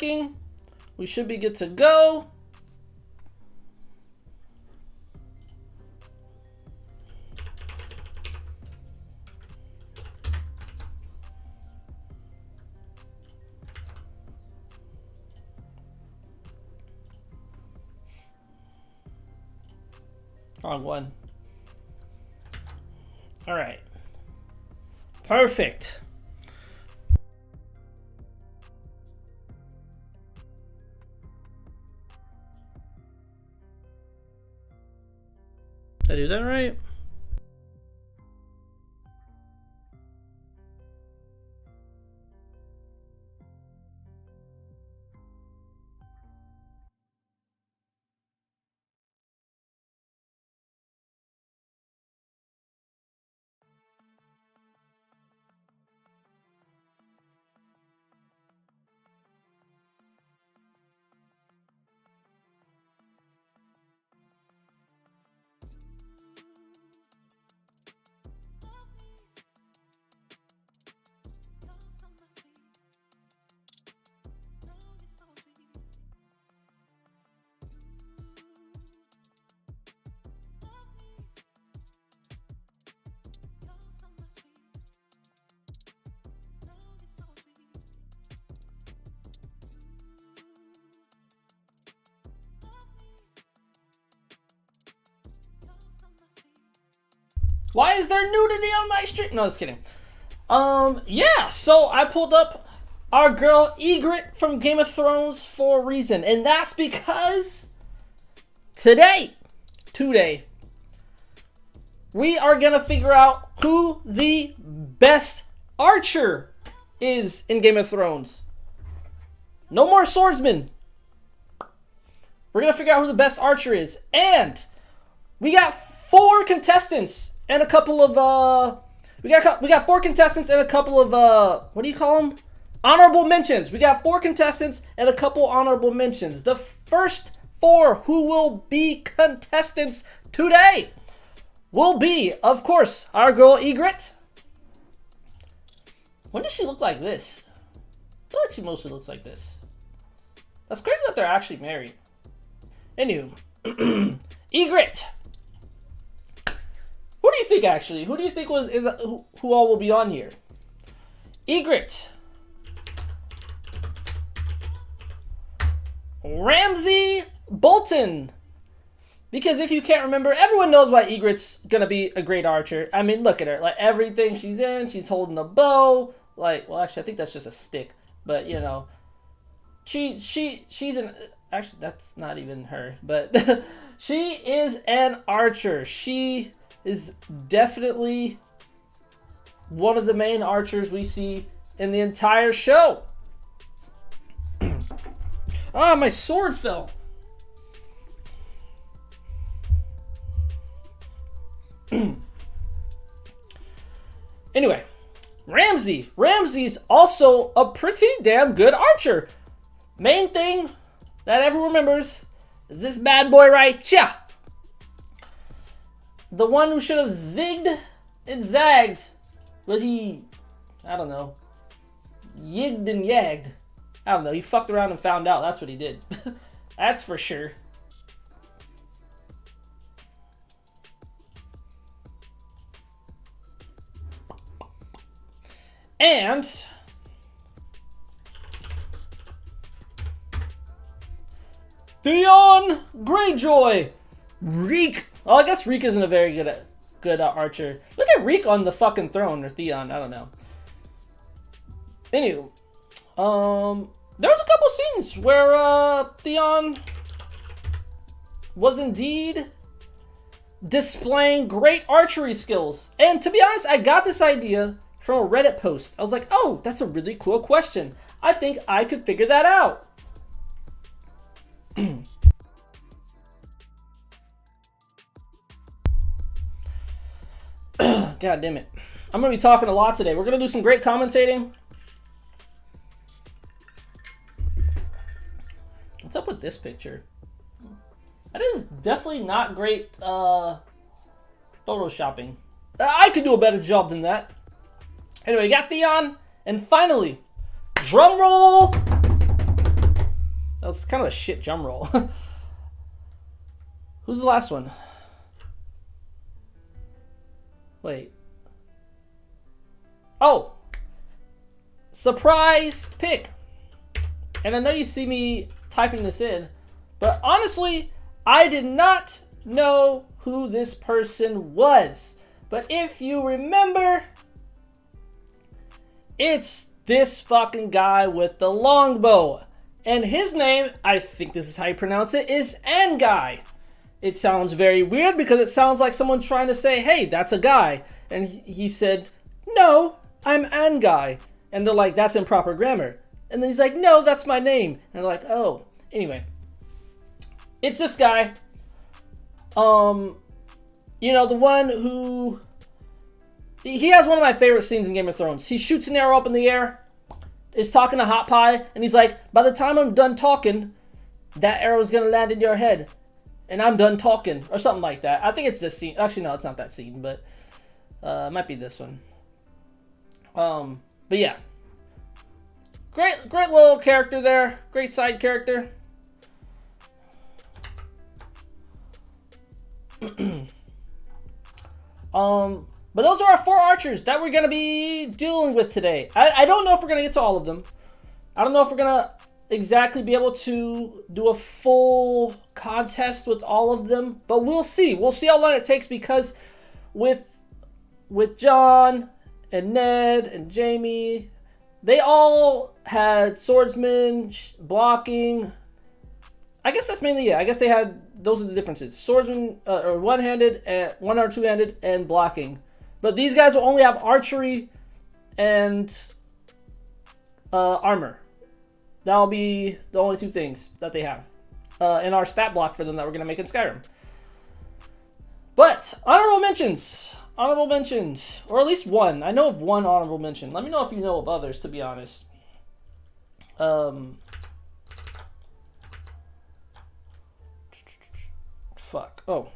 working. We should be good to go. Wrong one. All right. Perfect. Did I do that right? Why is there nudity on my stream? No, just kidding. Yeah, so I pulled up our girl Ygritte from Game of Thrones for a reason. And that's because today, we are going to figure out who the best archer is in Game of Thrones. No more swordsmen. We're going to figure out who the best archer is. And we got 4 contestants. And a couple of, we got 4 contestants and a couple of, what do you call them? Honorable mentions. We got 4 contestants and a couple honorable mentions. The first 4 who will be contestants today will be, of course, our girl Ygritte. When does she look like this? I feel like she mostly looks like this. That's crazy that they're actually married. Anywho, Ygritte. Who do you think actually? Who do you think who all will be on here? Ygritte, Ramsay Bolton. Because if you can't remember, everyone knows why Ygritte's gonna be a great archer. I mean, look at her. Like everything she's in, she's holding a bow. Like, well, actually, I think that's just a stick. But you know, she's an. Actually, that's not even her. But she is an archer. She is definitely one of the main archers we see in the entire show. Ah, my sword fell. Anyway, Ramsay's also a pretty damn good archer. Main thing that everyone remembers is this bad boy right here. The one who should have zigged and zagged, but he, I don't know, yigged and yagged. I don't know, he fucked around and found out. That's what he did. That's for sure. And Theon Greyjoy. Reek. Oh, I guess Reek isn't a very good archer. Look at Reek on the fucking throne, or Theon, I don't know. Anywho, there was a couple scenes where Theon was indeed displaying great archery skills. And to be honest, I got this idea from a Reddit post. I was like, oh, that's a really cool question. I think I could figure that out. God damn it. I'm going to be talking a lot today. We're going to do some great commentating. What's up with this picture? That is definitely not great photoshopping. I could do a better job than that. Anyway, got Theon. And finally, drum roll. was kind of a shit drum roll. Who's the last one? Wait. Oh! Surprise pick! And I know you see me typing this in, but honestly, I did not know who this person was. But if you remember, it's this fucking guy with the longbow. And his name, I think this is how you pronounce it, is Anguy. It sounds very weird because it sounds like someone trying to say, hey, that's a guy. And he said, no, I'm Anguy. And they're like, that's improper grammar. And then he's like, no, that's my name. And they're like, oh. Anyway, it's this guy. You know, the one who... He has one of my favorite scenes in Game of Thrones. He shoots an arrow up in the air, is talking to Hot Pie, and he's like, by the time I'm done talking, that arrow's gonna land in your head. And I'm done talking, or something like that. I think it's this scene. Actually, no, it's not that scene, but it might be this one. But yeah. Great little character there. Great side character. But those are our 4 archers that we're going to be dealing with today. I don't know if we're going to get to all of them. I don't know if we're going to exactly be able to do a full contest with all of them. But we'll see. We'll see how long it takes because with John and Ned and Jamie, they all had swordsman, blocking. I guess that's mainly it. I guess they had, those are the differences. Swordsman, or one-handed, and one or two-handed, and blocking. But these guys will only have archery and armor. That'll be the only 2 things that they have in our stat block for them that we're going to make in Skyrim. But, honorable mentions. Honorable mentions. Or at least one. I know of one honorable mention. Let me know if you know of others, to be honest. Fuck. Oh.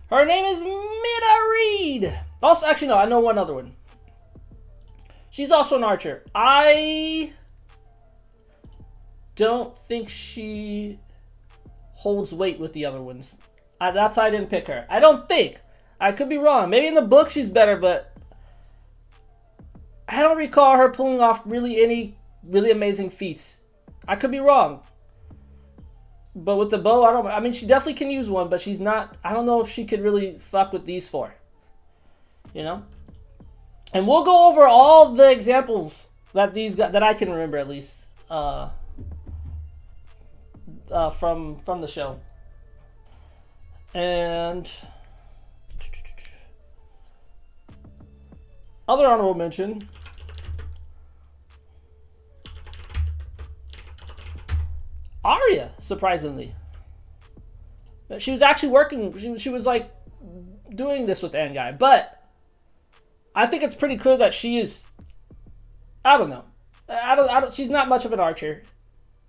Her name is Mida Reed. Also, actually, no, I know one other one. She's also an archer. I don't think she holds weight with the other ones. That's why I didn't pick her. I don't think. I could be wrong. Maybe in the book she's better, but I don't recall her pulling off really any really amazing feats. I could be wrong. But with the bow, I mean, she definitely can use one, but she's not, I don't know if she could really fuck with these 4. You know? And we'll go over all the examples that that I can remember at least from the show. And other honorable mention. Arya, surprisingly. She was actually working, she was like doing this with Anguy, but I think it's pretty clear that she is, I don't know. She's not much of an archer.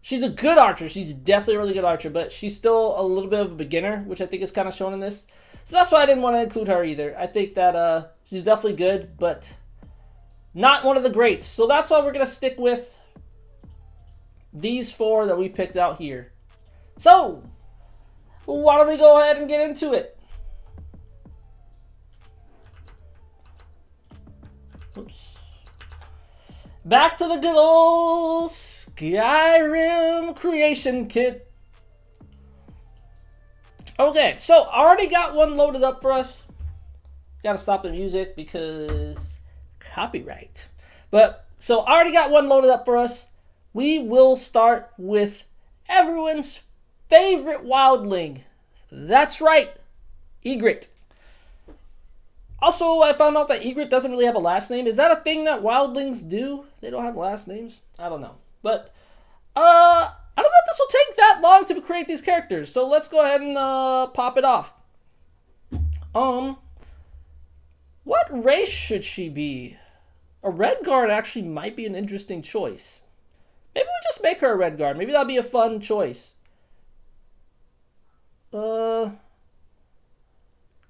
She's a good archer. She's definitely a really good archer, but she's still a little bit of a beginner, which I think is kind of shown in this. So that's why I didn't want to include her either. I think that she's definitely good, but not one of the greats. So that's why we're going to stick with these 4 that we picked out here. So, why don't we go ahead and get into it? Oops. Back to the good old Skyrim creation kit. Okay, so I already got one loaded up for us. Gotta stop the music because copyright. But, so I already got one loaded up for us. We will start with everyone's favorite wildling. That's right, Ygritte. Also, I found out that Ygritte doesn't really have a last name. Is that a thing that wildlings do? They don't have last names? I don't know. But, I don't know if this will take that long to create these characters. So let's go ahead and pop it off. What race should she be? A Redguard actually might be an interesting choice. Maybe we'll just make her a Redguard. Maybe that'll be a fun choice.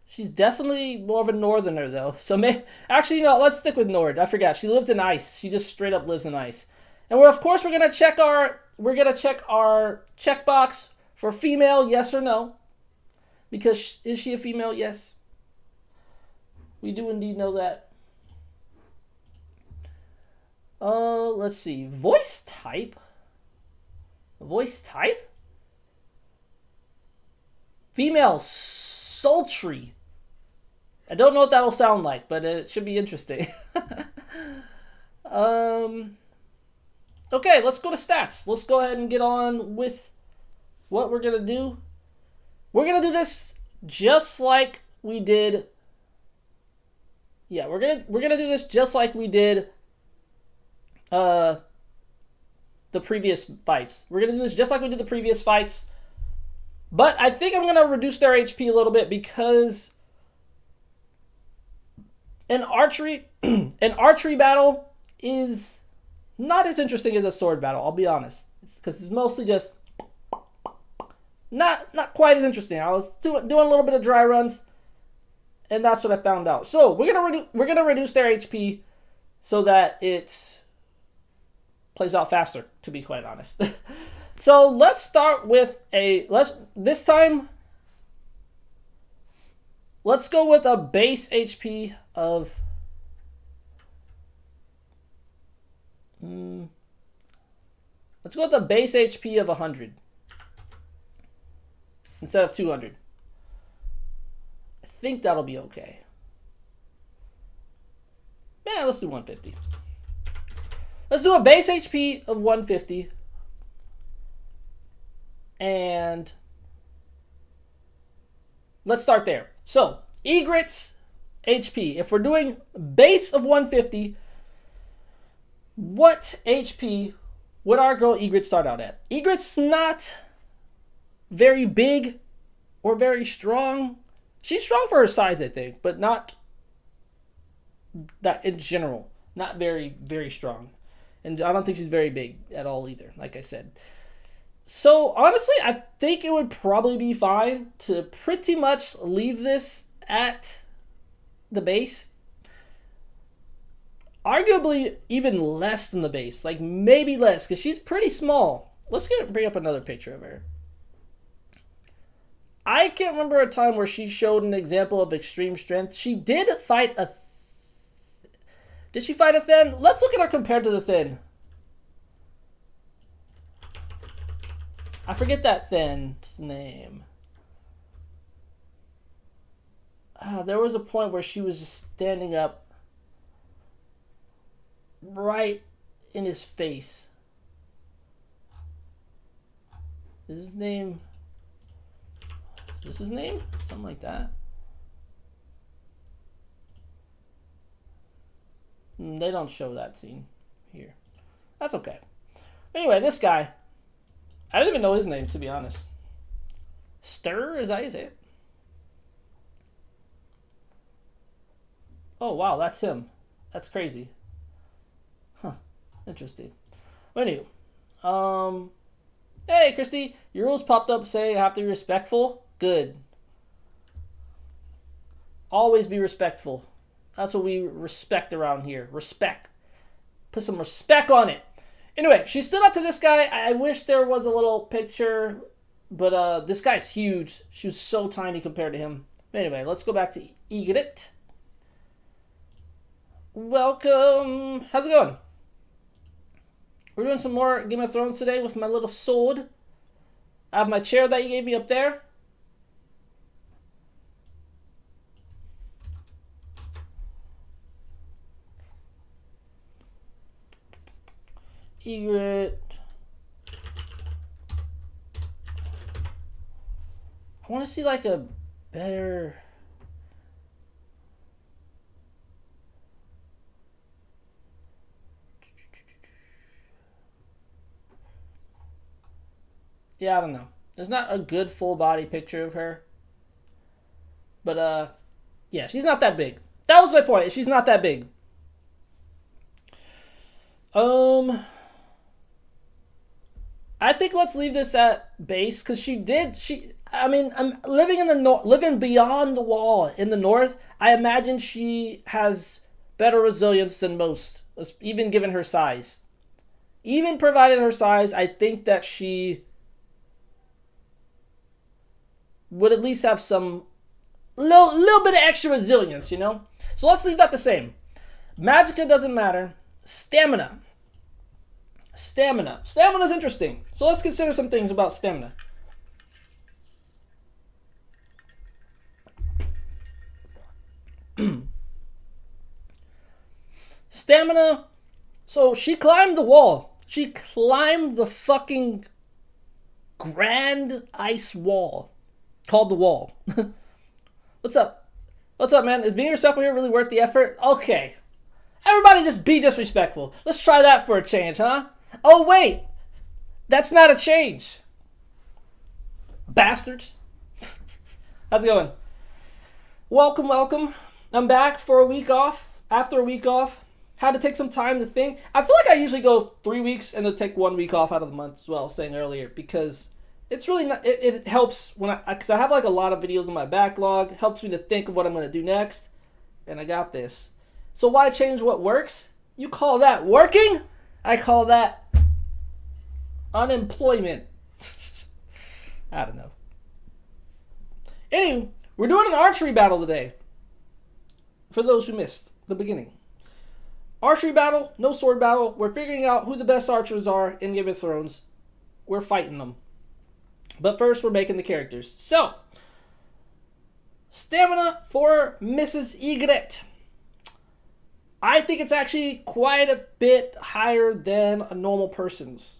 She's definitely more of a northerner though. So actually, no, let's stick with Nord. I forgot. She lives in ice. She just straight up lives in ice. And of course we're gonna check our checkbox for female, yes or no. Because is she a female? Yes. We do indeed know that. Let's see. Voice type. Voice type. Female, sultry. I don't know what that'll sound like, but it should be interesting. Okay, let's go to stats. Let's go ahead and get on with what we're gonna do. We're gonna do this just like we did. Yeah, we're gonna do this just like we did the previous fights. We're gonna do this just like we did the previous fights. But I think I'm gonna reduce their HP a little bit because an archery battle is not as interesting as a sword battle, I'll be honest. Because it's mostly just not quite as interesting. I was doing a little bit of dry runs, and that's what I found out. So we're gonna reduce their HP so that it plays out faster, to be quite honest. So let's start with let's go with a base HP of let's go with a base HP of 100 instead of 200. I think that'll be okay. Yeah, let's do 150. Let's do a base HP of 150. And let's start there. So, Egret's HP. If we're doing base of 150, what HP would our girl Egret start out at? Egret's not very big or very strong. She's strong for her size, I think, but not that in general. Not very, very strong. And I don't think she's very big at all either, like I said. So, honestly, I think it would probably be fine to pretty much leave this at the base. Arguably, even less than the base. Like, maybe less, because she's pretty small. Let's bring up another picture of her. I can't remember a time where she showed an example of extreme strength. She did fight a... Did she fight a Thin? Let's look at her compared to the Thin. I forget that Thin's name. There was a point where she was just standing up right in his face. Is his name... Is this his name? Something like that. They don't show that scene here. That's okay. Anyway, this guy... I didn't even know his name, to be honest. Stir, is that how you say it? Oh, wow, that's him. That's crazy. Huh. Interesting. Anyway. Hey, Christy. Your rules popped up saying I have to be respectful. Good. Always be respectful. That's what we respect around here. Respect. Put some respect on it. Anyway, she stood up to this guy. I wish there was a little picture, but this guy's huge. She was so tiny compared to him. Anyway, let's go back to Egret. Welcome. How's it going? We're doing some more Game of Thrones today with my little sword. I have my chair that you gave me up there. Egret. I want to see like a better... Yeah, I don't know. There's not a good full body picture of her. But, yeah, she's not that big. That was my point. She's not that big. I think let's leave this at base, because I I mean, I'm living in the living beyond the wall in the north. I imagine she has better resilience than most, even given her size. Even provided her size, I think that she would at least have some little bit of extra resilience, you know? So let's leave that the same. Magicka doesn't matter. Stamina. Stamina. Stamina is interesting. So let's consider some things about stamina. Stamina. So she climbed the wall. She climbed the fucking grand ice wall called the wall. What's up? What's up, man? Is being respectful here really worth the effort? Okay. Everybody just be disrespectful. Let's try that for a change, huh? Oh, wait. That's not a change. Bastards. How's it going? Welcome, welcome. I'm back for a week off. After a week off. Had to take some time to think. I feel like I usually go 3 weeks and then take 1 week off out of the month as well, I was saying earlier, because it's really not, it helps when because I have like a lot of videos in my backlog. It helps me to think of what I'm going to do next. And I got this. So why change what works? You call that working? I call that unemployment. I don't know. Anyway, we're doing an archery battle today. For those who missed the beginning. Archery battle, no sword battle. We're figuring out who the best archers are in Game of Thrones. We're fighting them. But first, we're making the characters. So, stamina for Mrs. Ygritte. I think it's actually quite a bit higher than a normal person's.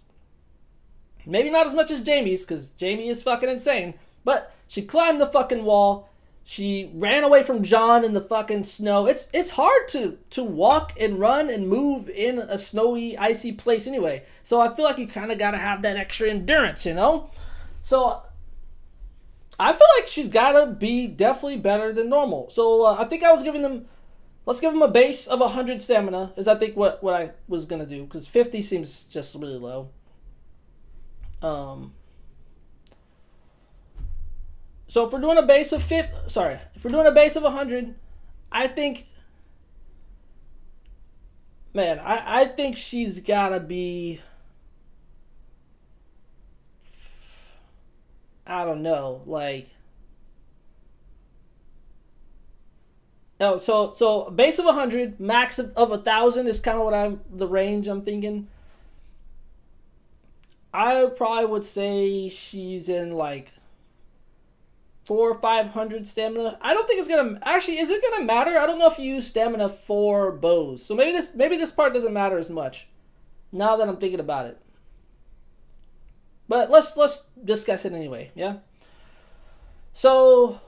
Maybe not as much as Jaime's, because Jaime is fucking insane. But she climbed the fucking wall. She ran away from Jon in the fucking snow. It's hard to walk and run and move in a snowy, icy place anyway. So I feel like you kind of got to have that extra endurance, you know? So I feel like she's got to be definitely better than normal. So I think I was giving them... Let's give them a base of 100 stamina, is I think what I was going to do. Because 50 seems just really low. So if we're doing a base of if we're doing a base of 100, I think, man, I think she's gotta be, I don't know, like, no, so base of 100, max of 1,000 is kind of what the range I'm thinking. I probably would say she's in like 400 or 500 stamina. I don't think it's gonna actually. Is it gonna matter? I don't know if you use stamina for bows. So maybe this part doesn't matter as much. Now that I'm thinking about it, but let's discuss it anyway. Yeah. So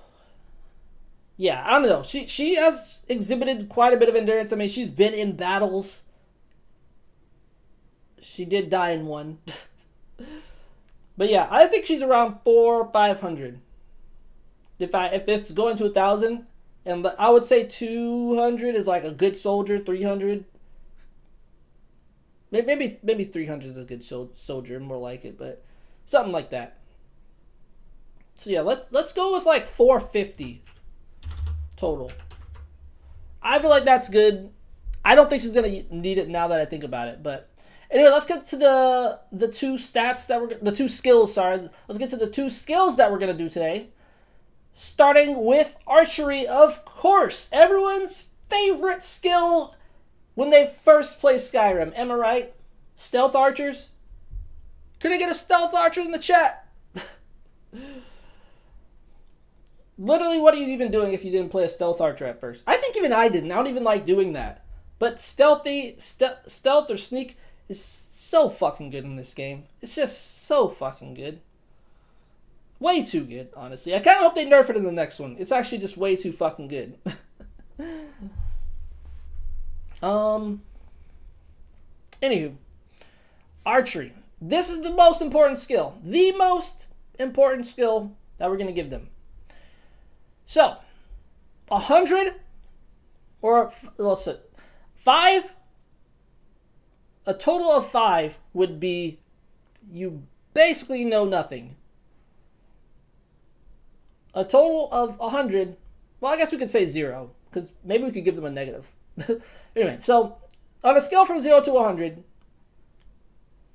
yeah, I don't know. She has exhibited quite a bit of endurance. I mean, she's been in battles. She did die in one. But yeah, I think she's around 400 or 500. If it's going to 1,000, and I would say 200 is like a good soldier. 300, maybe 300 is a good soldier, more like it, but something like that. So yeah, let's go with like 450 total. I feel like that's good. I don't think she's gonna need it now that I think about it, but anyway, let's get to the two stats the two skills. Sorry, let's get to the two skills that we're gonna do today. Starting with archery, of course. Everyone's favorite skill when they first play Skyrim. Am I right? Stealth archers? Could I get a stealth archer in the chat? Literally, what are you even doing if you didn't play a stealth archer at first? I think even I didn't. I don't even like doing that. But stealth or sneak is so fucking good in this game. It's just so fucking good. Way too good, honestly. I kind of hope they nerf it in the next one. It's actually just way too fucking good. Anywho, archery. This is the most important skill. The most important skill that we're going to give them. So, 100 or let's say 5. A total of 5 would be you basically know nothing. a total of 100. Well, I guess we could say 0, because maybe we could give them a negative. Anyway, so on a scale from 0 to 100,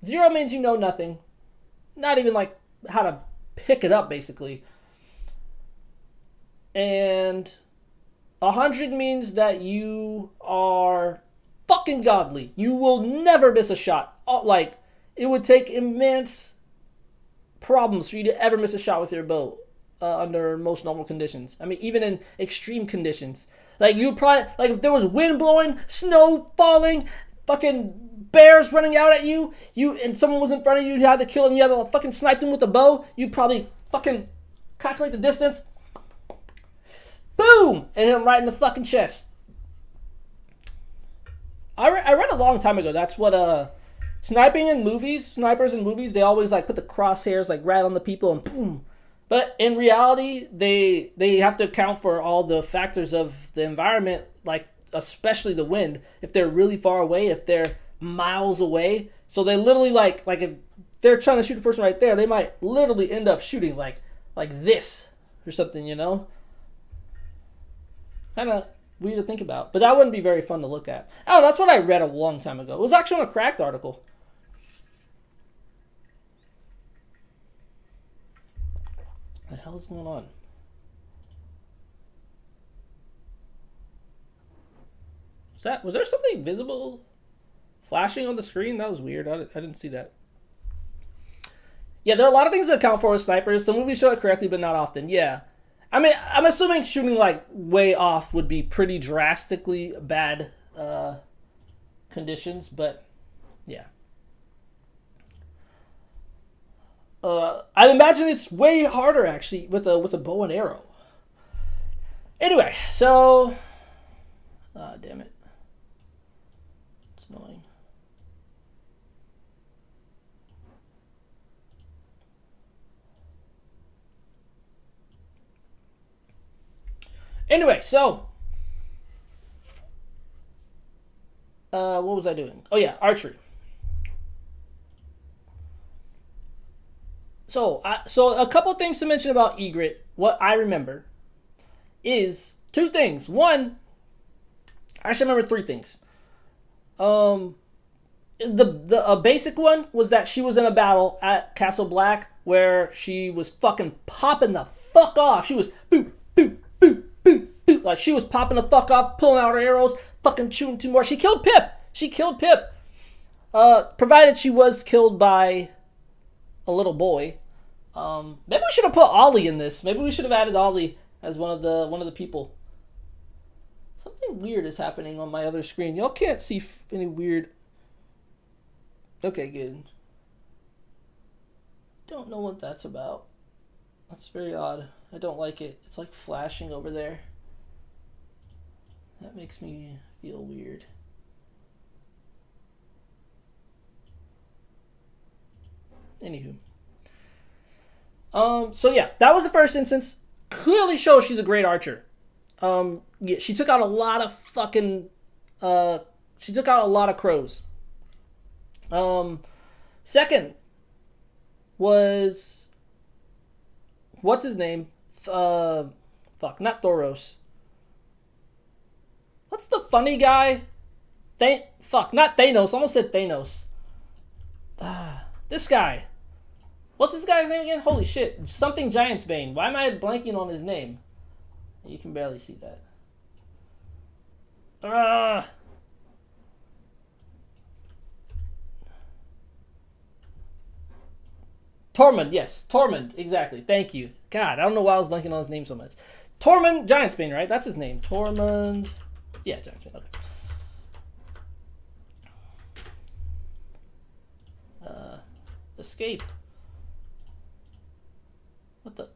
0 means you know nothing. Not even like how to pick it up, basically. And 100 means that you are fucking godly. You will never miss a shot. Like, it would take immense problems for you to ever miss a shot with your bow under most normal conditions. I mean, even in extreme conditions. Like, you'd probably, like, if there was wind blowing, snow falling, fucking bears running out at you, and someone was in front of you, you had to kill, and you had to fucking snipe them with a bow, you'd probably fucking calculate the distance. Boom! And hit him right in the fucking chest. I read a long time ago, that's what, sniping in movies, snipers in movies, they always, like, put the crosshairs, like, right on the people, and boom. But in reality, they have to account for all the factors of the environment, like, especially the wind. If they're really far away, if they're miles away. So they literally, like if they're trying to shoot a person right there, they might literally end up shooting, like this, or something, you know? Kind of weird to think about. But that wouldn't be very fun to look at. Oh, that's what I read a long time ago. It was actually on a Cracked article. What the hell is going on? Was there something visible flashing on the screen? That was weird. I didn't see that. Yeah, there are a lot of things to account for with snipers. Some movies show it correctly, but not often. Yeah. I mean, I'm assuming shooting, like, way off would be pretty drastically bad conditions, but yeah. I'd imagine it's way harder, actually, with a bow and arrow. Anyway, so... damn it. It's annoying. Anyway, so... what was I doing? Oh yeah, archery. So a couple things to mention about Egret. What I remember is 2 things. One, I actually remember 3 things. The basic one was that she was in a battle at Castle Black where she was fucking popping the fuck off. She was boop, boop, boop, boop, boop. Like, she was popping the fuck off, pulling out her arrows, fucking shooting 2 more. She killed Pip. Provided she was killed by a little boy. Maybe we should have put Ollie in this. Maybe we should have added Ollie as one of the people. Something weird is happening on my other screen. Y'all can't see any weird... Okay, good. Don't know what that's about. That's very odd. I don't like it. It's like flashing over there. That makes me feel weird. Anywho. So yeah, that was the first instance. Clearly shows she's a great archer. Yeah, she took out a lot of fucking, she took out a lot of crows. Second was, what's his name? Not Thoros. What's the funny guy? Not Thanos. Almost said Thanos. This guy. What's this guy's name again? Holy shit. Something Giantsbane. Why am I blanking on his name? You can barely see that. Tormund, yes. Tormund, exactly. Thank you. God, I don't know why I was blanking on his name so much. Tormund Giantsbane, right? That's his name. Tormund. Yeah, Giantsbane. Okay. Escape. What the?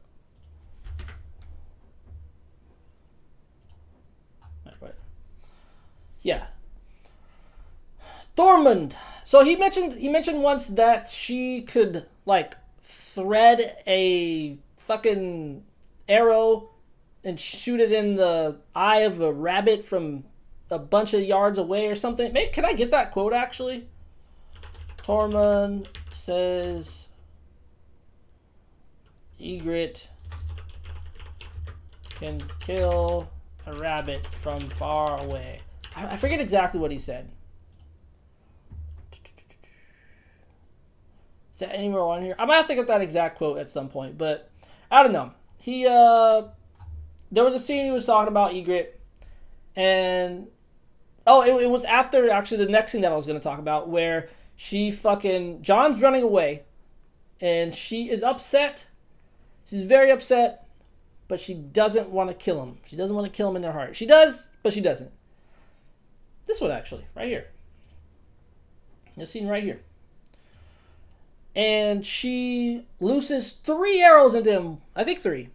Right. Yeah. Tormund. So he mentioned once that she could, like, thread a fucking arrow and shoot it in the eye of a rabbit from a bunch of yards away or something. Maybe, can I get that quote actually? Tormund says Egret can kill a rabbit from far away. I forget exactly what he said. Is that anywhere on here? I might have to get that exact quote at some point, but I don't know. He there was a scene he was talking about Egret, and it was after actually the next scene that I was going to talk about, where John's running away, and she is upset. She's very upset, but she doesn't want to kill him. She doesn't want to kill him in her heart. She does, but she doesn't. This one actually, right here. This scene right here. And she looses 3 arrows into him. I think 3.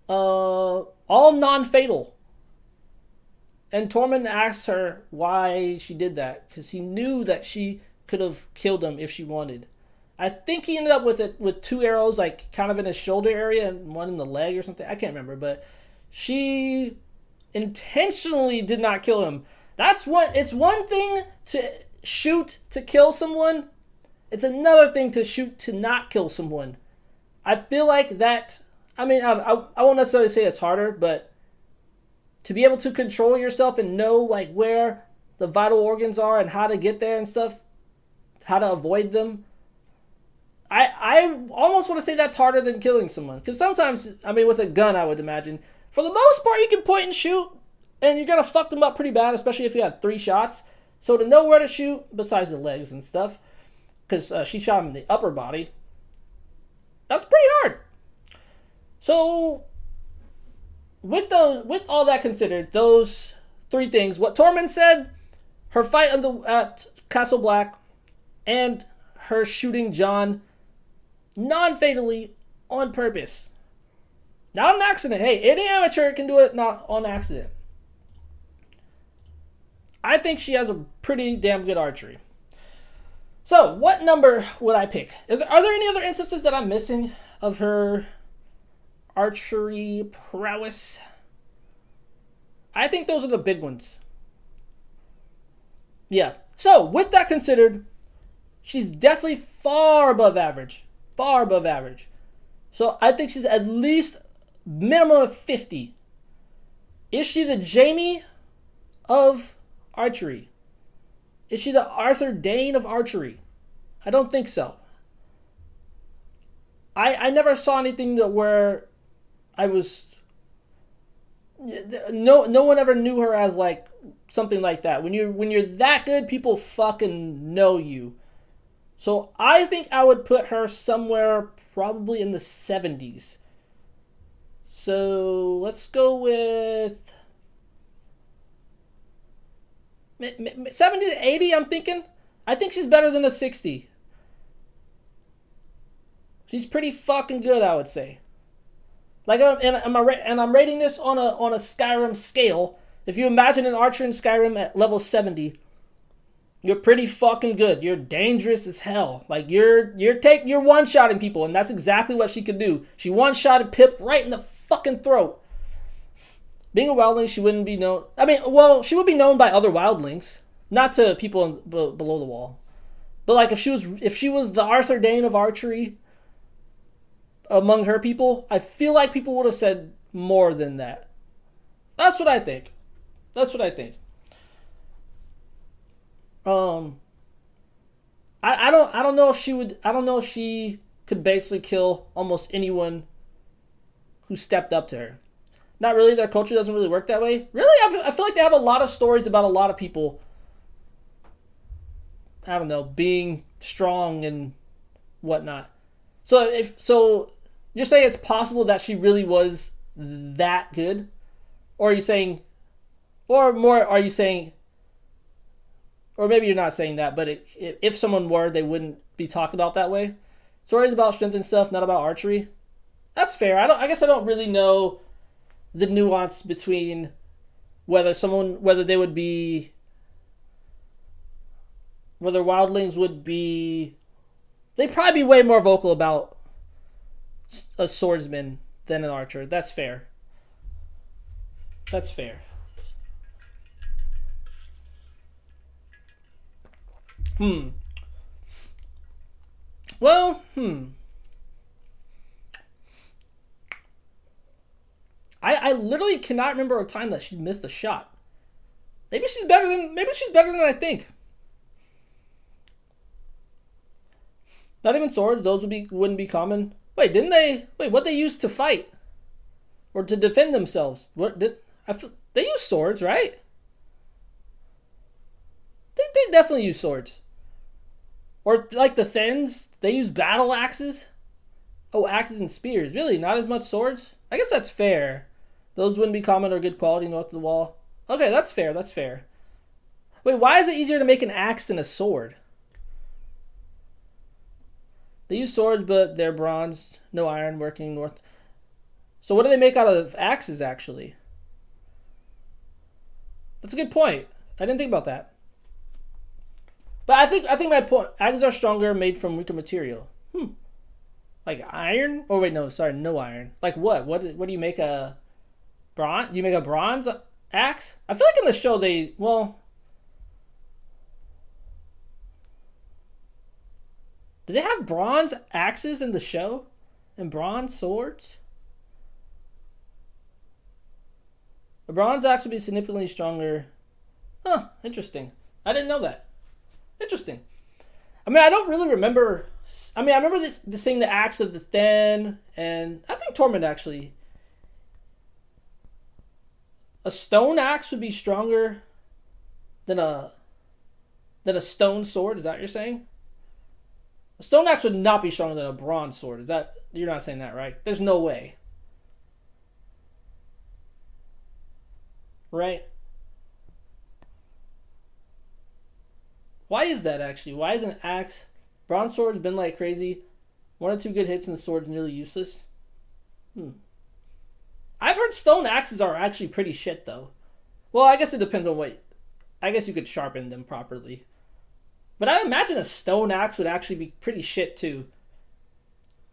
All non-fatal. And Tormund asks her why she did that, because he knew that she could have killed him if she wanted. I think he ended up with 2 arrows, like kind of in his shoulder area and 1 in the leg or something. I can't remember, but she intentionally did not kill him. It's one thing to shoot to kill someone. It's another thing to shoot to not kill someone. I feel like that. I mean, I won't necessarily say it's harder, but to be able to control yourself and know like where the vital organs are and how to get there and stuff, how to avoid them. I almost want to say that's harder than killing someone. Because sometimes, I mean, with a gun, I would imagine, for the most part, you can point and shoot, and you're going to fuck them up pretty bad, especially if you had 3 shots. So to know where to shoot, besides the legs and stuff, because she shot him in the upper body, that's pretty hard. So, with all that considered, those 3 things, what Tormund said, her fight at Castle Black, and her shooting Jon non-fatally on purpose. Not an accident. Hey, any amateur can do it not on accident. I think she has a pretty damn good archery. So, what number would I pick? Are there any other instances that I'm missing of her archery prowess? I think those are the big ones. Yeah. So, with that considered, she's definitely far above average. Far above average. So, I think she's at least minimum of 50. Is she the Jaime of archery? Is she the Arthur Dayne of archery? I don't think so. I never saw anything where I was... No one ever knew her as like something like that. When you're that good, people fucking know you. So I think I would put her somewhere probably in the 70s. So let's go with 70 to 80, I'm thinking. I think she's better than a 60. She's pretty fucking good, I would say. Like, and I'm rating this on a Skyrim scale. If you imagine an archer in Skyrim at level 70, you're pretty fucking good. You're dangerous as hell. Like, you're one-shotting people, and that's exactly what she could do. She one-shotted Pip right in the fucking throat. Being a wildling, she wouldn't be known. I mean, well, she would be known by other wildlings, not to people below the wall. But like, if she was the Arthur Dayne of archery among her people, I feel like people would have said more than that. That's what I think. I don't know if she would. I don't know if she could basically kill almost anyone who stepped up to her. Not really. Their culture doesn't really work that way. Really, I feel like they have a lot of stories about a lot of people, I don't know, being strong and whatnot. So you're saying it's possible that she really was that good, or are you saying, or more? Are you saying? Or maybe you're not saying that, but if someone were, they wouldn't be talked about that way. Stories about strength and stuff, not about archery. That's fair. I guess I don't really know the nuance between whether wildlings would be. They'd probably be way more vocal about a swordsman than an archer. That's fair. Well, I literally cannot remember a time that she's missed a shot. Maybe she's better than I think. Not even swords. Those wouldn't be common. Wait, didn't they? Wait, what they used to fight or to defend themselves? They use swords, right? They definitely use swords. Or like the Thens, they use battle axes. Oh, axes and spears. Really, not as much swords? I guess that's fair. Those wouldn't be common or good quality north of the wall. Okay, that's fair. That's fair. Wait, why is it easier to make an axe than a sword? They use swords, but they're bronze. No iron working north. So what do they make out of axes, actually? That's a good point. I didn't think about that. But I think my point, axes are stronger, made from weaker material. Like iron? Oh wait, no, sorry, no iron. Like what? What do you make a bronze? You make a bronze axe? I feel like in the show did they have bronze axes in the show? And bronze swords? A bronze axe would be significantly stronger. Huh, interesting. I didn't know that. Interesting. I mean, I don't really remember. I remember this seeing the axe of the Then, and I think Torment actually. A stone axe would be stronger than a stone sword. Is that what you're saying? A stone axe would not be stronger than a bronze sword. Is that, you're not saying that, right? There's no way. Right? Why is that actually? Why is an axe? Bronze sword's been like crazy. 1 or 2 good hits and the sword's nearly useless. I've heard stone axes are actually pretty shit though. Well, I guess it depends on what. I guess you could sharpen them properly. But I'd imagine a stone axe would actually be pretty shit too.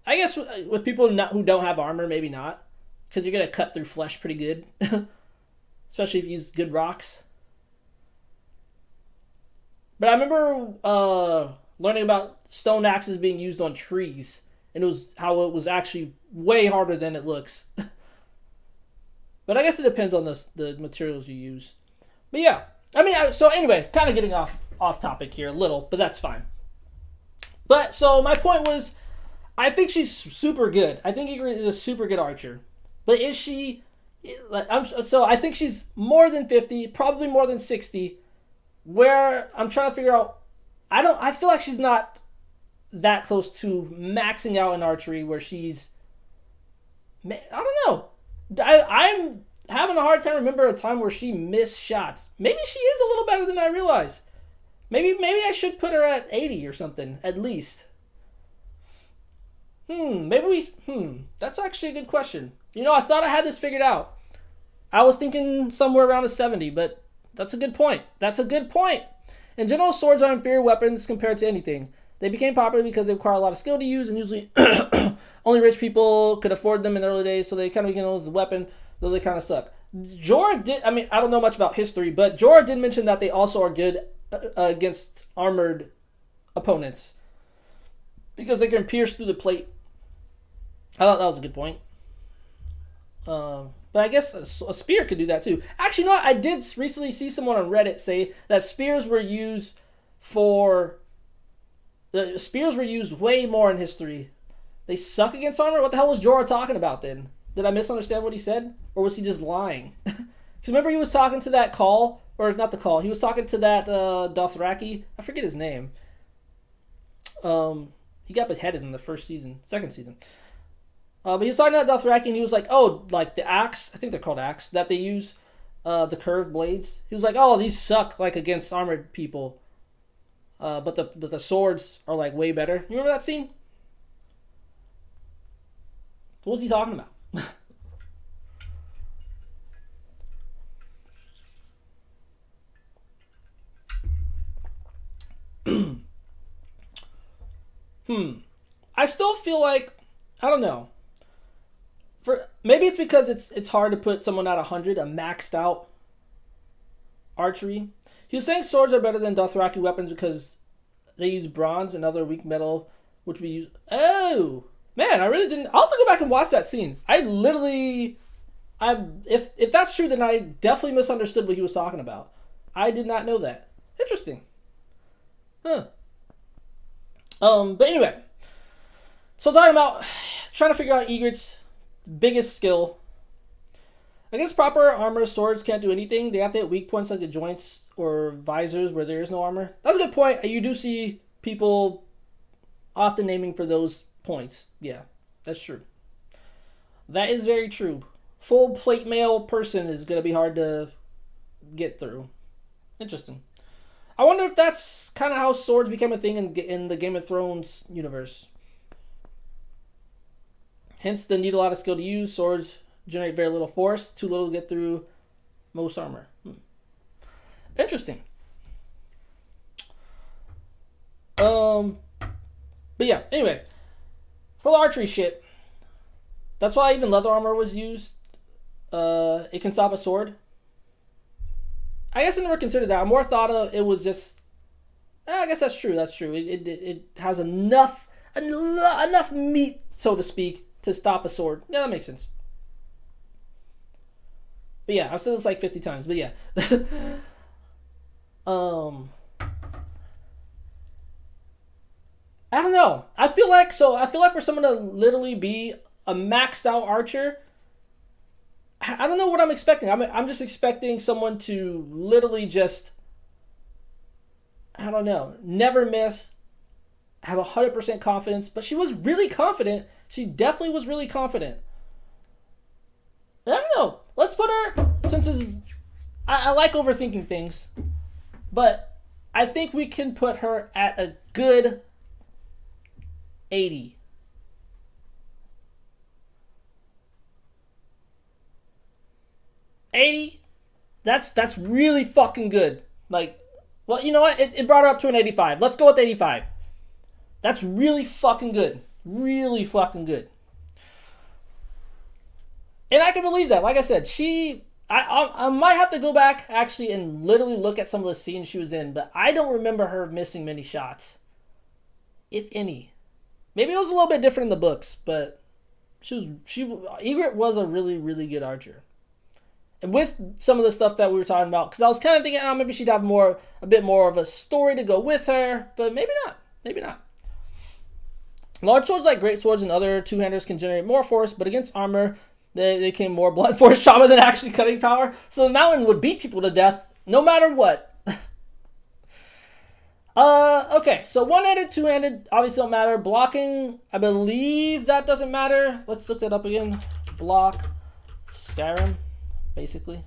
I guess with people who don't have armor, maybe not. Because you're going to cut through flesh pretty good. Especially if you use good rocks. But I remember learning about stone axes being used on trees. And how it was actually way harder than it looks. But I guess it depends on the materials you use. But yeah. So anyway, kind of getting off topic here a little, but that's fine. But so my point was, I think she's super good. I think Ygritte is a super good archer. But is she? So I think she's more than 50, probably more than 60. Where I'm trying to figure out, I feel like she's not that close to maxing out in archery where she's. I don't know. I'm having a hard time remember a time where she missed shots. Maybe she is a little better than I realize. Maybe I should put her at 80 or something, at least. That's actually a good question. I thought I had this figured out. I was thinking somewhere around a 70, but that's a good point. In general, swords are inferior weapons compared to anything. They became popular because they require a lot of skill to use, and usually only rich people could afford them in the early days, so they kind of became the weapon, though they kind of suck. Jorah did, I don't know much about history, but Jorah did mention that they also are good against armored opponents because they can pierce through the plate. I thought that was a good point. But I guess a spear could do that too. Actually, no, I did recently see someone on Reddit say that spears were used way more in history. They suck against armor? What the hell was Jorah talking about then? Did I misunderstand what he said? Or was he just lying? Because remember he was talking to that call, or not the call, he was talking to that Dothraki. I forget his name. He got beheaded in the second season. But he was talking to that Dothraki and he was like, oh, like the axe, I think they're called axe, that they use, the curved blades. He was like, oh, these suck like against armored people. But the swords are like way better. You remember that scene? What was he talking about? I still feel like, I don't know. Maybe it's because it's hard to put someone at 100, a maxed out archery. He was saying swords are better than Dothraki weapons because they use bronze and other weak metal, which we use. Oh man, I really didn't. I'll have to go back and watch that scene. I If that's true, then I definitely misunderstood what he was talking about. I did not know that. Interesting. Huh. But anyway, so talking about trying to figure out Egret's biggest skill. Against proper armor, swords can't do anything. They have to hit weak points like the joints or visors where there is no armor. That's a good point. You do see people often aiming for those points. Yeah, that's true. That is very true. Full plate mail person is going to be hard to get through. Interesting. I wonder if that's kind of how swords became a thing in the Game of Thrones universe. Hence, they need a lot of skill to use. Swords generate very little force, too little to get through most armor. Interesting. But yeah, anyway. For the archery shit, that's why even leather armor was used. It can stop a sword. I guess I never considered that. I more thought of it was just... I guess that's true. That's true. It has enough meat, so to speak, to stop a sword. Yeah, that makes sense. But yeah, I've said this like 50 times. But yeah. I don't know. I feel like for someone to literally be a maxed out archer, I don't know what I'm expecting. I'm just expecting someone to literally just, I don't know, never miss, have 100% confidence. But she was really confident. She definitely was really confident. I don't know. Let's put her, I like overthinking things, but I think we can put her at a good 80. 80? That's really fucking good. Like, well, you know what? It brought her up to an 85. Let's go with 85. That's really fucking good. Really fucking good. And I can believe that. Like I said, I might have to go back actually and literally look at some of the scenes she was in, but I don't remember her missing many shots, if any. Maybe it was a little bit different in the books, but Egret was a really, really good archer. And with some of the stuff that we were talking about, because I was kind of thinking, maybe she'd have a bit more of a story to go with her, but maybe not. Maybe not. Large swords like great swords and other two-handers can generate more force, but against armor, they came more blunt force trauma than actually cutting power. So the mountain would beat people to death no matter what. Okay, so one-handed, two-handed obviously don't matter. Blocking, I believe that doesn't matter. Let's look that up again. Block, Skyrim, basically.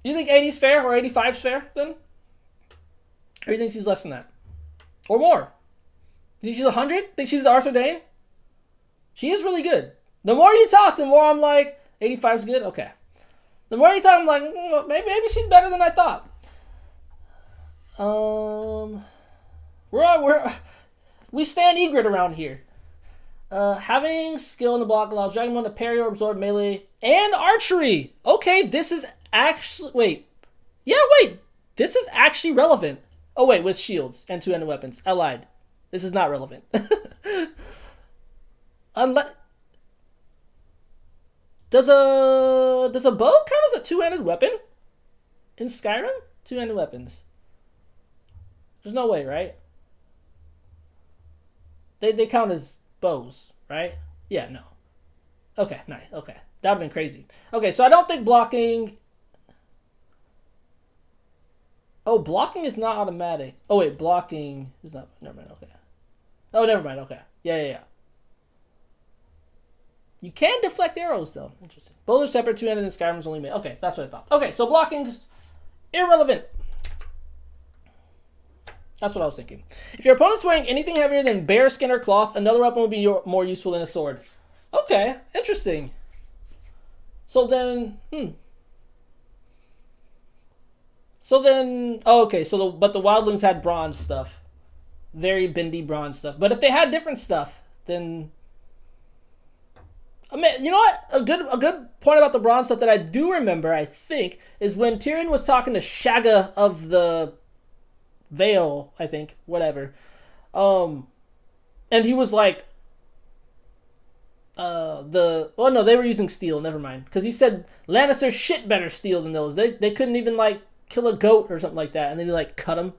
You think 80's fair or 85's fair then? Or you think she's less than that? Or more? You think she's 100? Think she's the Arthur Dane? She is really good. The more you talk, the more I'm like, 85's good? Okay. The more you talk, I'm like, maybe she's better than I thought. We stand Egret around here. Having skill in the block allows Dragonborn to parry or absorb melee and archery. Okay, this is actually... Wait. This is actually relevant. Oh, wait, with shields and two-handed weapons. I lied. This is not relevant. Does a bow count as a two-handed weapon in Skyrim? Two-handed weapons. There's no way, right? They count as bows, right? Yeah, no. Okay, nice. Okay, that would've been crazy. Okay, so I don't think blocking. Oh, blocking is not automatic. Oh wait, blocking is not. Never mind. Okay. Oh, never mind. Okay. Yeah. You can deflect arrows, though. Interesting. Both are separate, two-handed, and Skyrim's only made. Okay, that's what I thought. Okay, so blocking's irrelevant. That's what I was thinking. If your opponent's wearing anything heavier than bear skin or cloth, another weapon would be more useful than a sword. Okay, interesting. So then, oh, okay, but the wildlings had bronze stuff. Very bendy bronze stuff. But if they had different stuff, then... I mean, you know what? A good point about the bronze stuff that I do remember, I think, is when Tyrion was talking to Shagga of the Vale, I think, whatever. And he was like, well, no, they were using steel. Never mind, because he said Lannister shit better steel than those. They couldn't even like kill a goat or something like that, and then he like cut him.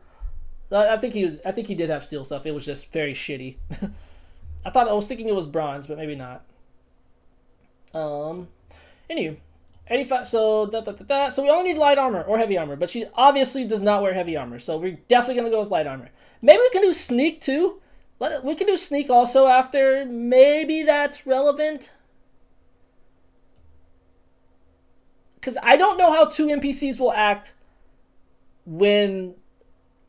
I think he did have steel stuff. It was just very shitty. I was thinking it was bronze, but maybe not. Anywho, 85. So So we only need light armor or heavy armor, but she obviously does not wear heavy armor. So we're definitely gonna go with light armor. Maybe we can do sneak too. We can do sneak also after. Maybe that's relevant. Because I don't know how two NPCs will act when...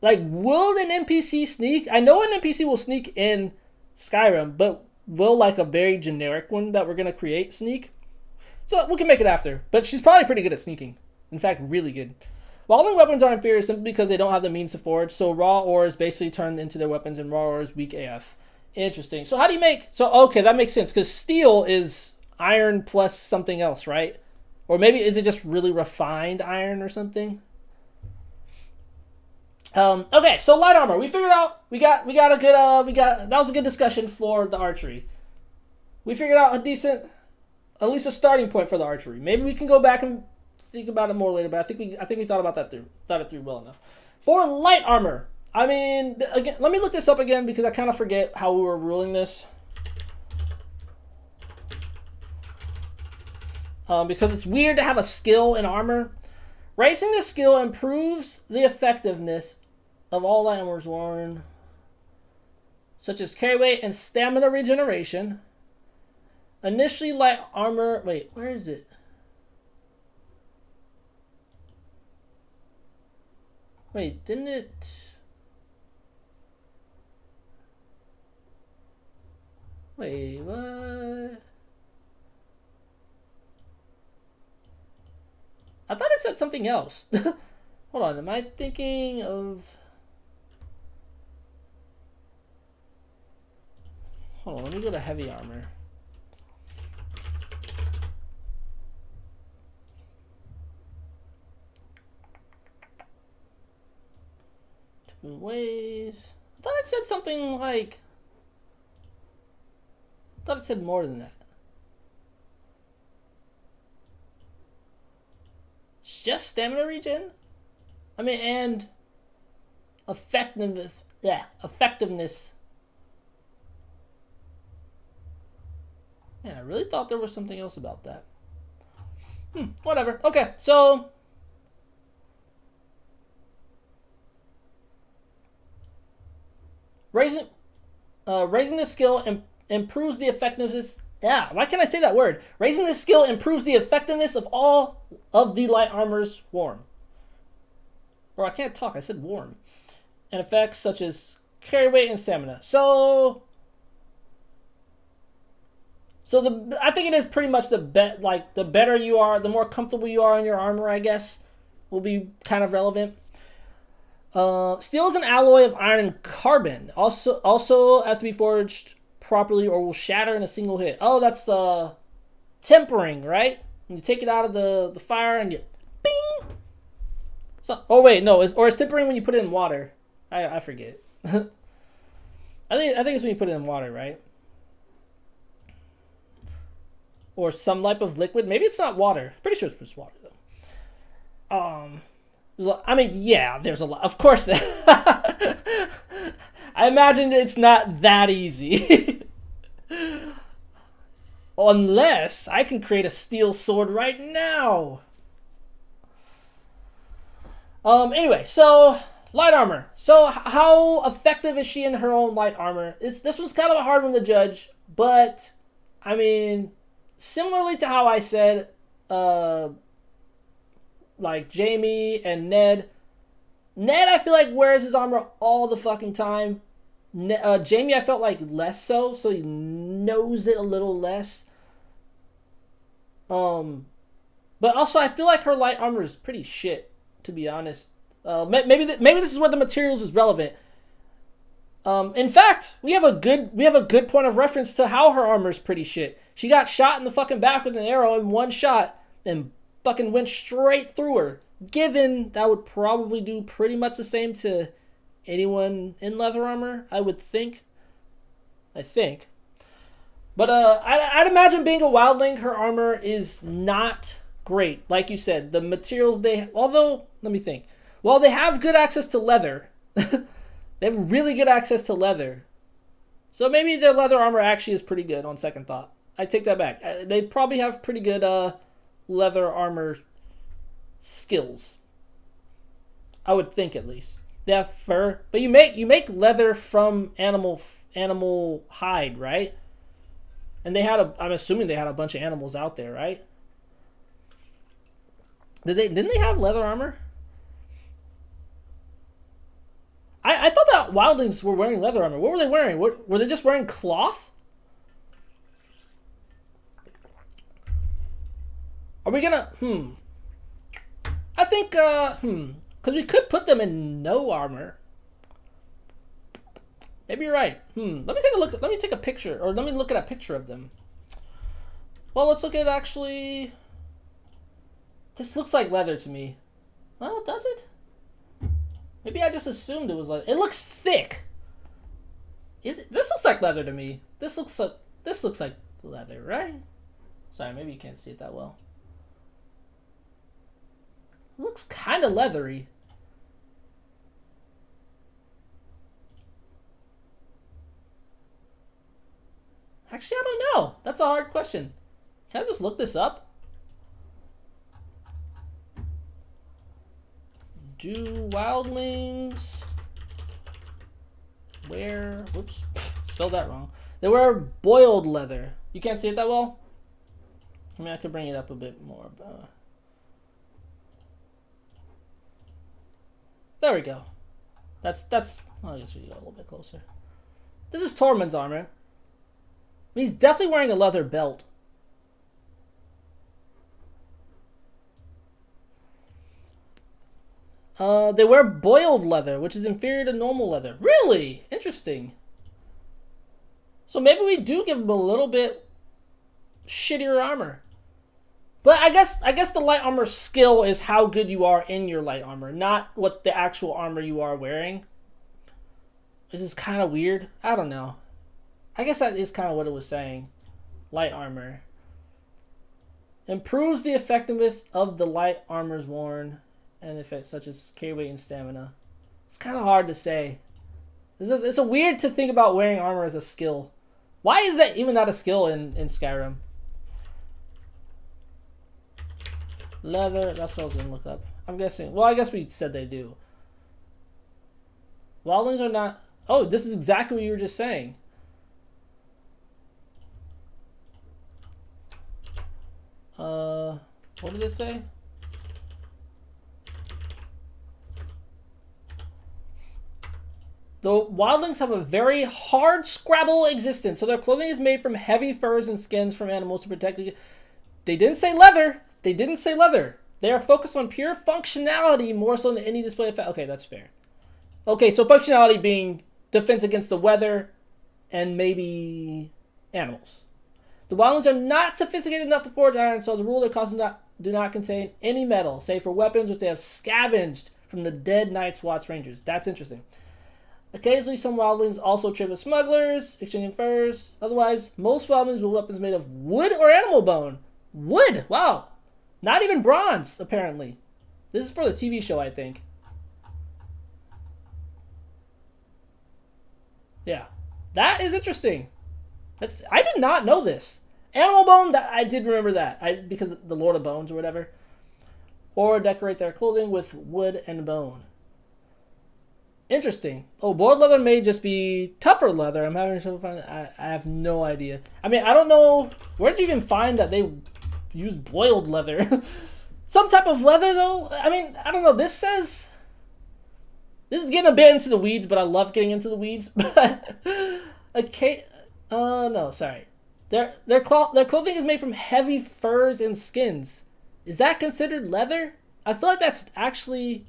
Like, will an NPC sneak? I know an NPC will sneak in Skyrim, but will, like, a very generic one that we're going to create sneak? So we can make it after. But she's probably pretty good at sneaking. In fact, really good. Walling weapons are inferior simply because they don't have the means to forge, so raw ores basically turn into their weapons, and raw ore is weak AF. Interesting. So how do you make... So, okay, that makes sense, because steel is iron plus something else, right? Or maybe is it just really refined iron or something? Okay, so light armor. We figured out... We got a good... That was a good discussion for the archery. We figured out a decent... At least a starting point for the archery. Maybe we can go back and think about it more later, but I think we thought about that through. Thought it through well enough. For light armor, I mean, again, let me look this up again because I kind of forget how we were ruling this. Because it's weird to have a skill in armor. Raising the skill improves the effectiveness of all light armors worn, such as carry weight and stamina regeneration. Initially, light armor... Wait, where is it? Wait, didn't it... Wait, what? I thought it said something else. Hold on, am I thinking of... Hold on, let me go to heavy armor. Ways. I thought it said something like... I thought it said more than that. It's just stamina regen? I mean, and... Effectiveness. Yeah, effectiveness. Man, I really thought there was something else about that. Whatever. Okay, so... Raising the skill improves the effectiveness. Yeah, why can't I say that word? Raising the skill improves the effectiveness of all of the light armors worn. Or I can't talk. I said worn. And effects such as carry weight and stamina. So I think it is pretty much the better you are, the more comfortable you are in your armor, I guess, will be kind of relevant. Steel is an alloy of iron and carbon. Also has to be forged properly or will shatter in a single hit. Oh, that's tempering, right? When you take it out of the fire and you bing. So, oh wait, no, it's tempering when you put it in water. I forget. I think it's when you put it in water, right? Or some type of liquid. Maybe it's not water. Pretty sure it's just water though. I mean, yeah, there's a lot. Of course. I imagine it's not that easy. Unless I can create a steel sword right now. Anyway, so light armor. So how effective is she in her own light armor? This was kind of a hard one to judge, but I mean, similarly to how I said, like Jamie and Ned. Ned, I feel like wears his armor all the fucking time. Jamie, I felt like less so he knows it a little less. But also, I feel like her light armor is pretty shit, to be honest. Maybe this is where the materials is relevant. In fact, we have a good point of reference to how her armor is pretty shit. She got shot in the fucking back with an arrow in one shot, and fucking went straight through her. Given that would probably do pretty much the same to anyone in leather armor, I would think. But I'd imagine being a wildling, her armor is not great. Like you said, the materials although, let me think. Well, they have good access to leather. They have really good access to leather. So maybe their leather armor actually is pretty good on second thought. I take that back. They probably have pretty good leather armor skills. I would think, at least. They have fur, but you make leather from animal hide, right? And I'm assuming they had a bunch of animals out there, right? Didn't they have leather armor? I thought that wildlings were wearing leather armor. What were they wearing? Were they just wearing cloth? Are we gonna I think because we could put them in no armor. Maybe you're right. Let me take a look. Let me take a picture, or let me look at a picture of them. Well, let's look at actually. This looks like leather to me. Well, does it? Maybe I just assumed it was leather. It looks thick. This looks like leather to me. This looks like leather, right? Sorry, maybe you can't see it that well. It looks kind of leathery. Actually, I don't know. That's a hard question. Can I just look this up? Do wildlings wear... Whoops. Spelled that wrong. They wear boiled leather. You can't see it that well? I mean, I could bring it up a bit more. There we go. That's. I guess we go a little bit closer. This is Tormund's armor. He's definitely wearing a leather belt. They wear boiled leather, which is inferior to normal leather. Really? Interesting. So maybe we do give them a little bit shittier armor. But I guess the light armor skill is how good you are in your light armor, not what the actual armor you are wearing. This is kind of weird. I don't know. I guess that is kind of what it was saying. Light armor. Improves the effectiveness of the light armors worn and effects such as carry weight and stamina. It's kind of hard to say. It's a weird to think about wearing armor as a skill. Why is that even not a skill in Skyrim? Leather, that's what I was going to look up. I'm guessing, well, I guess we said they do. Wildlings are not, oh, this is exactly what you were just saying. What did it say? The wildlings have a very hard scrabble existence, so their clothing is made from heavy furs and skins from animals to protect. They didn't say leather. They didn't say leather. They are focused on pure functionality more so than any display effect. Okay, that's fair. Okay, so functionality being defense against the weather and maybe animals. The wildlings are not sophisticated enough to forge iron, so as a rule, their costumes do not contain any metal, save for weapons which they have scavenged from the dead Night's Watch Rangers. That's interesting. Occasionally, some wildlings also trade with smugglers, exchanging furs. Otherwise, most wildlings wield weapons made of wood or animal bone. Wood! Wow. Not even bronze, apparently. This is for the TV show, I think. Yeah. That is interesting. I did not know this. Animal bone, I did remember that. Because the Lord of Bones or whatever. Or decorate their clothing with wood and bone. Interesting. Oh, boiled leather may just be tougher leather. I'm having trouble finding. I have no idea. I mean, I don't know. Where did you even find that they use boiled leather? Some type of leather, though? I mean, I don't know. This is getting a bit into the weeds, but I love getting into the weeds. Okay. No, sorry. Their clothing is made from heavy furs and skins. Is that considered leather? I feel like that's actually...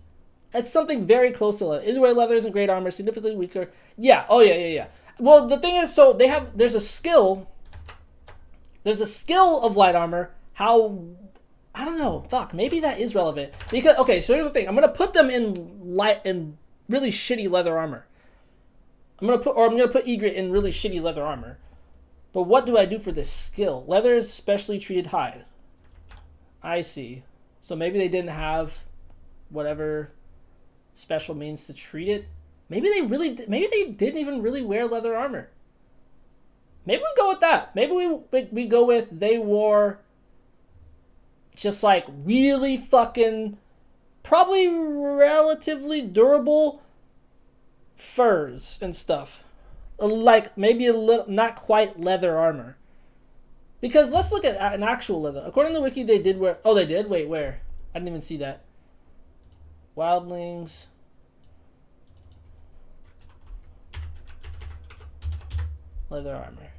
It's something very close to leather. Either way, leather isn't great armor, significantly weaker. Yeah, oh yeah. Well, the thing is, so there's a skill of light armor. How, I don't know, fuck, maybe that is relevant. Because, okay, so here's the thing. I'm going to put them in really shitty leather armor. I'm going to put Egret in really shitty leather armor. But what do I do for this skill? Leather is specially treated hide. I see. So maybe they didn't have whatever special means to treat it. Maybe they didn't even really wear leather armor. Maybe we go with that. Maybe we go with they wore just like really fucking probably relatively durable furs and stuff. Like maybe a little, not quite leather armor. Because let's look at an actual leather. According to the wiki, they did wear. Oh, they did? Wait, where? I didn't even see that. Wildlings. Leather armor.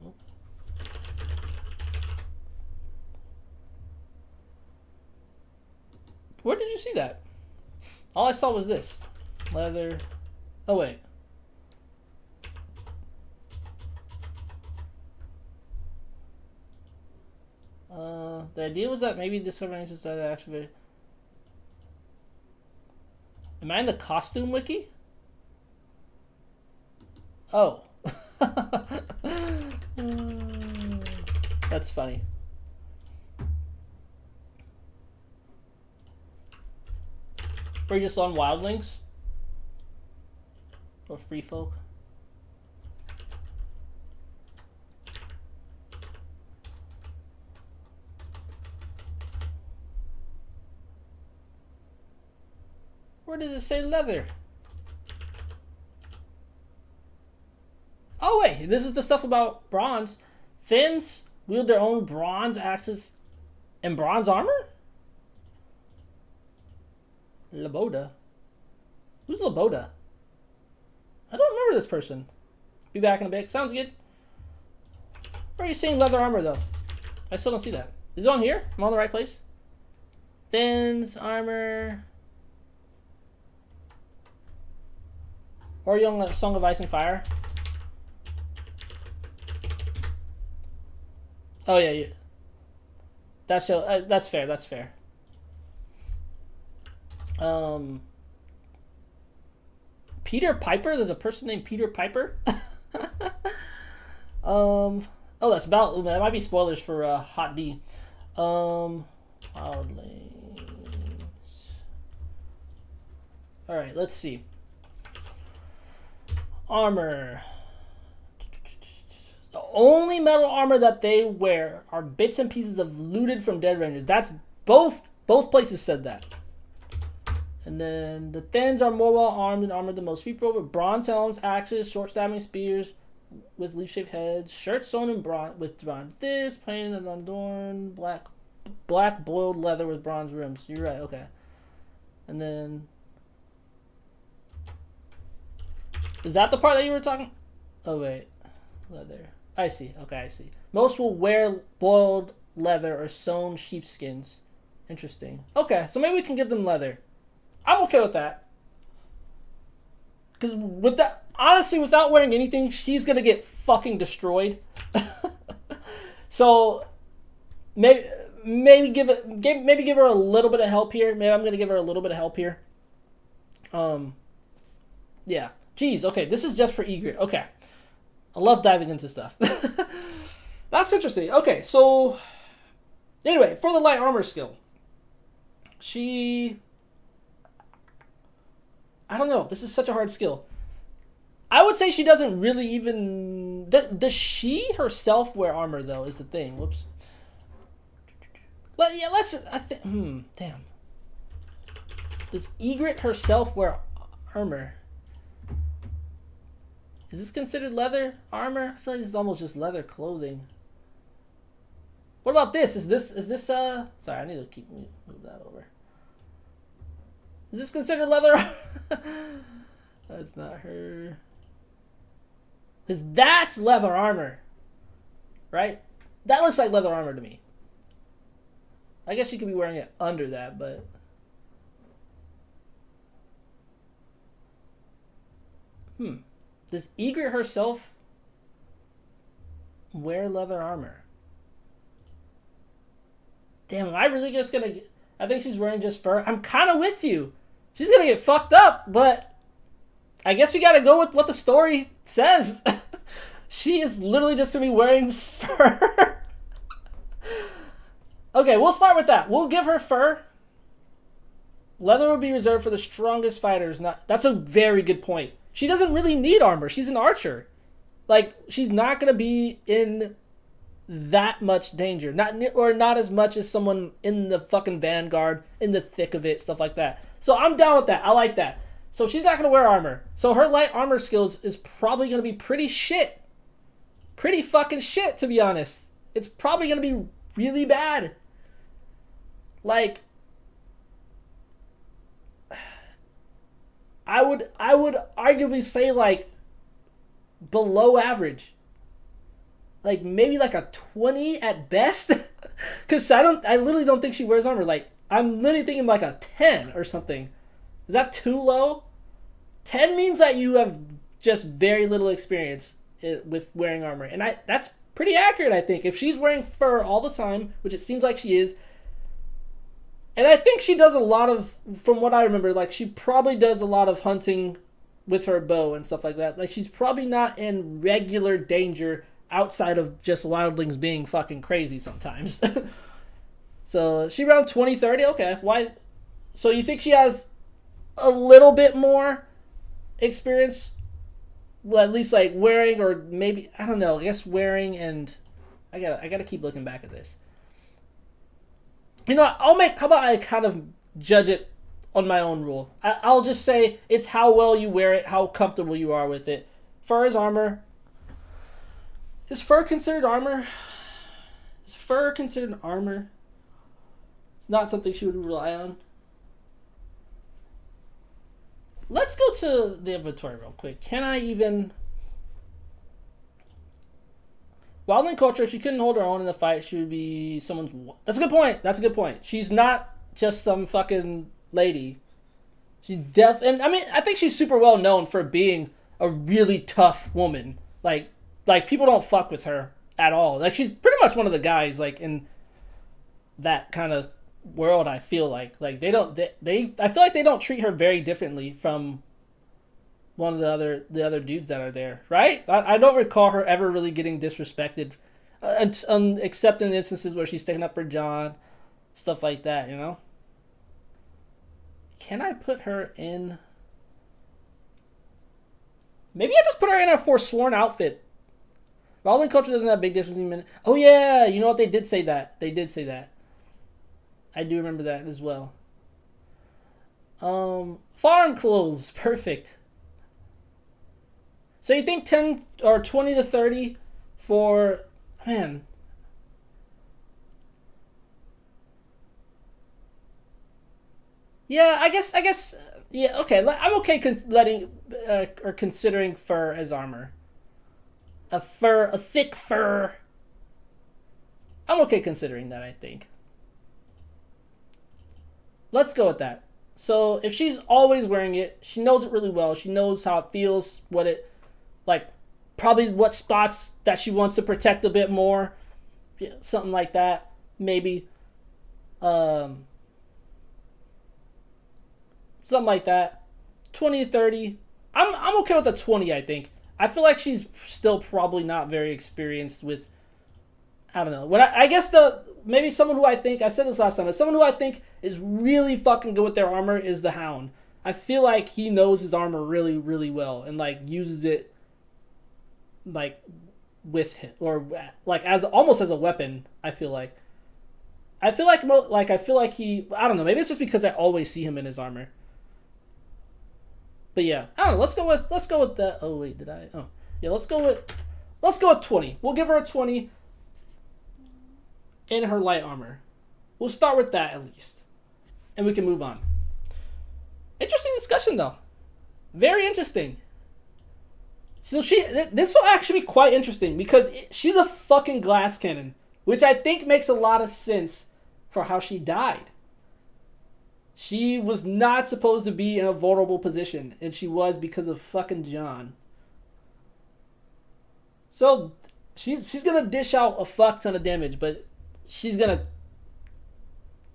Oh. Where did you see that? All I saw was this. Leather. Oh, wait. The idea was that maybe this organization started actually. Am I in the costume wiki? Oh. That's funny. We're just on wildlings? Or free folk? Where does it say leather? Oh wait, this is the stuff about bronze. Finns wield their own bronze axes and bronze armor? Laboda. Who's Laboda? I don't remember this person. Be back in a bit. Sounds good. Where are you seeing leather armor though? I still don't see that. Is it on here? Am I on the right place? Finns, armor. Or Young Song of Ice and Fire. Oh yeah. That's fair. That's fair. Peter Piper. There's a person named Peter Piper. Oh, that's about. That might be spoilers for Hot D. Wildlings. All right. Let's see. Armor. The only metal armor that they wear are bits and pieces of looted from dead rangers. That's both places said that. And then the Thins are more well armed and armored than most people with bronze helms, axes, short stabbing spears with leaf-shaped heads, shirts sewn in bronze with bronze this, plain and unadorned, black boiled leather with bronze rims. You're right, okay. And then is that the part that you were talking? Oh wait, leather. I see. Okay, I see. Most will wear boiled leather or sewn sheepskins. Interesting. Okay, so maybe we can give them leather. I'm okay with that. Because with that, honestly, without wearing anything, she's gonna get fucking destroyed. So maybe give her a little bit of help here. Maybe I'm gonna give her a little bit of help here. Yeah. Jeez. Okay, this is just for Egret. Okay. I love diving into stuff. That's interesting. Okay, so anyway, for the light armor skill, I don't know. This is such a hard skill. I would say she doesn't really even. Does she herself wear armor though? Is the thing. Whoops. Yeah, let's. Damn. Does Egret herself wear armor? Is this considered leather armor? I feel like this is almost just leather clothing. What about this? Is this sorry, I need to move that over. Is this considered leather? That's not her. Because that's leather armor. Right? That looks like leather armor to me. I guess she could be wearing it under that, but does Egret herself wear leather armor? Damn, am I really just gonna I think she's wearing just fur. I'm kind of with you. She's gonna get fucked up, but I guess we gotta go with what the story says. She is literally just gonna be wearing fur. Okay, we'll start with that. We'll give her fur. Leather will be reserved for the strongest fighters. That's a very good point. She doesn't really need armor. She's an archer. Like, she's not gonna be in that much danger. Not as much as someone in the fucking vanguard, in the thick of it, stuff like that. So I'm down with that. I like that. So she's not gonna wear armor. So her light armor skills is probably gonna be pretty shit. Pretty fucking shit, to be honest. It's probably gonna be really bad. Like, I would arguably say, like, below average. Like, maybe like a 20 at best. Because I literally don't think she wears armor. Like, I'm literally thinking like a 10 or something. Is that too low? 10 means that you have just very little experience with wearing armor. And that's pretty accurate, I think. If she's wearing fur all the time, which it seems like she is, and I think she does a lot of, from what I remember, like, she probably does a lot of hunting with her bow and stuff like that. Like, she's probably not in regular danger outside of just wildlings being fucking crazy sometimes. So, she around 20, 30? Okay. Why? So, you think she has a little bit more experience? Well, at least, like, wearing, or maybe, I don't know, I guess wearing, and I gotta keep looking back at this. You know, how about I kind of judge it on my own rule? I'll just say it's how well you wear it, how comfortable you are with it. Fur is armor. Is fur considered armor? Is fur considered armor? It's not something she would rely on. Let's go to the inventory real quick. Can I even... Wildling culture, she couldn't hold her own in the fight. She would be someone's... That's a good point. That's a good point. She's not just some fucking lady. She's and I mean, I think she's super well known for being a really tough woman. Like people don't fuck with her at all. Like, she's pretty much one of the guys, like, in that kind of world, I feel like. Like, I feel like they don't treat her very differently from one of the other dudes that are there, right? I don't recall her ever really getting disrespected, except in instances where she's sticking up for John, stuff like that, you know? Can I put her in... Maybe I just put her in a Forsworn outfit. Wildling culture doesn't have big difference between men. Oh yeah, you know what? They did say that. They did say that. I do remember that as well. Farm clothes, perfect. So you think 10 or 20 to 30 for, man. Yeah, I guess, yeah, okay. I'm okay considering fur as armor. A thick fur. I'm okay considering that, I think. Let's go with that. So if she's always wearing it, she knows it really well. She knows how it feels, probably what spots that she wants to protect a bit more. Yeah, something like that, maybe. Something like that. 20 to 30. I'm okay with the 20, I think. I feel like she's still probably not very experienced with, I don't know. I guess maybe someone who I think, I said this last time, but someone who I think is really fucking good with their armor is the Hound. I feel like he knows his armor really, really well and, like, uses it, like, with him, or like as almost as a weapon. I feel like he, I don't know, maybe it's just because I always see him in his armor. But yeah, I don't know. Let's go with that. Oh wait, did I? Oh yeah, let's go with 20. We'll give her a 20 in her light armor. We'll start with that at least, and we can move on. Interesting discussion though. Very interesting. So this will actually be quite interesting because she's a fucking glass cannon, which I think makes a lot of sense for how she died. She was not supposed to be in a vulnerable position, and she was because of fucking John. So she's gonna dish out a fuck ton of damage, but she's gonna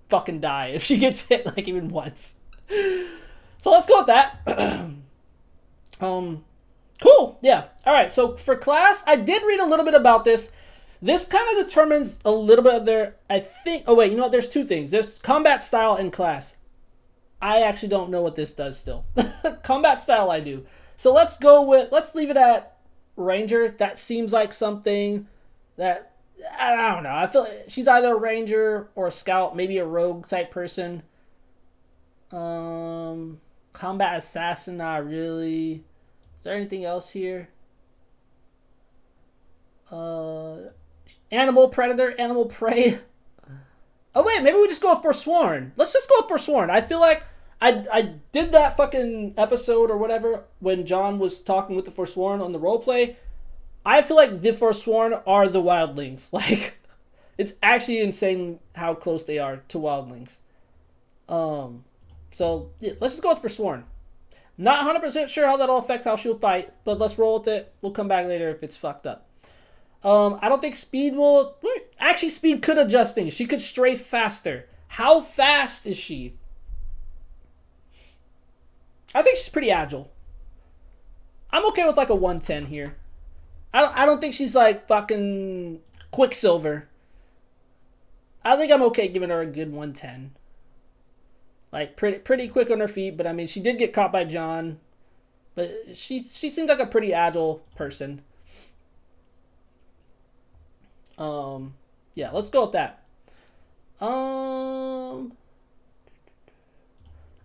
fucking die if she gets hit like even once. So let's go with that. Cool. Yeah. All right. So for class, I did read a little bit about this. This kind of determines a little bit of their, I think, oh wait, you know what? There's two things. There's combat style and class. I actually don't know what this does still. Combat style I do. So let's leave it at Ranger. That seems like something that, I don't know. I feel like she's either a Ranger or a Scout, maybe a Rogue type person. Combat Assassin, not really. Is there anything else here? Animal Predator, Animal Prey. Oh wait, maybe we just go with Forsworn. Let's just go with Forsworn. I feel like I did that fucking episode or whatever when John was talking with the Forsworn on the roleplay. I feel like the Forsworn are the wildlings. Like, it's actually insane how close they are to wildlings. So yeah, let's just go with Forsworn. Not 100% sure how that'll affect how she'll fight, but let's roll with it. We'll come back later if it's fucked up. I don't think speed will... Actually, speed could adjust things. She could strafe faster. How fast is she? I think she's pretty agile. I'm okay with like a 110 here. I don't think she's like fucking Quicksilver. I think I'm okay giving her a good 110. Like pretty quick on her feet, but I mean she did get caught by John. But she seems like a pretty agile person. Yeah, let's go with that. I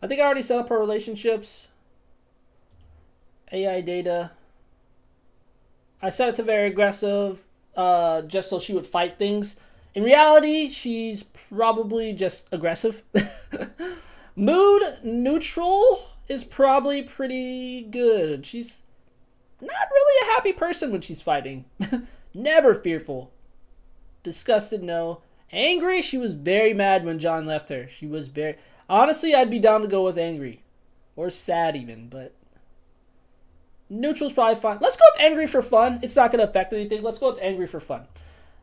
think I already set up her relationships. AI data. I set it to very aggressive, just so she would fight things. In reality, she's probably just aggressive. Mood neutral is probably pretty good. She's not really a happy person when she's fighting. Never fearful. Disgusted, no. Angry, she was very mad when John left her. She was very... Honestly, I'd be down to go with angry. Or sad even, but... Neutral's probably fine. Let's go with angry for fun. It's not going to affect anything. Let's go with angry for fun.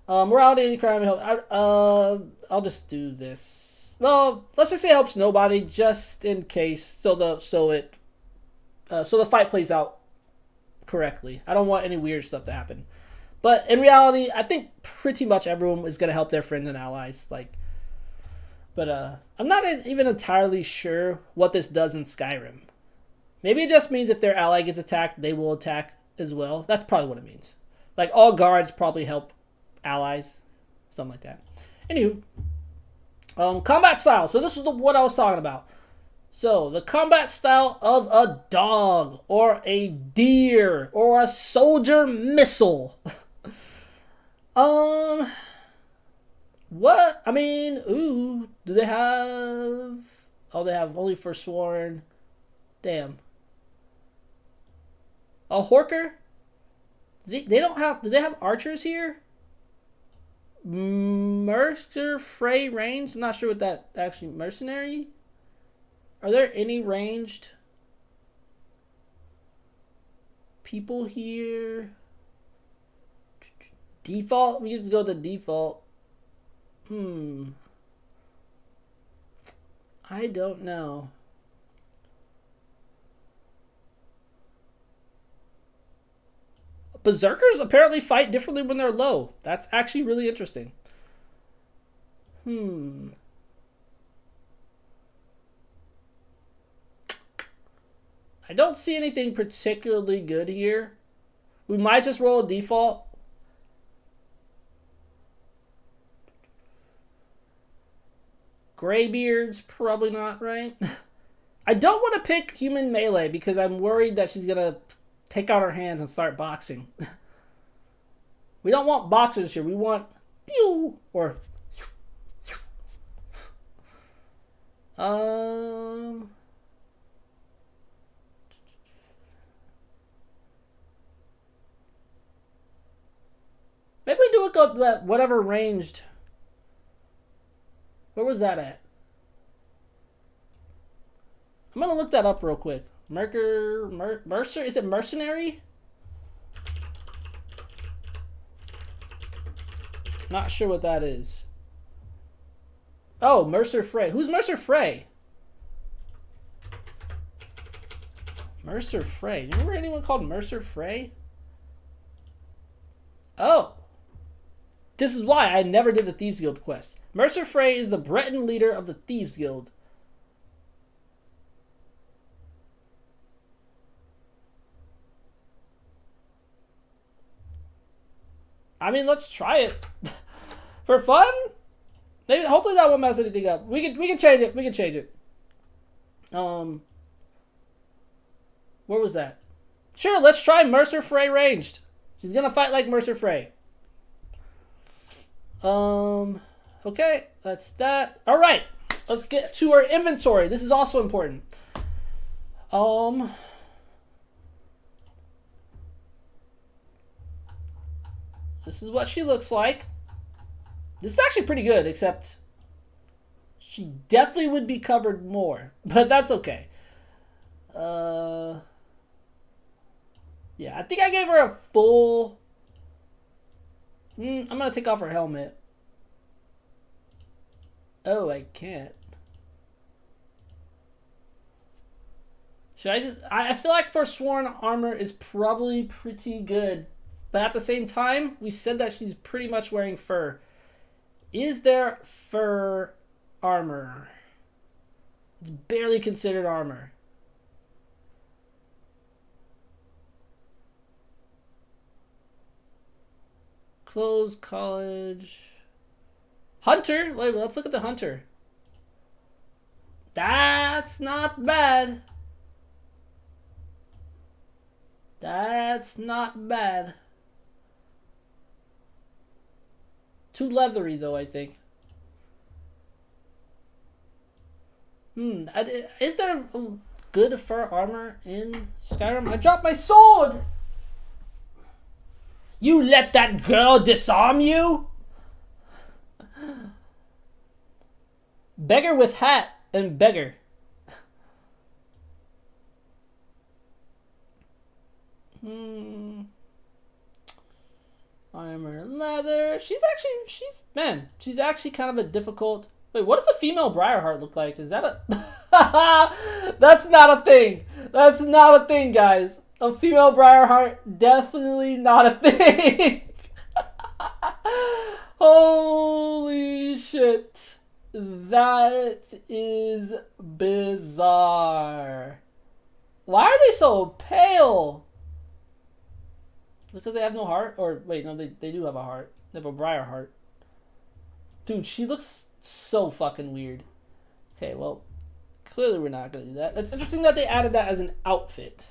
Morality, any crime, I'll just do this. Well, let's just say it helps nobody, just in case, so the fight plays out correctly. I don't want any weird stuff to happen. But in reality, I think pretty much everyone is going to help their friends and allies. But I'm not even entirely sure what this does in Skyrim. Maybe it just means if their ally gets attacked, they will attack as well. That's probably what it means. Like, all guards probably help allies. Something like that. Anywho. Combat style. So this is what I was talking about. So, the combat style of a dog, or a deer, or a soldier missile. What? I mean, ooh, do they have... Oh, they have only Forsworn. Damn. A Horker? They don't have... Do they have archers here? Mercer Fray range? I'm not sure what that actually... Mercenary? Are there any ranged people here? Default? We just go to default. I don't know. Berserkers apparently fight differently when they're low. That's actually really interesting. I don't see anything particularly good here. We might just roll a default. Graybeards, probably not, right? I don't want to pick human melee because I'm worried that she's going to take out her hands and start boxing. We don't want boxers here. We want pew or maybe we do it go that whatever ranged. Where was that at? I'm gonna look that up real quick. Mercer? Is it mercenary? Not sure what that is. Oh, Mercer Fray. Who's Mercer Fray? Mercer Frey. Do you remember anyone called Mercer Frey? Oh. This is why I never did the Thieves Guild quest. Mercer Frey is the Breton leader of the Thieves Guild. I mean, let's try it. For fun? Maybe, hopefully that won't mess anything up. We can change it. We can change it. Where was that? Sure, let's try Mercer Frey ranged. She's gonna fight like Mercer Frey. Okay, that's that. All right, let's get to our inventory. This is also important. This is what she looks like. This is actually pretty good, except she definitely would be covered more, but that's okay. Yeah, I think I gave her a full... I'm gonna take off her helmet. Oh, I can't. Should I just... I feel like Forsworn armor is probably pretty good. But at the same time, we said that she's pretty much wearing fur. Is there fur armor? It's barely considered armor. Clothes, college... Hunter? Wait, let's look at the hunter. That's not bad. That's not bad. Too leathery, though, I think. Is there good fur armor in Skyrim? I dropped my sword! You let that girl disarm you? Beggar with hat and beggar. Armor, leather. She's actually kind of a difficult... Wait, what does a female Briarheart look like? Is that a... That's not a thing. That's not a thing, guys. A female Briarheart, definitely not a thing. Holy shit. That is bizarre. Why are they so pale? Because they have no heart? Or, wait, no, they do have a heart. They have a Briarheart. Dude, she looks so fucking weird. Okay, well, clearly we're not going to do that. It's interesting that they added that as an outfit.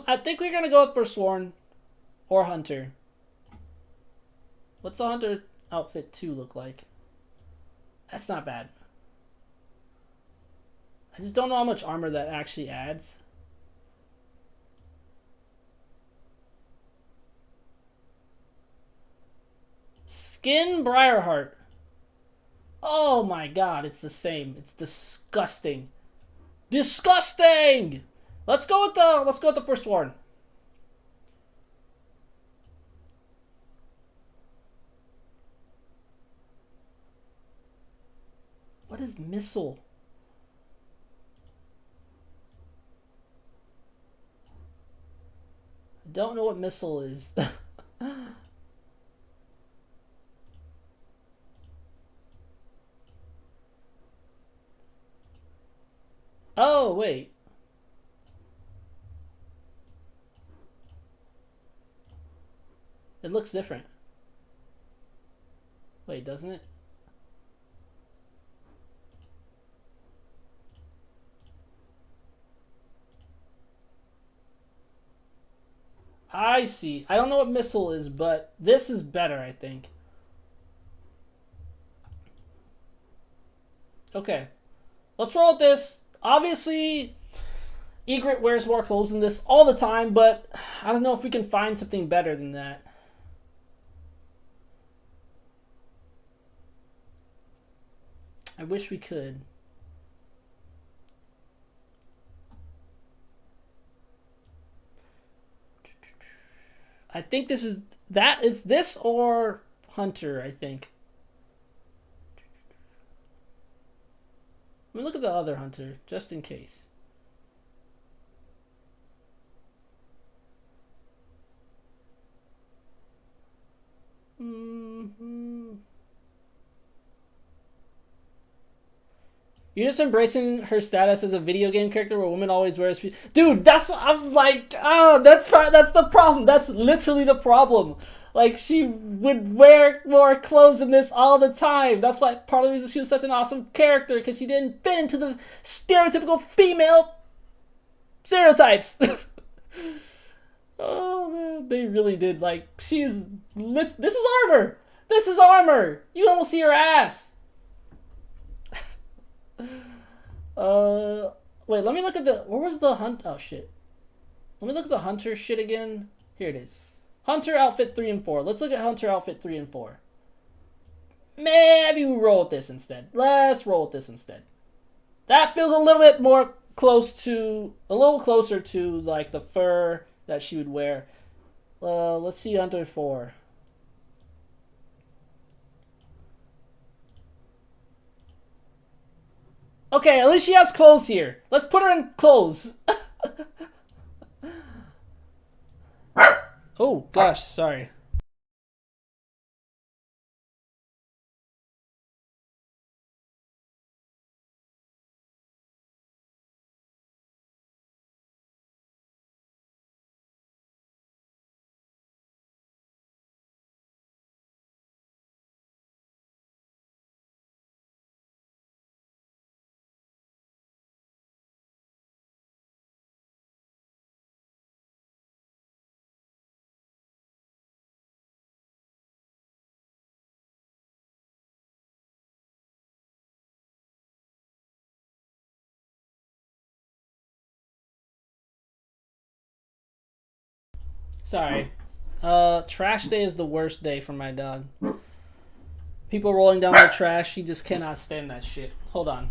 I think we're gonna go with Forsworn or Hunter. What's the Hunter outfit 2 look like? That's not bad. I just don't know how much armor that actually adds. Skin Briarheart. Oh my god, it's the same. It's disgusting. Disgusting! Let's go with the Forsworn. What is missile? I don't know what missile is. Oh, wait. It looks different. Wait, doesn't it? I see. I don't know what missile is, but this is better, I think. Okay. Let's roll with this. Obviously, Egret wears more clothes than this all the time, but I don't know if we can find something better than that. I wish we could. I think this is that. It's this or Hunter, I think. Let me look at the other Hunter, just in case. You're just embracing her status as a video game character where women always wear. Dude, I'm like, that's the problem. That's literally the problem. Like, she would wear more clothes than this all the time. That's why part of the reason she was such an awesome character, because she didn't fit into the stereotypical female stereotypes. Oh man, they really did. Like, this is armor. This is armor. You don't see her ass. Wait, let me look at where was the hunt? Oh shit. Let me look at the Hunter shit again. Here it is. Hunter outfit 3 and 4. Let's look at Hunter outfit 3 and 4. Maybe we roll with this instead. Let's roll with this instead. That feels a little bit more a little closer to like the fur that she would wear. Let's see Hunter 4. Okay, at least she has clothes here. Let's put her in clothes. Oh, gosh, sorry. Sorry. Trash day is the worst day for my dog. People rolling down their trash, she just cannot stand that shit. Hold on.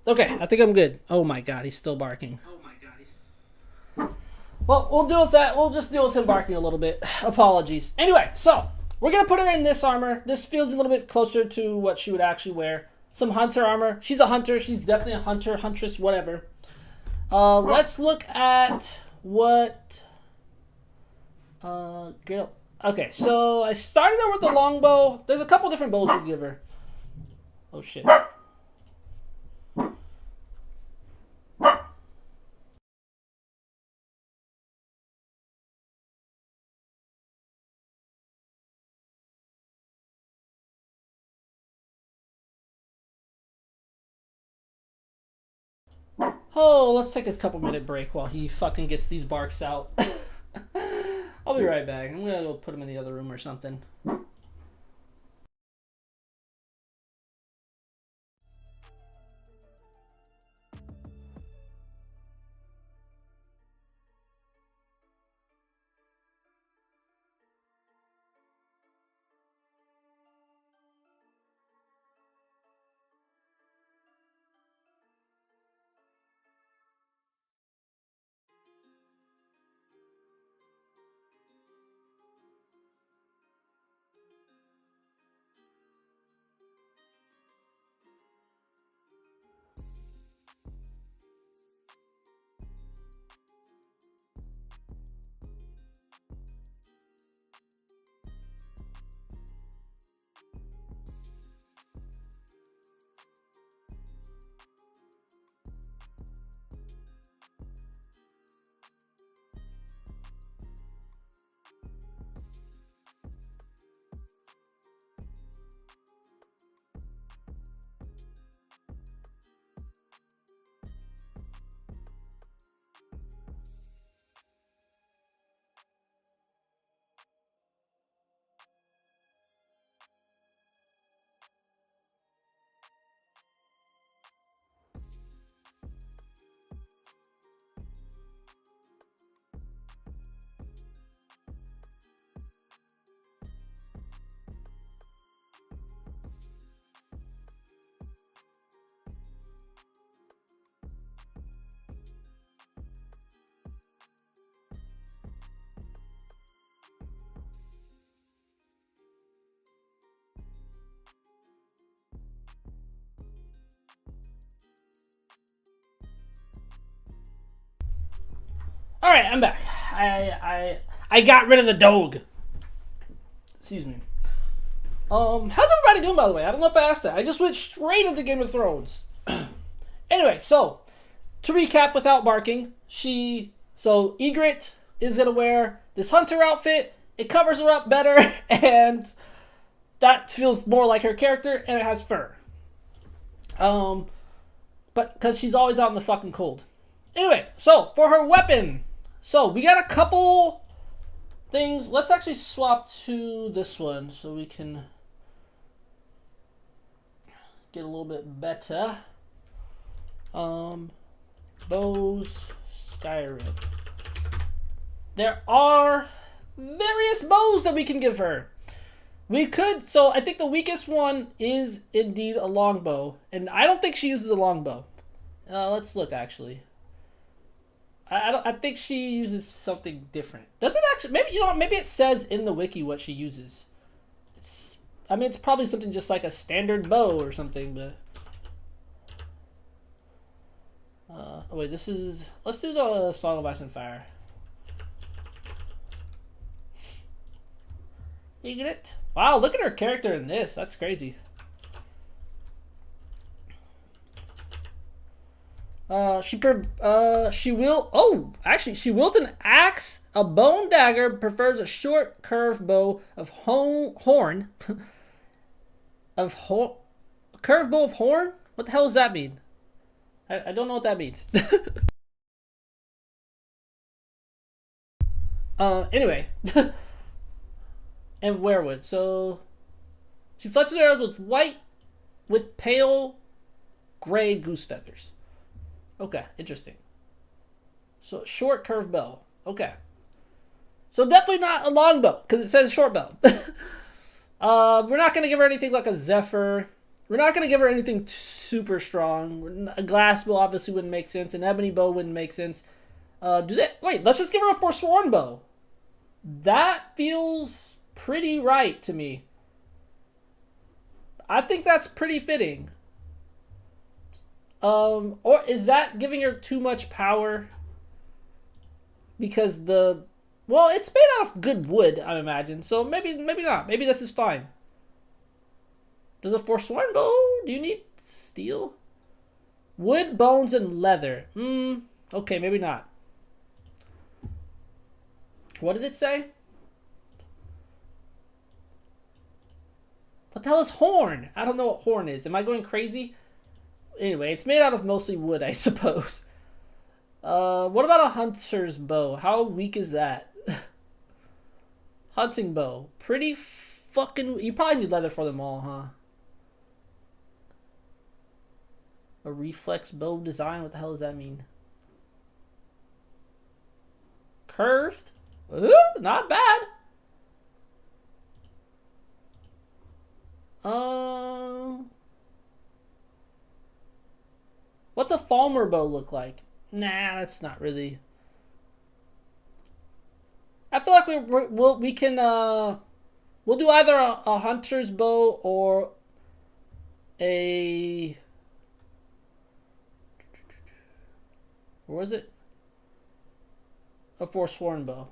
Okay, I think I'm good. Oh my god, he's still barking. Well, we'll deal with that. We'll just deal with him barking a little bit. Apologies. Anyway, so we're gonna put her in this armor. This feels a little bit closer to what she would actually wear. Some hunter armor. She's a hunter. She's definitely a hunter, huntress, whatever. Let's look at what. Okay, so I started her with the longbow. There's a couple different bows we give her. Oh shit. Oh, let's take a couple-minute break while he fucking gets these barks out. I'll be right back. I'm gonna go put him in the other room or something. All right, I'm back. I got rid of the dog. Excuse me. How's everybody doing, by the way? I don't know if I asked that. I just went straight into Game of Thrones. Anyway, so to recap, without barking, Ygritte is gonna wear this hunter outfit. It covers her up better, and that feels more like her character, and it has fur. But because she's always out in the fucking cold. Anyway, so for her weapon, so we got a couple things. Let's actually swap to this one so we can get a little bit better. Bows, Skyrim. There are various bows that we can give her. We could, so I think the weakest one is indeed a longbow, and I don't think she uses a longbow. Let's look actually. I think she uses something different. Does it actually? Maybe maybe it says in the wiki what she uses. It's probably something just like a standard bow or something, but. Oh wait, let's do the Song of Ice and Fire. Ygritte. Wow, look at her character in this. That's crazy. She wields an axe, a bone dagger, prefers a short curved bow of horn. Curved bow of horn? What the hell does that mean? I don't know what that means. Anyway. And werewood. So she fletches her arrows with pale gray goose feathers. Okay, interesting. So short curved bow. Okay. So definitely not a long bow, because it says short bow. We're not going to give her anything like a Zephyr. We're not going to give her anything super strong. A glass bow obviously wouldn't make sense. An ebony bow wouldn't make sense. Wait, let's just give her a Forsworn bow. That feels pretty right to me. I think that's pretty fitting. Or is that giving her too much power? Because it's made out of good wood, I imagine. So maybe not. Maybe this is fine. Does a Forsworn bow? Do you need steel? Wood, bones, and leather. Okay, maybe not. What did it say? What the hell is horn? I don't know what horn is. Am I going crazy? Anyway, it's made out of mostly wood, I suppose. What about a hunter's bow? How weak is that? Hunting bow. Pretty fucking... You probably need leather for them all, huh? A reflex bow design? What the hell does that mean? Curved? Ooh, not bad. What's a Falmer bow look like? Nah, that's not really. I feel like we'll do either a hunter's bow or a. Or was it? A Forsworn bow.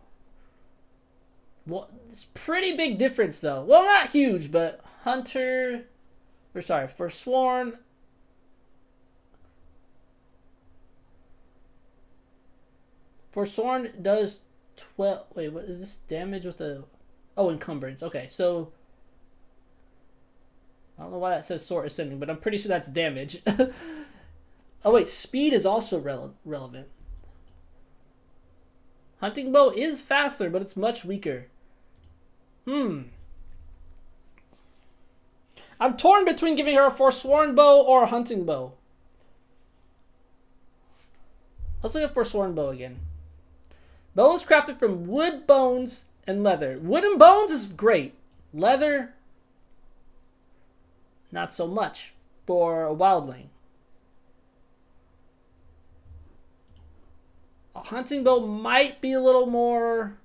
Well, it's pretty big difference though. Well, not huge, but Forsworn. Forsworn does 12. Wait, what is this damage with the? Oh, encumbrance. Okay, so I don't know why that says sword ascending, but I'm pretty sure that's damage. Oh wait, speed is also relevant. Hunting bow is faster, but it's much weaker. I'm torn between giving her a Forsworn bow or a hunting bow. Let's look at Forsworn bow again. Bow is crafted from wood, bones, and leather. Wood and bones is great. Leather, not so much for a wildling. A hunting bow might be a little more.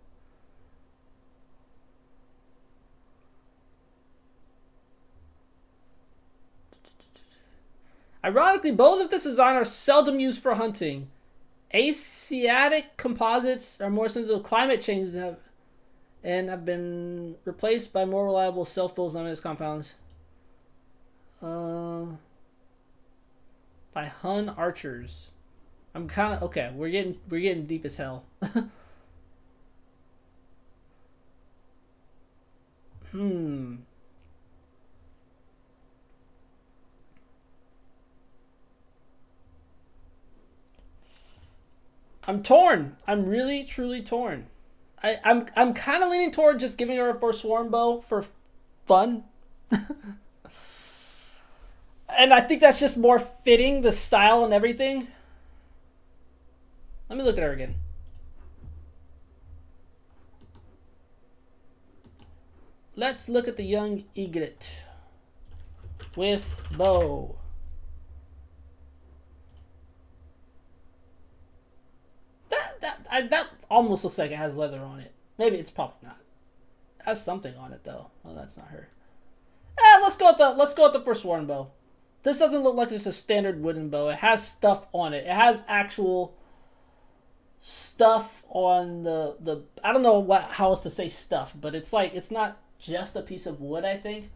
Ironically, bows of this design are seldom used for hunting. Asiatic composites are more sensitive to climate change and have been replaced by more reliable self-builds on its compounds. By Hun archers. I'm kind of okay. We're getting deep as hell. I'm torn. I'm really truly torn. I'm kind of leaning toward just giving her a Forsworn bow for fun. And I think that's just more fitting the style and everything. Let me look at her again. Let's look at the young Egret with bow. That almost looks like it has leather on it. Maybe it's probably not. It has something on it though. Oh, that's not her. Let's go with the Forsworn bow. This doesn't look like just a standard wooden bow. It has stuff on it. It has actual stuff on the I don't know how else to say stuff, but it's like it's not just a piece of wood, I think.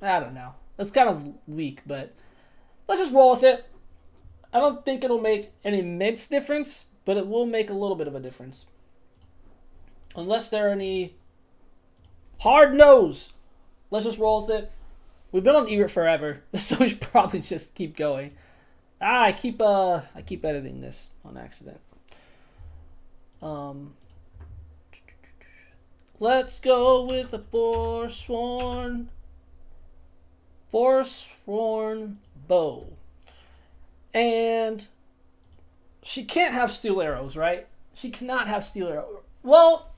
I don't know. It's kind of weak, but let's just roll with it. I don't think it'll make an immense difference, but it will make a little bit of a difference. Unless there are any hard no's. Let's just roll with it. We've been on Egret forever, so we should probably just keep going. I keep editing this on accident. Let's go with the Forsworn bow. And she can't have steel arrows, right? She cannot have steel arrows. Well,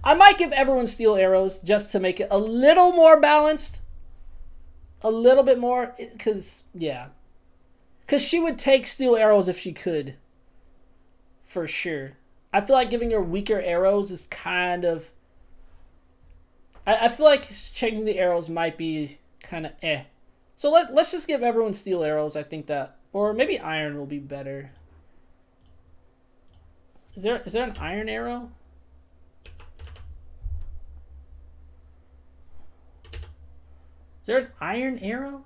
I might give everyone steel arrows just to make it a little more balanced. A little bit more, because she would take steel arrows if she could. For sure. I feel like giving her weaker arrows is kind of... I feel like changing the arrows might be kind of eh. So let's just give everyone steel arrows. I think that... Or maybe iron will be better. Is there an iron arrow? Is there an iron arrow?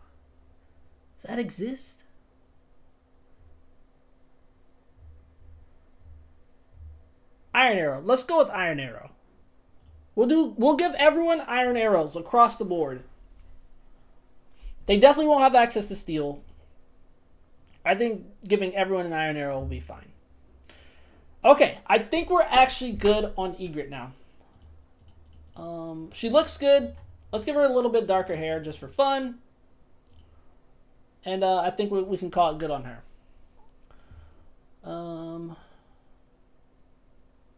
Does that exist? Iron arrow. Let's go with iron arrow. We'll give everyone iron arrows across the board. They definitely won't have access to steel. I think giving everyone an iron arrow will be fine. Okay, I think we're actually good on Egret now. She looks good. Let's give her a little bit darker hair just for fun. And I think we can call it good on her.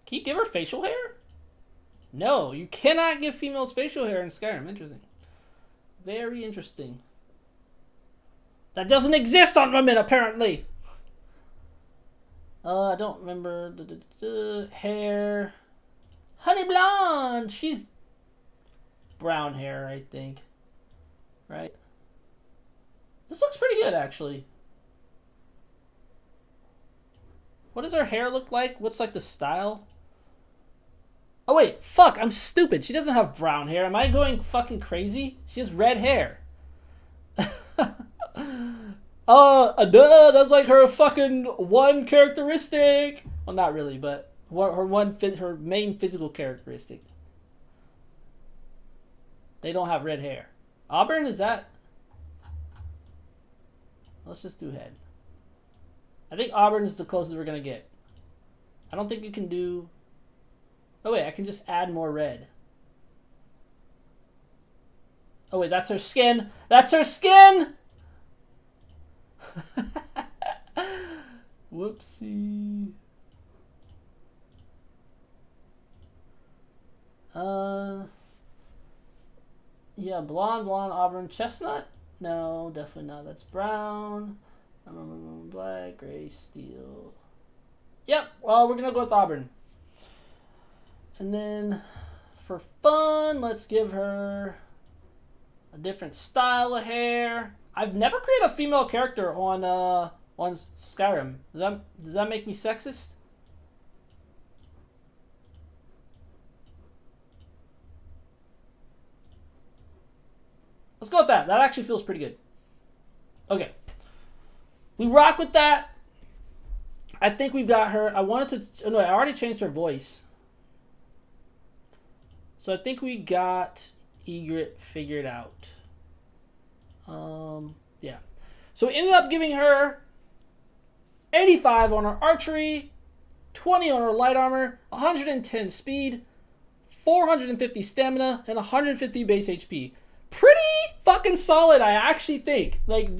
Can you give her facial hair? No, you cannot give females facial hair in Skyrim. Interesting. Very interesting. That doesn't exist on women, apparently. I don't remember. Hair. Honey blonde. She's brown hair, I think. Right? This looks pretty good, actually. What does her hair look like? What's like the style? Oh wait, fuck, I'm stupid. She doesn't have brown hair. Am I going fucking crazy? She has red hair. That's like her fucking one characteristic. Well, not really, but her main physical characteristic. They don't have red hair. Auburn, is that? Let's just do head. I think Auburn is the closest we're gonna get. I don't think you can do... Oh wait, I can just add more red. Oh wait, that's her skin. That's her skin! Whoopsie. Yeah, blonde, auburn, chestnut? No, definitely not. That's brown. Black, gray, steel. Yep, well, we're gonna go with auburn. And then, for fun, let's give her a different style of hair. I've never created a female character on on Skyrim. Does that make me sexist? Let's go with that. That actually feels pretty good. Okay. We rock with that. I think we've got her. I wanted to... Oh, no, I already changed her voice. So I think we got Egret figured out. Yeah. So we ended up giving her 85 on her archery, 20 on her light armor, 110 speed, 450 stamina, and 150 base HP. Pretty fucking solid, I actually think. Like,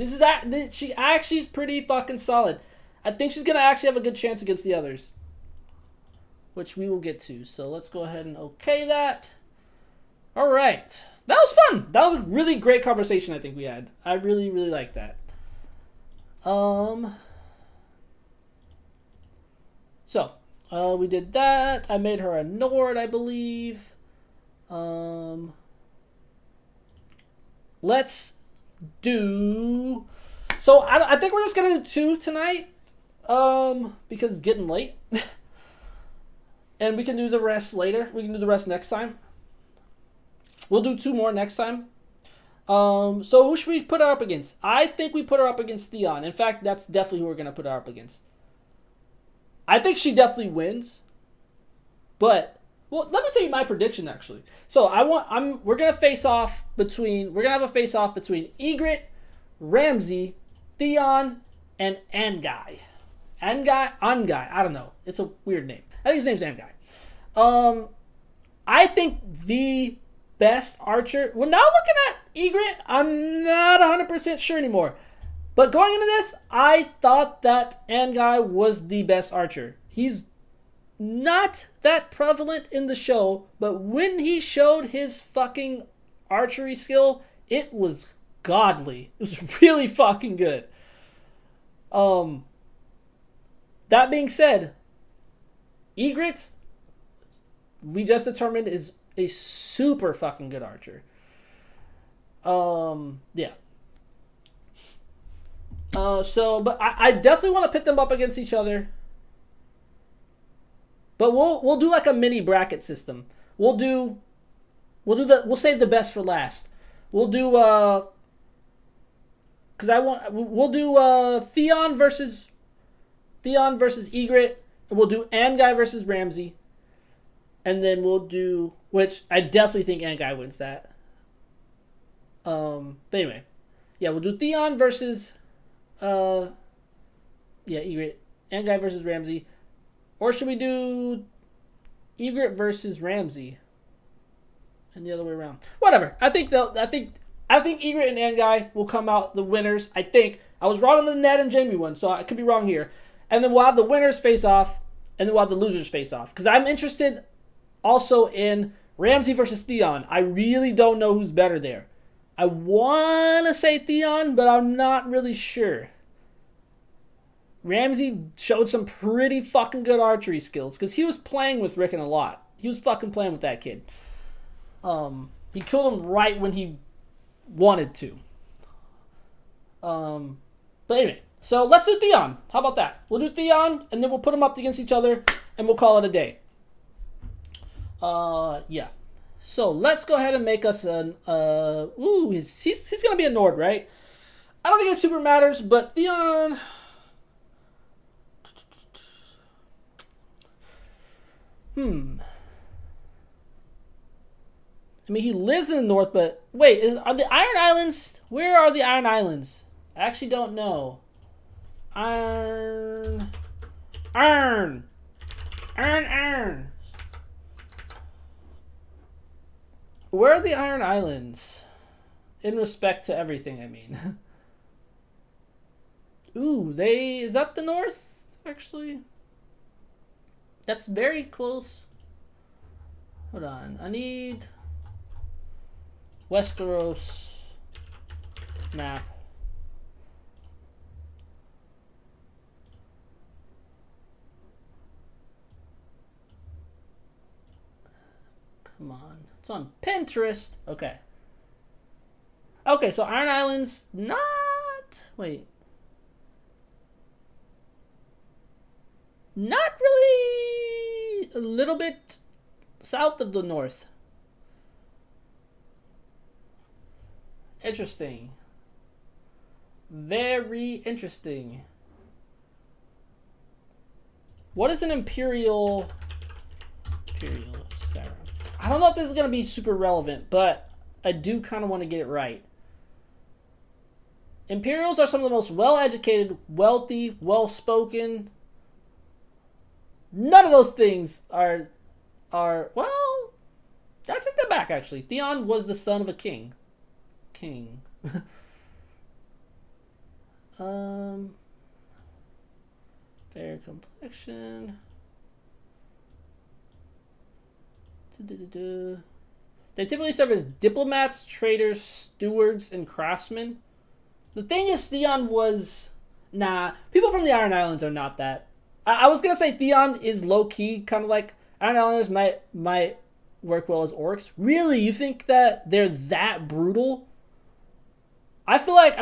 she actually is pretty fucking solid. I think she's going to actually have a good chance against the others, which we will get to. So let's go ahead and okay that. All right. That was fun. That was a really great conversation I think we had. I really, really like that. So, we did that. I made her a Nord, I believe. Let's do... So, I think we're just going to do 2 tonight. Because it's getting late. And we can do the rest later. We can do the rest next time. We'll do 2 more next time. So who should we put her up against? I think we put her up against Theon. In fact, that's definitely who we're going to put her up against. I think she definitely wins. But, well, let me tell you my prediction, actually. So, we're going to face off between... We're going to have a face-off between Egret, Ramsey, Theon, and Anguy. Anguy. I don't know. It's a weird name. I think his name's Anguy. I think the best archer... Well, now looking at Egret, I'm not 100% sure anymore. But going into this, I thought that Anguy was the best archer. He's not that prevalent in the show, but when he showed his fucking archery skill, it was godly. It was really fucking good. That being said, Egret, we just determined, is a super fucking good archer. Yeah. But I definitely want to pit them up against each other. But we'll do like a mini bracket system. We'll save the best for last. We'll do we'll do Theon versus Egret, and we'll do Anguy versus Ramsey. And then we'll do, which I definitely think Anguy wins that. But anyway, yeah, we'll do Theon versus Egret, Anguy versus Ramsey. Or should we do Egret versus Ramsey? And the other way around. Whatever. I think Egret and Anguy will come out the winners. I think. I was wrong on the Ned and Jamie one, so I could be wrong here. And then we'll have the winners face off, and then we'll have the losers face off. Because I'm interested also in Ramsey versus Theon. I really don't know who's better there. I want to say Theon, but I'm not really sure. Ramsey showed some pretty fucking good archery skills because he was playing with Rickon a lot. He was fucking playing with that kid. He killed him right when he wanted to. But anyway, so let's do Theon. How about that? We'll do Theon, and then we'll put them up against each other, and we'll call it a day. Yeah. So let's go ahead and make us an... he's going to be a Nord, right? I don't think it super matters, but Theon... I mean, he lives in the north, but... Wait, are the Iron Islands... Where are the Iron Islands? I actually don't know. Iron. Where are the Iron Islands? In respect to everything, I mean. Ooh, is that the north, actually? That's very close. Hold on, I need Westeros map. Come on, it's on Pinterest. Okay. Okay, so Iron Islands, not... Wait. Not really. A little bit south of the north. Interesting. Very interesting. What is an Imperial Skyrim? I don't know if this is going to be super relevant, but I do kind of want to get it right. Imperials are some of the most well-educated, wealthy, well-spoken. None of those things are well, I take that back, actually. Theon was the son of a king. Fair complexion. They typically serve as diplomats, traders, stewards, and craftsmen. The thing is, Theon was... Nah, people from the Iron Islands are not that. I was going to say Theon is low-key, kind of like Iron Islanders might work well as orcs. Really? You think that they're that brutal? I feel like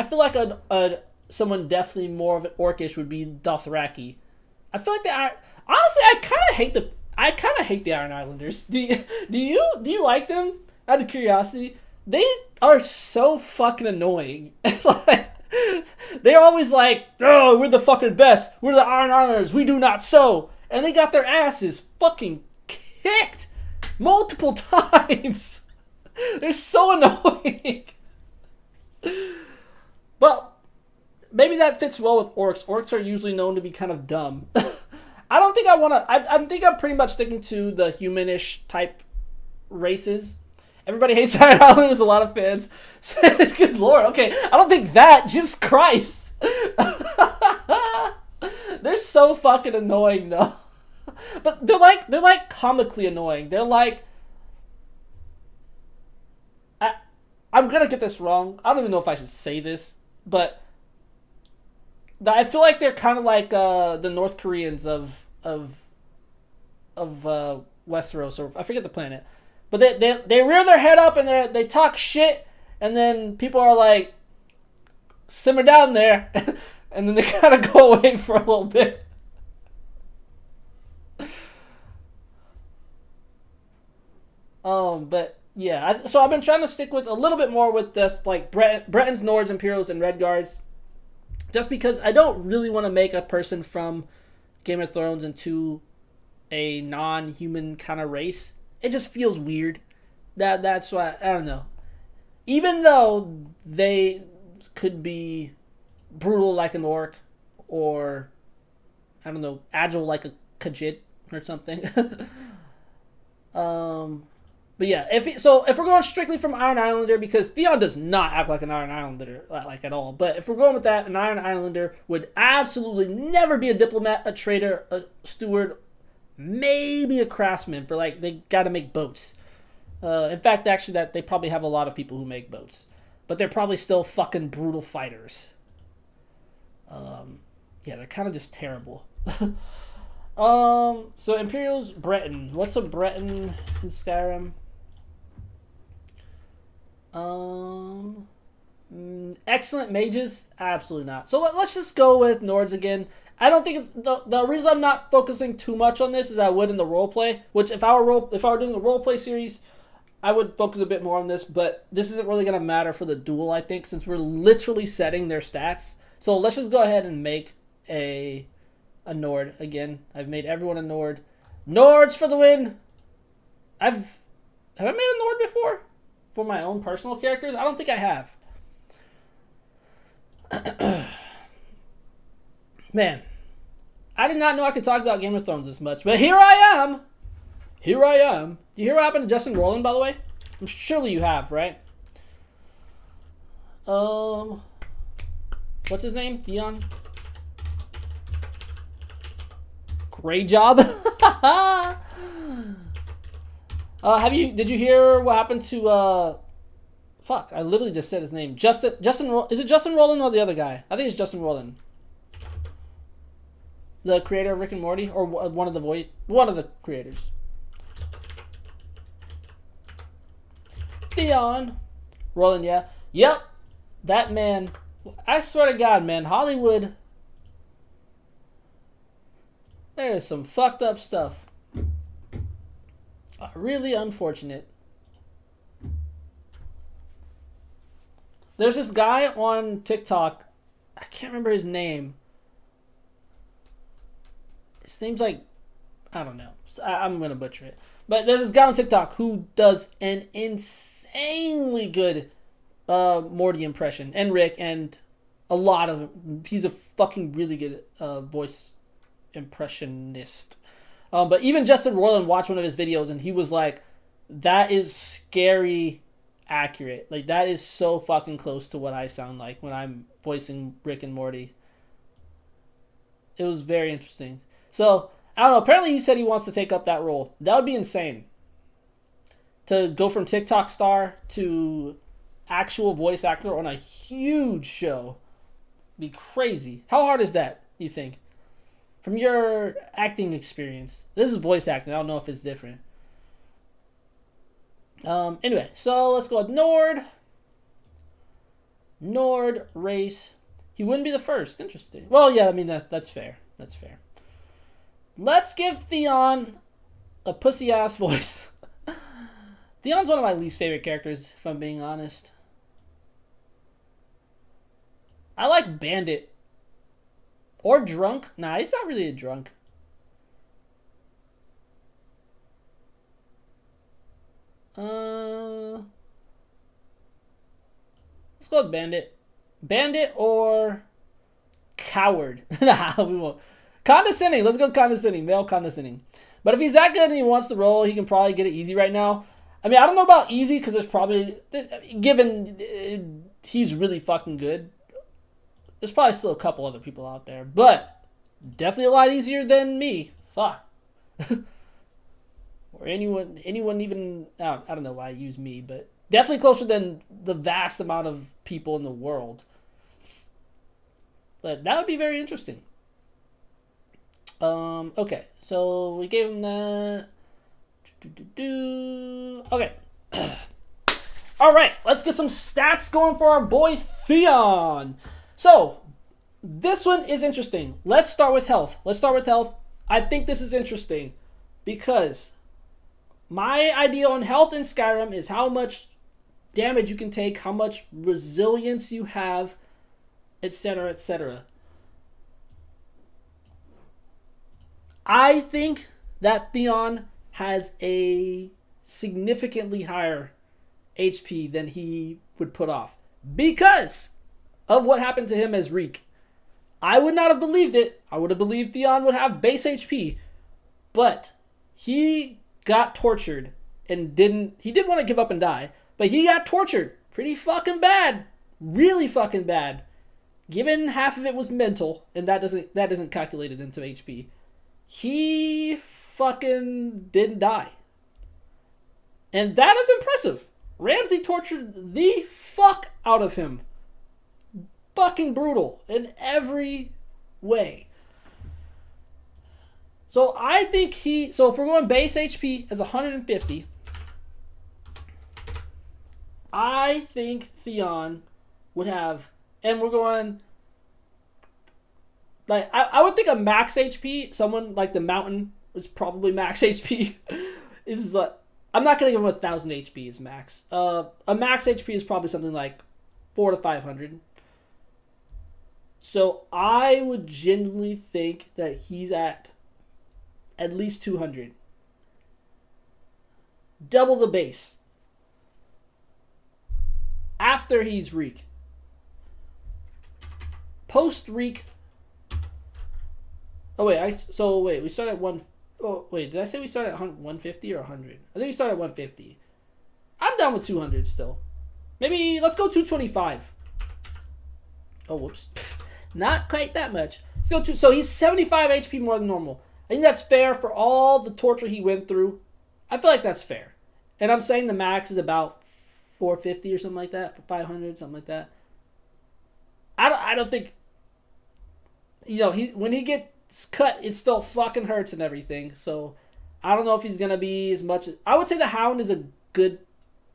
someone definitely more of an orcish would be Dothraki. I feel like honestly, I kind of hate the Iron Islanders. Do you like them? Out of curiosity, they are so fucking annoying. Like, they're always like, "Oh, we're the fucking best. We're the Iron Islanders. We do not sow," and they got their asses fucking kicked multiple times. They're so annoying. But maybe that fits well with orcs. Orcs are usually known to be kind of dumb. I don't think I want to... I think I'm pretty much sticking to the humanish type races. Everybody hates Iron Island. There's a lot of fans. Good lord. Okay, I don't think that. Jesus Christ. They're so fucking annoying, though. But they're like comically annoying. They're like... I'm gonna get this wrong. I don't even know if I should say this, but I feel like they're kind of like the North Koreans of Westeros, or I forget the planet. But they rear their head up and they talk shit, and then people are like, simmer down there, and then they kind of go away for a little bit. But yeah, so I've been trying to stick with a little bit more with this, like Bretons, Nords, Imperials, and Redguards, just because I don't really want to make a person from Game of Thrones into a non-human kind of race. It just feels weird. That's why, I don't know. Even though they could be brutal like an orc, or I don't know, agile like a Khajiit or something. But yeah, if we're going strictly from Iron Islander, because Theon does not act like an Iron Islander, like at all. But if we're going with that, an Iron Islander would absolutely never be a diplomat, a trader, a steward, maybe a craftsman for, like, they got to make boats. In fact, actually, that they probably have a lot of people who make boats, but they're probably still fucking brutal fighters. Yeah, they're kind of just terrible. So Imperial's Breton. What's a Breton in Skyrim? Excellent mages? Absolutely not. So let's just go with Nords again. I don't think it's the reason I'm not focusing too much on this is I would in the roleplay. Which if I were doing a roleplay series, I would focus a bit more on this. But this isn't really gonna matter for the duel, I think, since we're literally setting their stats. So let's just go ahead and make a Nord again. I've made everyone a Nord. Nords for the win. Have I made a Nord before for my own personal characters? I don't think I have. Man, I did not know I could talk about Game of Thrones this much, but here I am. Here I am. Do you hear what happened to Justin Roiland, by the way? Surely you have, right? What's his name? Theon? Great job. Did you hear what happened to fuck, I literally just said his name. Justin is it Justin Roiland or the other guy? I think it's Justin Roiland. The creator of Rick and Morty, or one of the creators. Theon Roiland, yeah. Yep. That man, I swear to God, man, Hollywood. There is some fucked up stuff. Really unfortunate. There's this guy on TikTok. I can't remember his name. His name's like, I don't know. I'm going to butcher it. But there's this guy on TikTok who does an insanely good Morty impression. And Rick, and a lot of them. He's a fucking really good voice impressionist. But even Justin Roiland watched one of his videos and he was like, that is scary accurate. Like, that is so fucking close to what I sound like when I'm voicing Rick and Morty. It was very interesting. So, I don't know. Apparently he said he wants to take up that role. That would be insane. To go from TikTok star to actual voice actor on a huge show. Be crazy. How hard is that, you think? From your acting experience. This is voice acting. I don't know if it's different. Anyway, so let's go with Nord. Nord race. He wouldn't be the first. Interesting. Well, yeah, I mean, that's fair. That's fair. Let's give Theon a pussy-ass voice. Theon's one of my least favorite characters, if I'm being honest. I like Bandit. Or Drunk. Nah, he's not really a drunk. Let's go with Bandit. Bandit or Coward. Nah, we won't. Condescending. Let's go condescending. Male condescending. But if he's that good and he wants the role, he can probably get it easy right now. I mean, I don't know about easy because there's probably... Given he's really fucking good, there's probably still a couple other people out there. But definitely a lot easier than me. Fuck. Or anyone even... I don't know why I use me, but definitely closer than the vast amount of people in the world. But that would be very interesting. Okay, so we gave him that. Okay. All right, let's get some stats going for our boy Theon. So, this one is interesting. Let's start with health. I think this is interesting because my idea on health in Skyrim is how much damage you can take, how much resilience you have, etc., etc. I think that Theon has a significantly higher HP than he would put off because of what happened to him as Reek. I would not have believed it. I would have believed Theon would have base HP, but he got tortured and he didn't want to give up and die, but he got tortured pretty fucking bad, really fucking bad. Given half of it was mental, and that isn't calculated into HP. He fucking didn't die. And that is impressive. Ramsay tortured the fuck out of him. Fucking brutal in every way. So I think so if we're going base HP as 150, I think Theon would have, and we're going, like, I would think a max HP, someone like the Mountain was probably max HP. Is I'm not going to give him 1,000 HP as max. A max HP is probably something like 400 to 500. So I would genuinely think that he's at least 200. Double the base. After he's Reek. Post Reek. Oh wait, we started at 1. Oh wait, did I say we started at 150 or 100? I think we started at 150. I'm down with 200 still. Maybe let's go 225. Oh whoops, not quite that much. Let's go so he's 75 HP more than normal. I think that's fair for all the torture he went through. I feel like that's fair. And I'm saying the max is about 450 or something like that, for 500, something like that. I don't think, when he gets cut, it still fucking hurts and everything. So I don't know if he's gonna be as much. I would say the Hound is a good.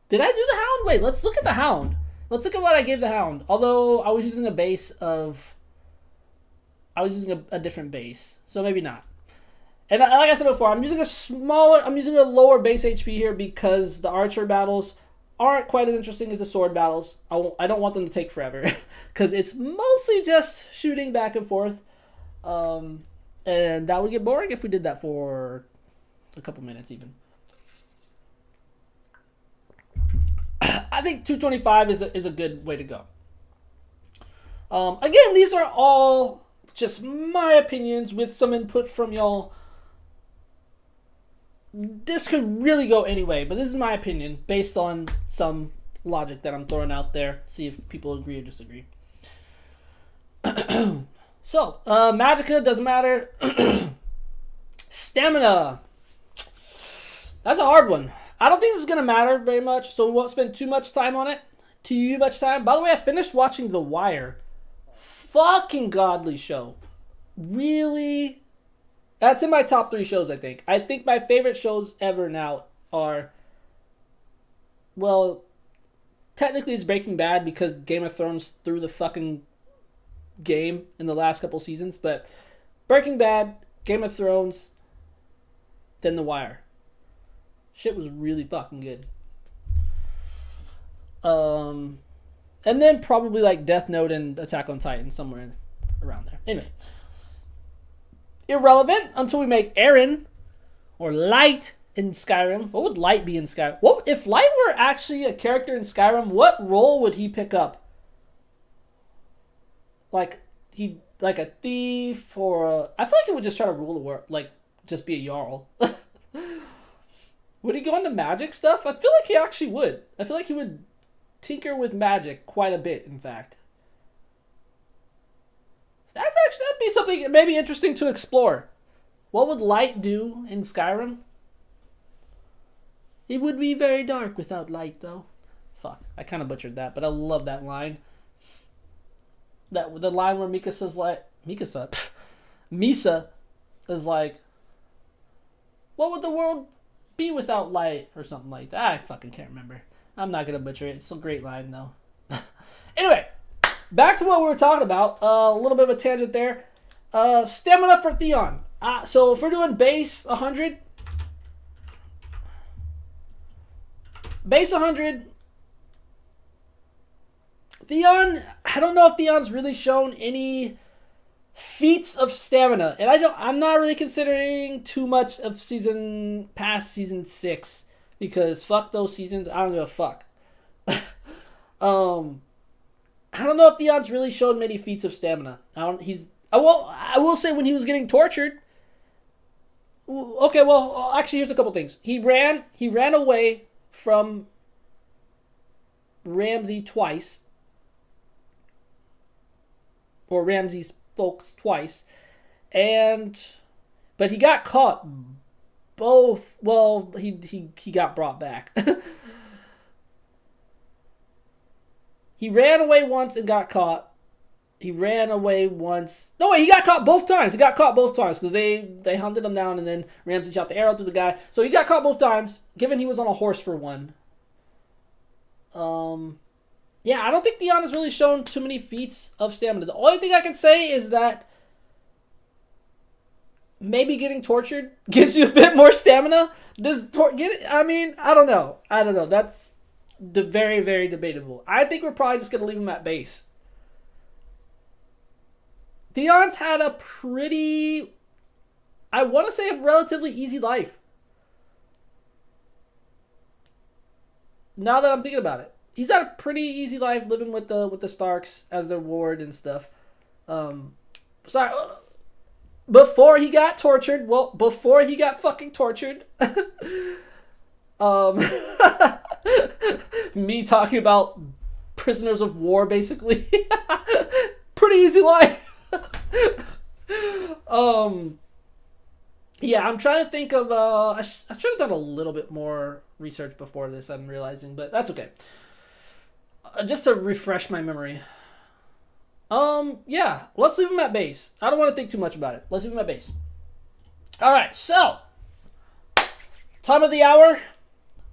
Did I do the Hound? Wait, let's look at the Hound. Let's look at what I gave the Hound. Although I was using a different base, so maybe not. And like I said before, I'm using a lower base HP here because the archer battles aren't quite as interesting as the sword battles. I don't want them to take forever because it's mostly just shooting back and forth. And that would get boring if we did that for a couple minutes even. I think 225 is a good way to go. Again, these are all just my opinions with some input from y'all. This could really go any way, but this is my opinion based on some logic that I'm throwing out there. See if people agree or disagree. So, Magicka doesn't matter. Stamina. That's a hard one. I don't think this is going to matter very much, so we won't spend too much time on it. Too much time. By the way, I finished watching The Wire. Fucking godly show. Really? That's in my top 3 shows, I think. I think my favorite shows ever now are... Well, technically it's Breaking Bad because Game of Thrones threw the fucking game in the last couple seasons. But Breaking Bad, Game of Thrones, then The Wire. Shit was really fucking good. And then probably like Death Note and Attack on Titan, somewhere around there. Anyway. Irrelevant until we make Eren or Light in Skyrim. What would Light be in Skyrim? What if Light were actually a character in Skyrim? What role would he pick up? Like a thief or I feel like he would just try to rule the world, like just be a jarl. Would he go into magic stuff? I feel like he actually would. I feel like he would tinker with magic quite a bit, in fact. That'd be something maybe interesting to explore. What would Light do in Skyrim? It would be very dark without light, though. Fuck, I kind of butchered that, but I love that line. The line where Misa is like, what would the world be without light? Or something like that. I fucking can't remember. I'm not going to butcher it. It's a great line, though. Anyway, back to what we were talking about. A little bit of a tangent there. Stamina for Theon. So if we're doing base 100... Base 100... Theon, I don't know if Theon's really shown any feats of stamina, and I'm not really considering too much of past season 6 because fuck those seasons. I don't give a fuck. I don't know if Theon's really shown many feats of stamina. I will say when he was getting tortured. Okay, well, actually, here's a couple things. He ran away from Ramsay twice. Or Ramsay's folks twice. But he got caught both. Well, he got brought back. He ran away once and got caught. He ran away once. No, wait, he got caught both times. He got caught both times because they hunted him down and then Ramsay shot the arrow to the guy. So he got caught both times, given he was on a horse for one. Yeah, I don't think Theon has really shown too many feats of stamina. The only thing I can say is that maybe getting tortured gives you a bit more stamina. I don't know. That's very, very debatable. I think we're probably just going to leave him at base. Theon's had a pretty, I want to say a relatively easy life. Now that I'm thinking about it. He's had a pretty easy life living with the Starks as their ward and stuff. Before he got tortured. Well, before he got fucking tortured. Me talking about prisoners of war, basically. Pretty easy life. Yeah, I'm trying to think of. I should have done a little bit more research before this. I'm realizing, but that's okay. Just to refresh my memory. Yeah, let's leave him at base. I don't want to think too much about it. Let's leave him at base. Alright, so. Time of the hour.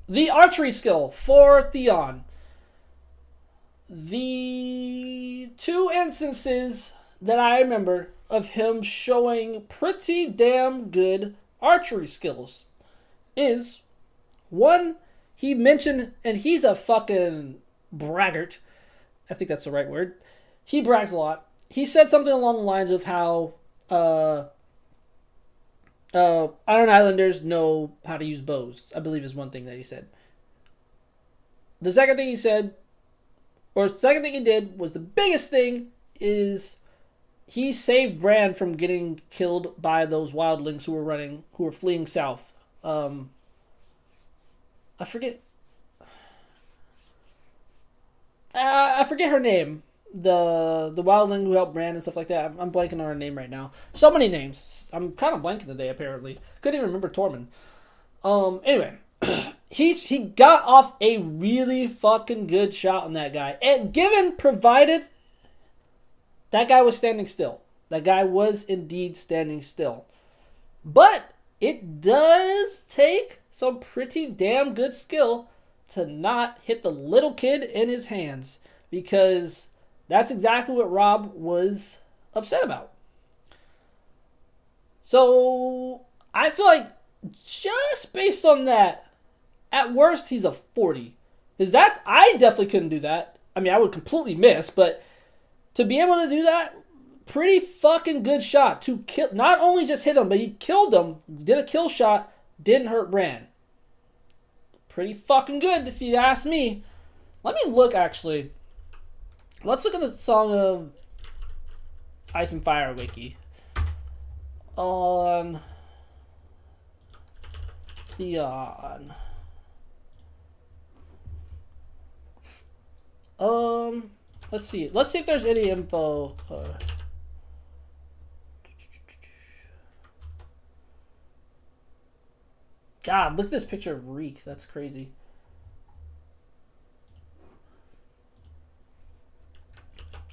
The archery skill for Theon. The 2 instances that I remember of him showing pretty damn good archery skills is, one, he mentioned, and he's a fucking braggart. I think that's the right word. He brags a lot. He said something along the lines of how Iron Islanders know how to use bows, I believe is one thing that he said. The second thing he said, or the second thing he did, was the biggest thing, is he saved Bran from getting killed by those wildlings who were fleeing south. I forget. I forget her name. The wildling who helped Bran and stuff like that. I'm blanking on her name right now. So many names. I'm kind of blanking today, apparently. Couldn't even remember Tormund. Anyway. He got off a really fucking good shot on that guy. And provided that guy was standing still. That guy was indeed standing still. But it does take some pretty damn good skill to not hit the little kid in his hands. Because that's exactly what Robb was upset about. So I feel like just based on that, at worst, he's a 40. I definitely couldn't do that. I mean, I would completely miss, but to be able to do that, pretty fucking good shot to kill. Not only just hit him, but he killed him. Did a kill shot, didn't hurt Bran. Pretty fucking good, if you ask me. Let me look, actually. Let's look at the Song of Ice and Fire wiki. On Theon. Let's see. Let's see if there's any info. God, look at this picture of Reek. That's crazy.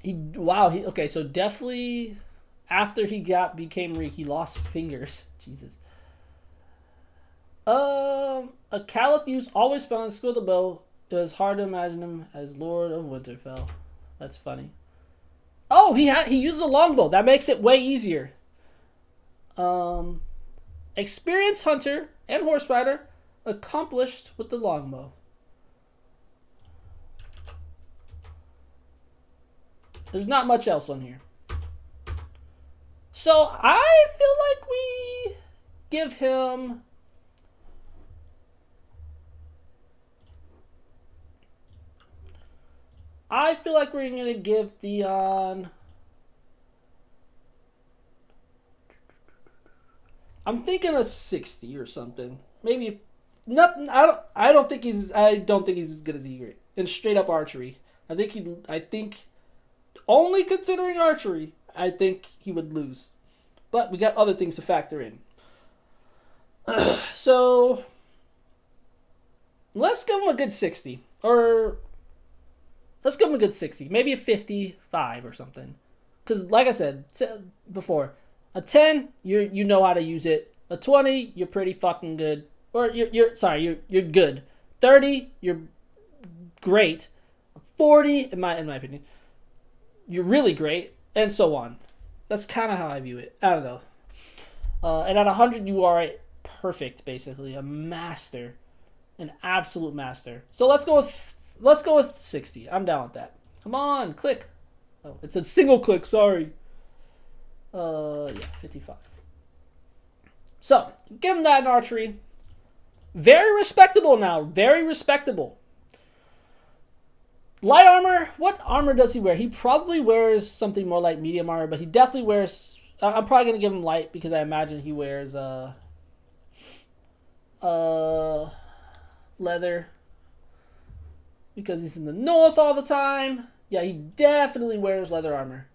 Okay, so definitely after he became Reek, he lost fingers. Jesus. A caliph used always found skilled the bow. It was hard to imagine him as Lord of Winterfell. That's funny. Oh, he uses a longbow. That makes it way easier. Experienced hunter and horse rider, accomplished with the longbow. There's not much else on here. So I feel like we give him I feel like we're going to give Theon. I'm thinking a 60 or something. Maybe nothing. I don't think he's as good as Egret in straight up archery. I think only considering archery, I think he would lose. But we got other things to factor in. So let's give him a good 60, or let's give him a good 60, maybe a 55 or something. Because, like I said before, a 10, you know how to use it. A 20, you're pretty fucking good. Or you're good. 30, you're great. 40, in my opinion, you're really great, and so on. That's kind of how I view it. I don't know. And at 100, you are perfect, basically, a master, an absolute master. So let's go with 60. I'm down with that. Come on, click. Oh, it's a single click. Sorry. Yeah, 55. So give him that in archery. Very respectable now. Very respectable. Light armor. What armor does he wear? He probably wears something more like medium armor, but he definitely wears. I'm probably gonna give him light because I imagine he wears leather because he's in the north all the time. Yeah, he definitely wears leather armor.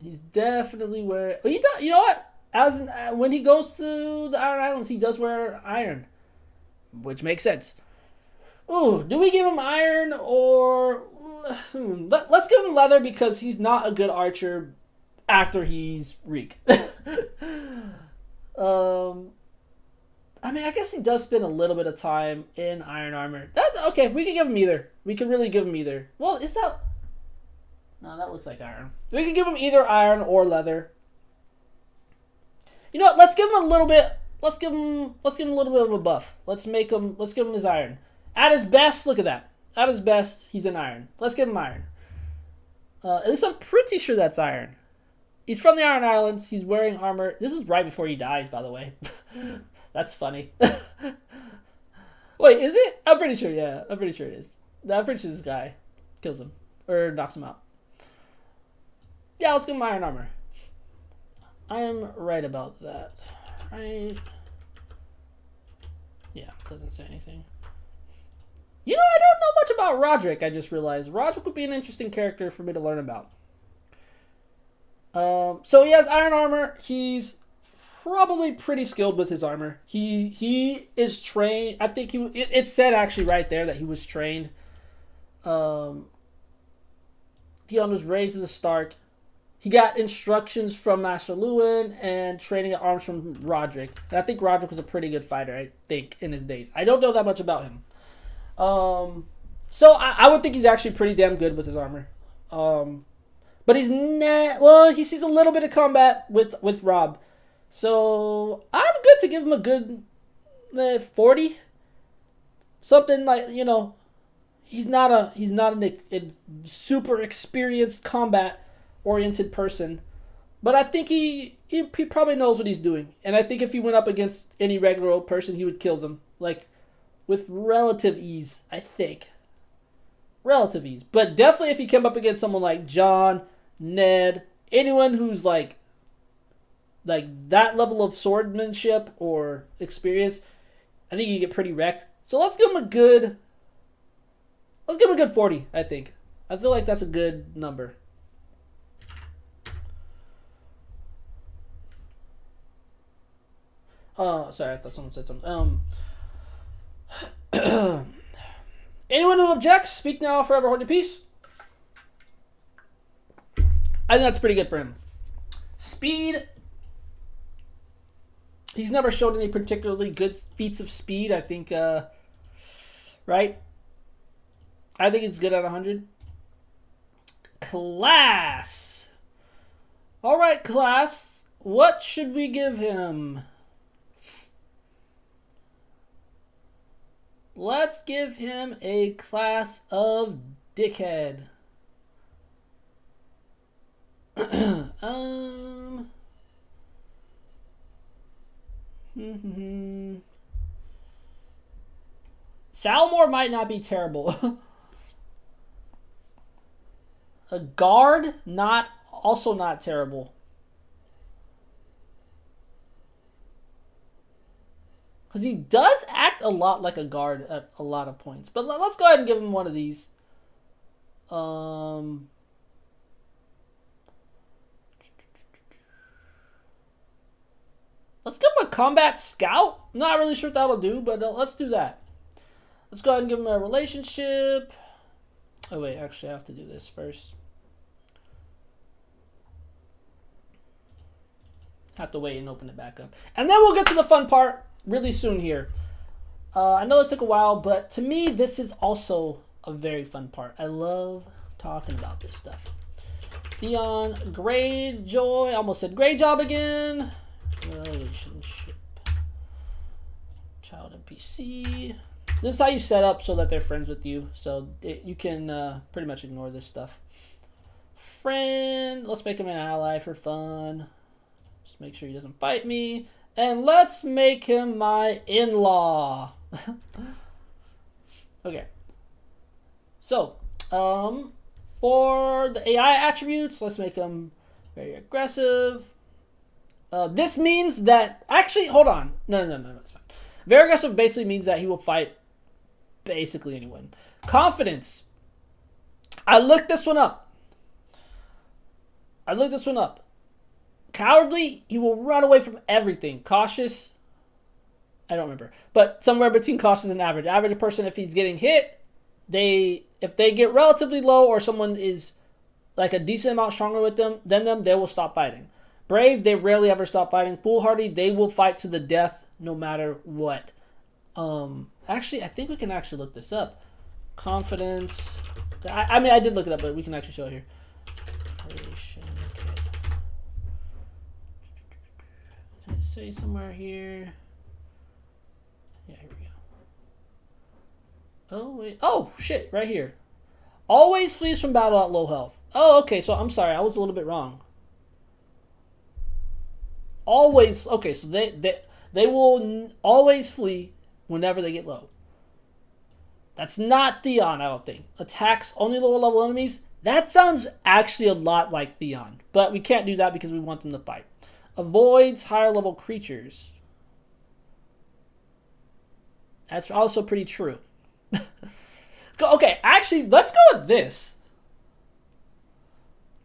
He's definitely wearing. You know what? When he goes to the Iron Islands, he does wear iron, which makes sense. Ooh, do we give him iron or let's give him leather because he's not a good archer after he's Reek. I mean, I guess he does spend a little bit of time in iron armor. Okay, we can give him either. We can really give him either. Well, is that? No, that looks like iron. We can give him either iron or leather. You know what? Let's give him a little bit. Let's give him a little bit of a buff. Let's give him his iron. At his best, look at that. At his best, he's an iron. Let's give him iron. At least I'm pretty sure that's iron. He's from the Iron Islands. He's wearing armor. This is right before he dies, by the way. That's funny. Wait, is it? I'm pretty sure, yeah. I'm pretty sure it is. I'm pretty sure this guy kills him. Or knocks him out. Yeah, let's give him iron armor. I am right about that. Right. Yeah, doesn't say anything. You know, I don't know much about Roderick, I just realized. Roderick would be an interesting character for me to learn about. So he has iron armor. He's probably pretty skilled with his armor. He is trained. I think it said actually right there that he was trained. Dion was raised as a Stark. He got instructions from Master Lewin and training at arms from Roderick. And I think Roderick was a pretty good fighter, I think, in his days. I don't know that much about him. So I would think he's actually pretty damn good with his armor. But he's not, well, he sees a little bit of combat with Rob. So I'm good to give him a good 40. Something like, you know, he's not a super experienced combat oriented person. But I think he probably knows what he's doing. And I think if he went up against any regular old person, he would kill them. Like, with relative ease, I think. Relative ease. But definitely if he came up against someone like John, Ned, anyone who's like that level of swordsmanship or experience, I think you get pretty wrecked. So let's give him a good 40, I think. I feel like that's a good number. Sorry, I thought someone said something. Anyone who objects, speak now, forever hold your peace. I think that's pretty good for him. Speed. He's never showed any particularly good feats of speed. I think, right? I think it's good at 100. Class. All right, class. What should we give him? Let's give him a class of dickhead. Salmore might not be terrible. A guard, also not terrible. Because he does act a lot like a guard at a lot of points. But let's go ahead and give him one of these. Let's give him a combat scout. Not really sure what that'll do, but let's do that. Let's go ahead and give him a relationship. Oh wait, actually I have to do this first. Have to wait and open it back up. And then we'll get to the fun part really soon here. I know this took a while, but to me, this is also a very fun part. I love talking about this stuff. Dion, Greyjoy, almost said great job again. Relationship. Child NPC. This is how you set up so that they're friends with you. So you can pretty much ignore this stuff. Friend, let's make him an ally for fun. Just make sure he doesn't bite me. And let's make him my in-law. Okay. So, for the AI attributes, let's make him very aggressive. This means that... Actually, hold on. No, it's fine. Very aggressive basically means that he will fight basically anyone. Confidence. I looked this one up. Cowardly, he will run away from everything. Cautious, I don't remember. But somewhere between cautious and average. Average person, if he's getting hit, if they get relatively low or someone is like a decent amount stronger than them, they will stop fighting. Brave, they rarely ever stop fighting. Foolhardy, they will fight to the death no matter what. Actually, I think we can actually look this up. Confidence. I mean, I did look it up, but we can actually show it here. say somewhere here. Yeah, here we go. Oh, wait. Oh, shit, right here. Always flees from battle at low health. Oh, okay, so I'm sorry, I was a little bit wrong. Always, okay, so they will always flee whenever they get low. That's not Theon, I don't think. Attacks only lower level enemies. That sounds actually a lot like Theon, but we can't do that because we want them to fight. Avoids higher level creatures. That's also pretty true. Okay, actually, let's go with this.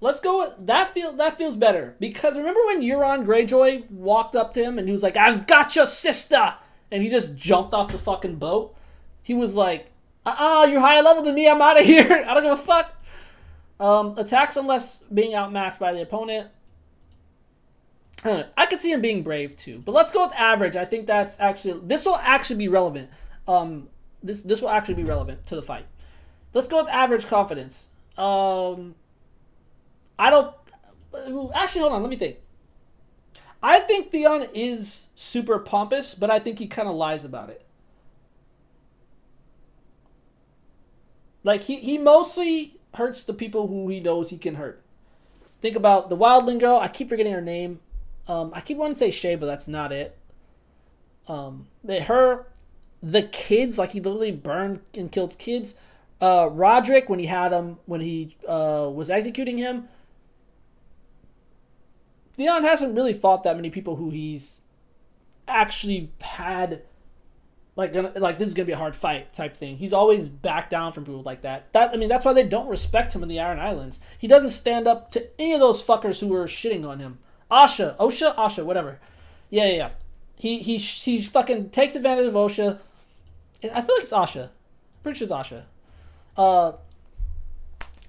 Let's go with that. Feels better because remember when Euron Greyjoy walked up to him and he was like, "I've got your sister," and he just jumped off the fucking boat. He was like, you're higher level than me. I'm out of here. I don't give a fuck." Attacks unless being outmatched by the opponent. I could see him being brave too, but let's go with average. I think that's actually this will actually be relevant. This will actually be relevant to the fight. Let's go with average confidence. I don't... Actually, hold on. Let me think. I think Theon is super pompous, but I think he kind of lies about it. Like, he mostly hurts the people who he knows he can hurt. Think about the wildling girl. I keep forgetting her name. I keep wanting to say Shay, but that's not it. The kids, like he literally burned and killed kids. Roderick, when he was executing him. Theon hasn't really fought that many people who he's actually had like this is gonna be a hard fight type thing. He's always backed down from people like that. That's why they don't respect him in the Iron Islands. He doesn't stand up to any of those fuckers who were shitting on him. Osha, whatever. Yeah. He fucking takes advantage of Osha. I feel like it's Asha. Pretty sure it's Asha.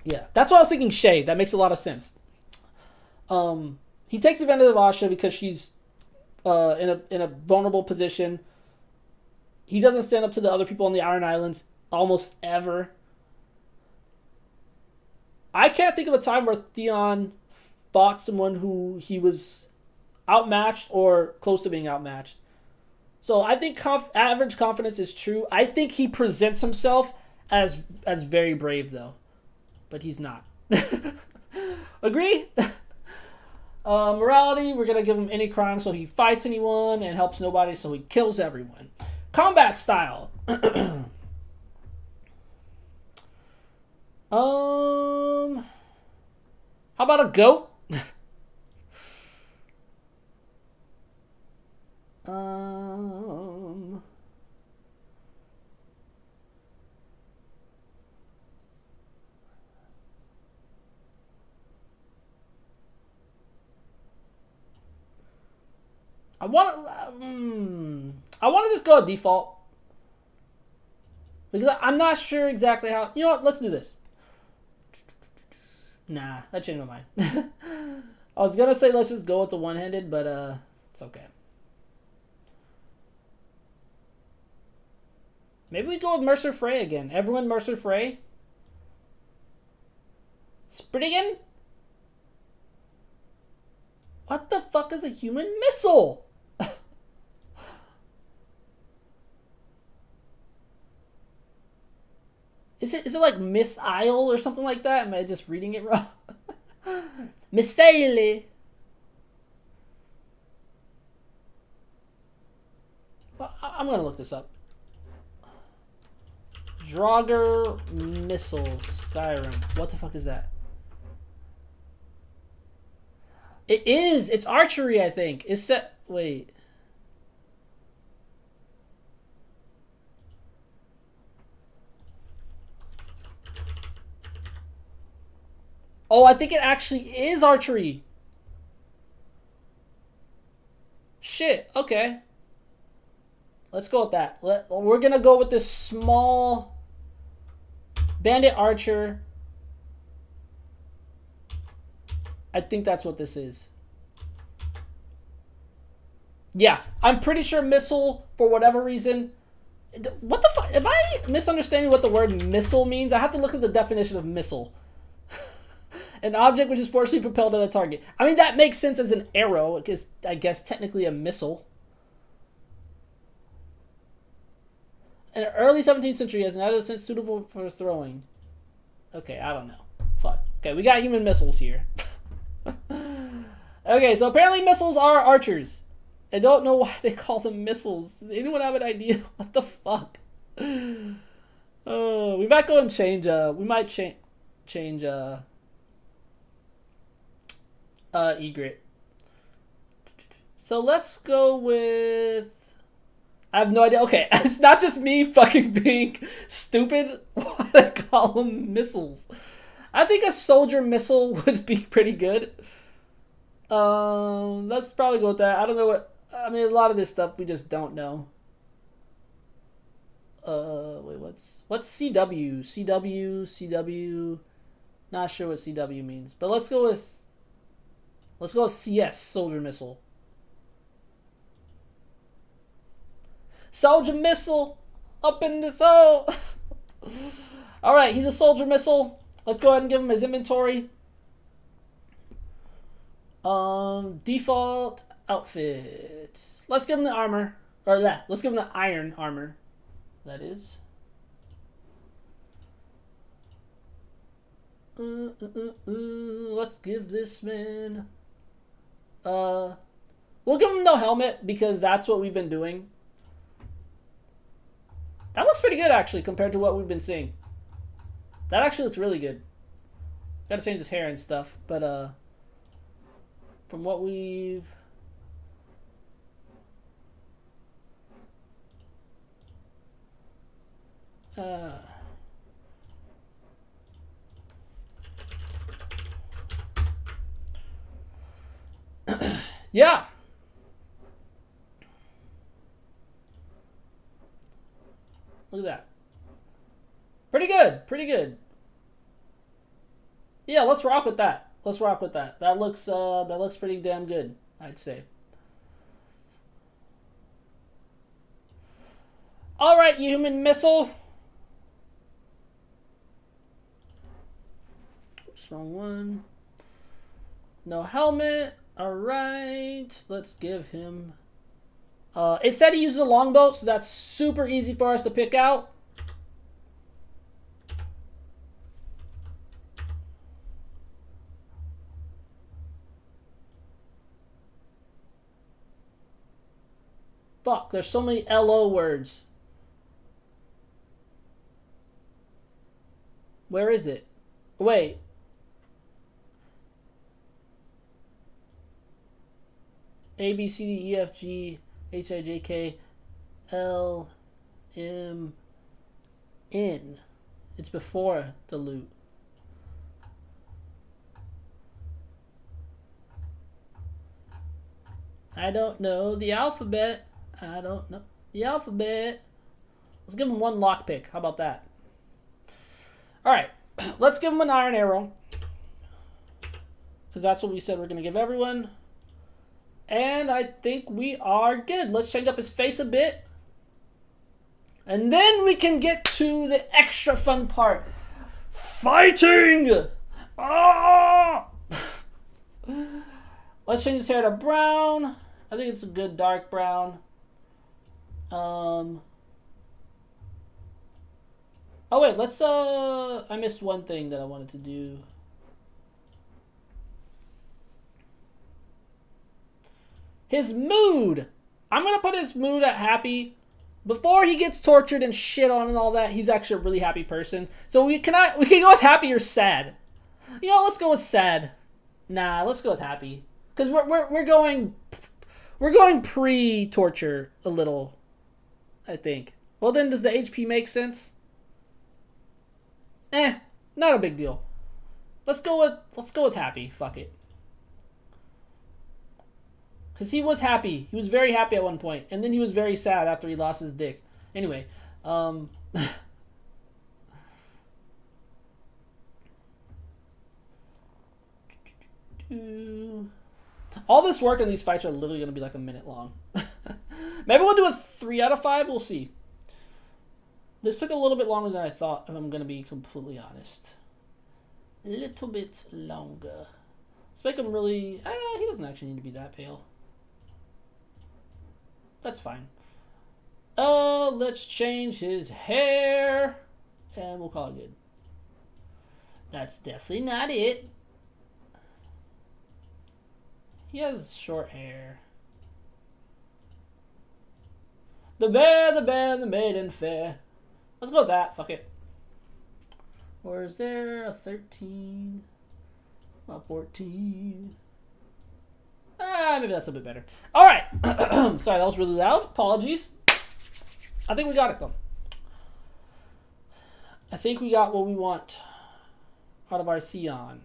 Yeah, that's what I was thinking. Shay. That makes a lot of sense. He takes advantage of Asha because she's in a vulnerable position. He doesn't stand up to the other people on the Iron Islands almost ever. I can't think of a time where Theon fought someone who he was outmatched or close to being outmatched. So I think average confidence is true. I think he presents himself as very brave though, but he's not. Agree? Morality, we're gonna give him any crime, so he fights anyone and helps nobody, so he kills everyone. Combat style. How about a goat? I want to just go default because I'm not sure exactly how. You know what? Let's do this. Nah, that changed my mind. I was gonna say let's just go with the one-handed, but it's okay. Maybe we go with Mercer Frey again. Everyone Mercer Frey. Spriggan? What the fuck is a human missile? Is it like Miss Isle or something like that? Am I just reading it wrong? Missile. Well, I'm gonna look this up. Draugr missile Skyrim. What the fuck is that? It is. It's archery, I think. It's set. Wait. Oh, I think it actually is archery. Shit. Okay. Let's go with that. We're gonna go with this small bandit archer. I think that's what this is. Yeah, I'm pretty sure missile, for whatever reason. What the fuck? Am I misunderstanding what the word missile means? I have to look at the definition of missile. An object which is forcibly propelled to the target. I mean, that makes sense as an arrow, because I guess technically a missile. In the early 17th century, has an added sense suitable for throwing. Okay, I don't know. Fuck. Okay, we got human missiles here. Okay, so apparently missiles are archers. I don't know why they call them missiles. Does anyone have an idea? What the fuck? Oh, we might go and change. We might change. Egret. So let's go with. I have no idea. Okay, it's not just me fucking being stupid. Why they call them missiles? I think a soldier missile would be pretty good. Let's probably go with that. I don't know what. I mean, a lot of this stuff we just don't know. Wait, what's CW? CW. Not sure what CW means, but let's go with CS, soldier missile. Soldier missile up in this hole. All right, he's a soldier missile. Let's go ahead and give him his inventory. Default outfits. Let's give him the armor, or that. Let's give him the iron armor. That is. Let's give this man. We'll give him no helmet because that's what we've been doing. That looks pretty good actually compared to what we've been seeing. That actually looks really good. Gotta change his hair and stuff, but from what we've yeah. Look at that. Pretty good. Pretty good. Yeah, let's rock with that. Let's rock with that. That looks pretty damn good, I'd say. All right, you human missile. Oops, wrong one. No helmet. All right, let's give him. It said he uses a longbow, so that's super easy for us to pick out. Fuck, there's so many LO words. Where is it? Wait. A, B, C, D, E, F, G, H, I, J, K, L, M, N. It's before the loot. I don't know the alphabet. I don't know the alphabet. Let's give him one lockpick. How about that? Alright. Let's give him an iron arrow. Because that's what we said we're going to give everyone. And I think we are good. Let's change up his face a bit. And then we can get to the extra fun part. Fighting! Ah! Let's change his hair to brown. I think it's a good dark brown. Oh wait, let's I missed one thing that I wanted to do. His mood. I'm gonna put his mood at happy. Before he gets tortured and shit on and all that, he's actually a really happy person. So we can go with happy or sad. You know, let's go with sad. Nah, let's go with happy. Because we're going pre-torture a little, I think. Well then, does the HP make sense? Not a big deal. Let's go with happy. Fuck it. Because he was happy. He was very happy at one point. And then he was very sad after he lost his dick. Anyway. All this work on these fights are literally going to be like a minute long. Maybe we'll do a 3 out of 5. We'll see. This took a little bit longer than I thought, if I'm going to be completely honest. a little bit longer. Let's make him really... he doesn't actually need to be that pale. That's fine. Let's change his hair. And we'll call it good. That's definitely not it. He has short hair. The bear, the maiden fair. Let's go with that. Fuck it. Or is there a 13? A 14? Maybe that's a bit better. Alright. Sorry, that was really loud. Apologies. I think we got it, though. I think we got what we want out of our Theon.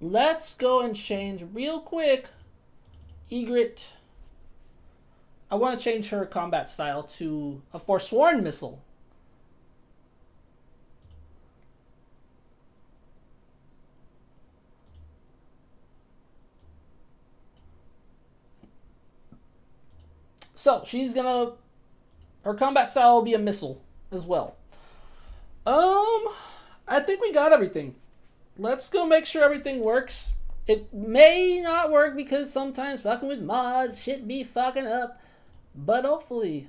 Let's go and change real quick. Egret. I want to change her combat style to a Forsworn missile. So, she's gonna... Her combat style will be a missile as well. I think we got everything. Let's go make sure everything works. It may not work because sometimes fucking with mods, shit be fucking up. But hopefully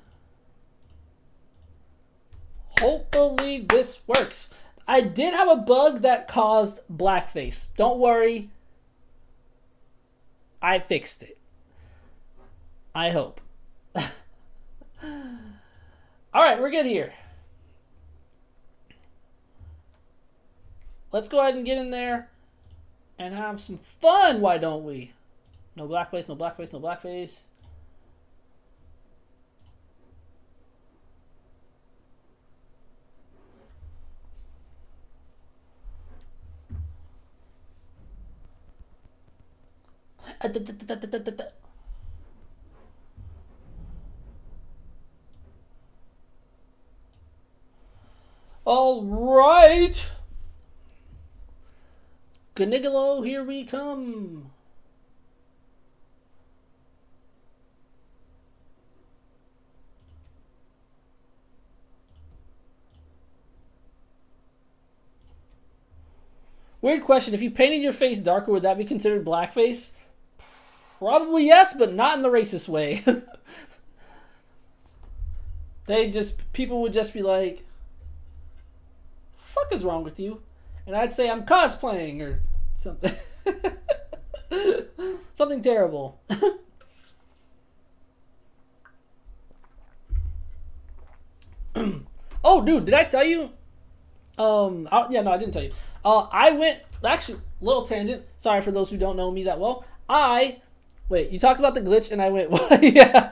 this works. I did have a bug that caused blackface. Don't worry. I fixed it. I hope. Alright, we're good here. Let's go ahead and get in there and have some fun, why don't we? No blackface, no blackface, no blackface. All right. Ganigolo, here we come. Weird question. If you painted your face darker, would that be considered blackface? Probably yes, but not in the racist way. People would just be like, fuck is wrong with you? And I'd say I'm cosplaying or something. Something terrible. Oh, dude, did I tell you? Yeah, no, I didn't tell you. I went, actually, little tangent. Sorry for those who don't know me that well. Wait, you talked about the glitch and I went, what? Yeah.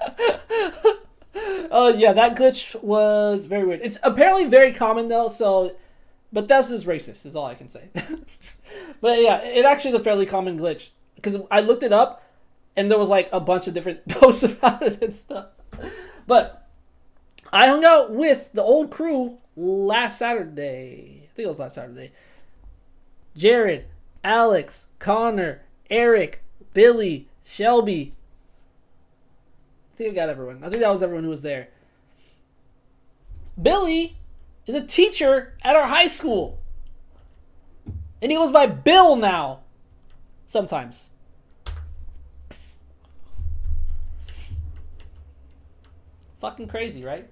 Yeah, that glitch was very weird. It's apparently very common though, so, but that's just racist is all I can say. But yeah, it actually is a fairly common glitch because I looked it up and there was like a bunch of different posts about it and stuff. But I hung out with the old crew last Saturday. I think it was last Saturday. Jared, Alex, Connor, Eric, Billy, Shelby. I think I got everyone. I think that was everyone who was there. Billy is a teacher at our high school. And he goes by Bill now. Sometimes. Fucking crazy, right?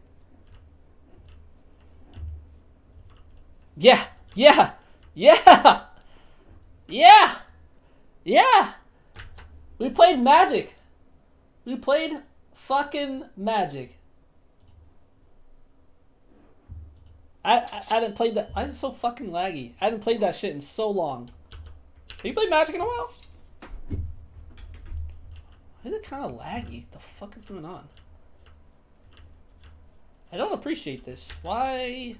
Yeah. Yeah. Yeah. Yeah. Yeah. We played Magic. We played fucking Magic. I hadn't played that. Why is it so fucking laggy? I hadn't played that shit in so long. Have you played Magic in a while? Why is it kind of laggy? What the fuck is going on? I don't appreciate this. Why?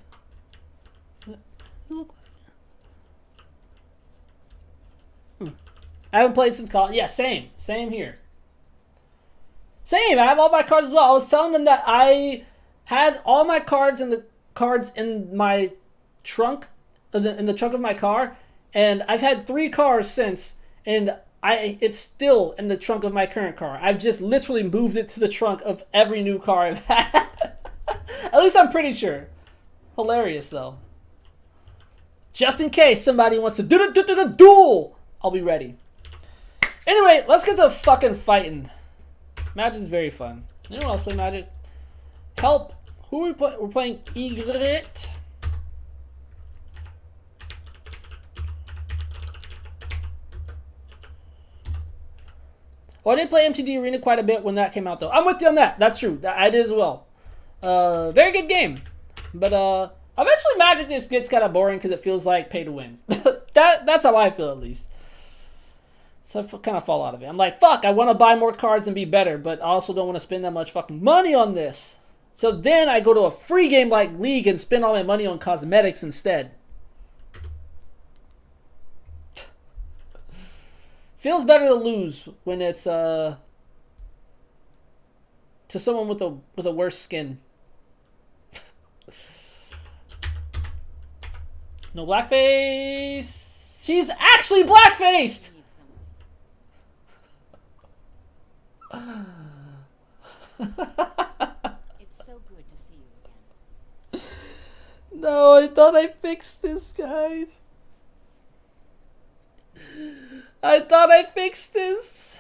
I haven't played since college. Yeah, same. Same here. Same. I have all my cards as well. I was telling them that I had all my cards in my trunk, in the trunk of my car, and I've had 3 cars since, and it's still in the trunk of my current car. I've just literally moved it to the trunk of every new car I've had. At least I'm pretty sure. Hilarious though. Just in case somebody wants to do the duel, I'll be ready. Anyway, let's get to fucking fighting. Magic's very fun. Anyone else play Magic? Help. Who are we playing? We're playing Egret. Oh, I did play MTG Arena quite a bit when that came out, though. I'm with you on that. That's true. I did as well. Very good game. But eventually Magic just gets kind of boring because it feels like pay to win. That's how I feel, at least. So I kind of fall out of it. I'm like, fuck, I want to buy more cards and be better, but I also don't want to spend that much fucking money on this. So then I go to a free game like League and spend all my money on cosmetics instead. Feels better to lose when it's to someone with a worse skin. No blackface. She's actually blackfaced. It's so good to see you again. No, I thought I fixed this, guys. I thought I fixed this.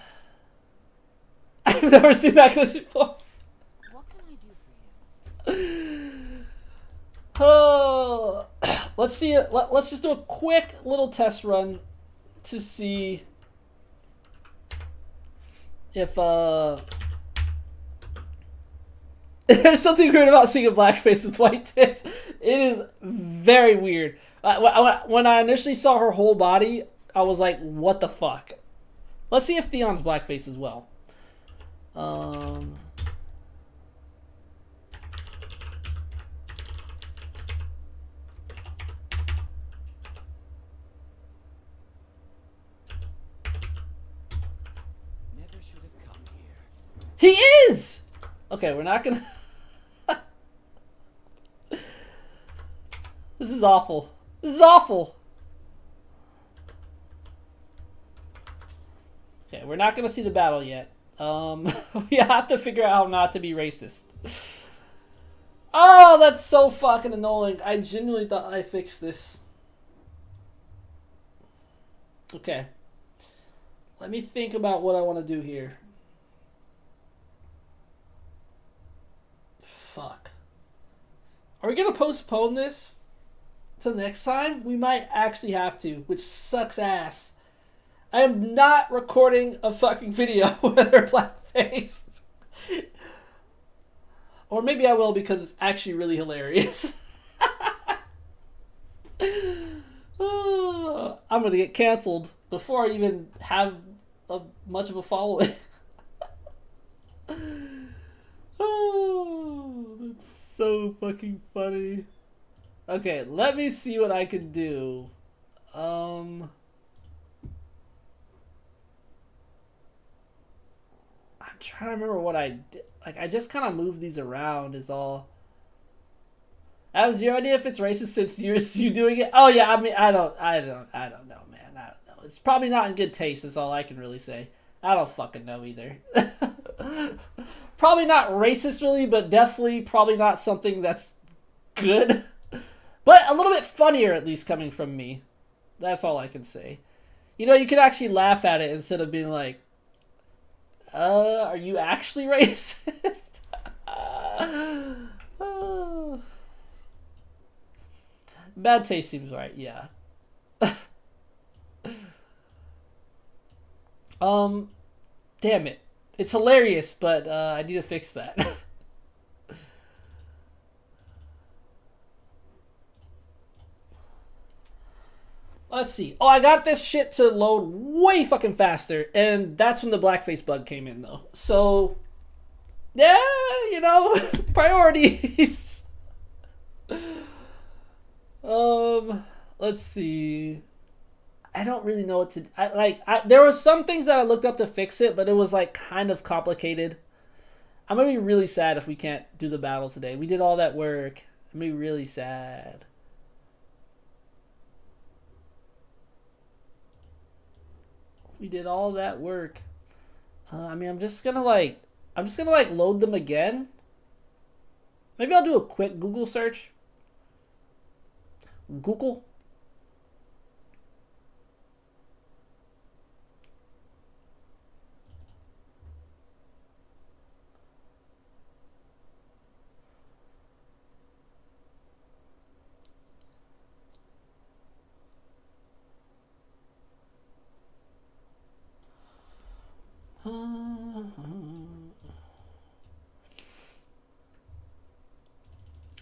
I've never seen that glitch before. What can I do for you? Oh, let's see. Let's just do a quick little test run to see if there's something weird about seeing a blackface with white tits. It is very weird. When I initially saw her whole body, I was like, what the fuck? Let's see if Theon's blackface as well. Never should have come here. He is! Okay, we're not gonna... This is awful. This is awful. Okay, we're not gonna see the battle yet. We have to figure out how not to be racist. Oh, that's so fucking annoying. I genuinely thought I fixed this. Okay. Let me think about what I want to do here. Fuck. Are we gonna postpone this to next time? We might actually have to, which sucks ass. I am not recording a fucking video where they're blackfaced. Or maybe I will because it's actually really hilarious. I'm gonna get canceled before I even have much of a following. Oh, that's so fucking funny. Okay, let me see what I can do. I'm trying to remember what I did. Like, I just kind of moved these around is all. I have zero idea if it's racist since you doing it. Oh yeah, I mean, I don't know, man. I don't know. It's probably not in good taste is all I can really say. I don't fucking know either. Probably not racist really, but definitely probably not something that's good. But a little bit funnier at least coming from me. That's all I can say. You know, you could actually laugh at it instead of being like, are you actually racist? Bad taste seems right, yeah. Damn it. It's hilarious, but I need to fix that. Let's see. Oh, I got this shit to load way fucking faster, and that's when the blackface bug came in, though. So, yeah, you know, priorities. Let's see. I don't really know what to... there were some things that I looked up to fix it, but it was, like, kind of complicated. I'm gonna be really sad if we can't do the battle today. We did all that work. I'm gonna be really sad. We did all that work. I mean, I'm just gonna load them again. Maybe I'll do a quick Google search. Google.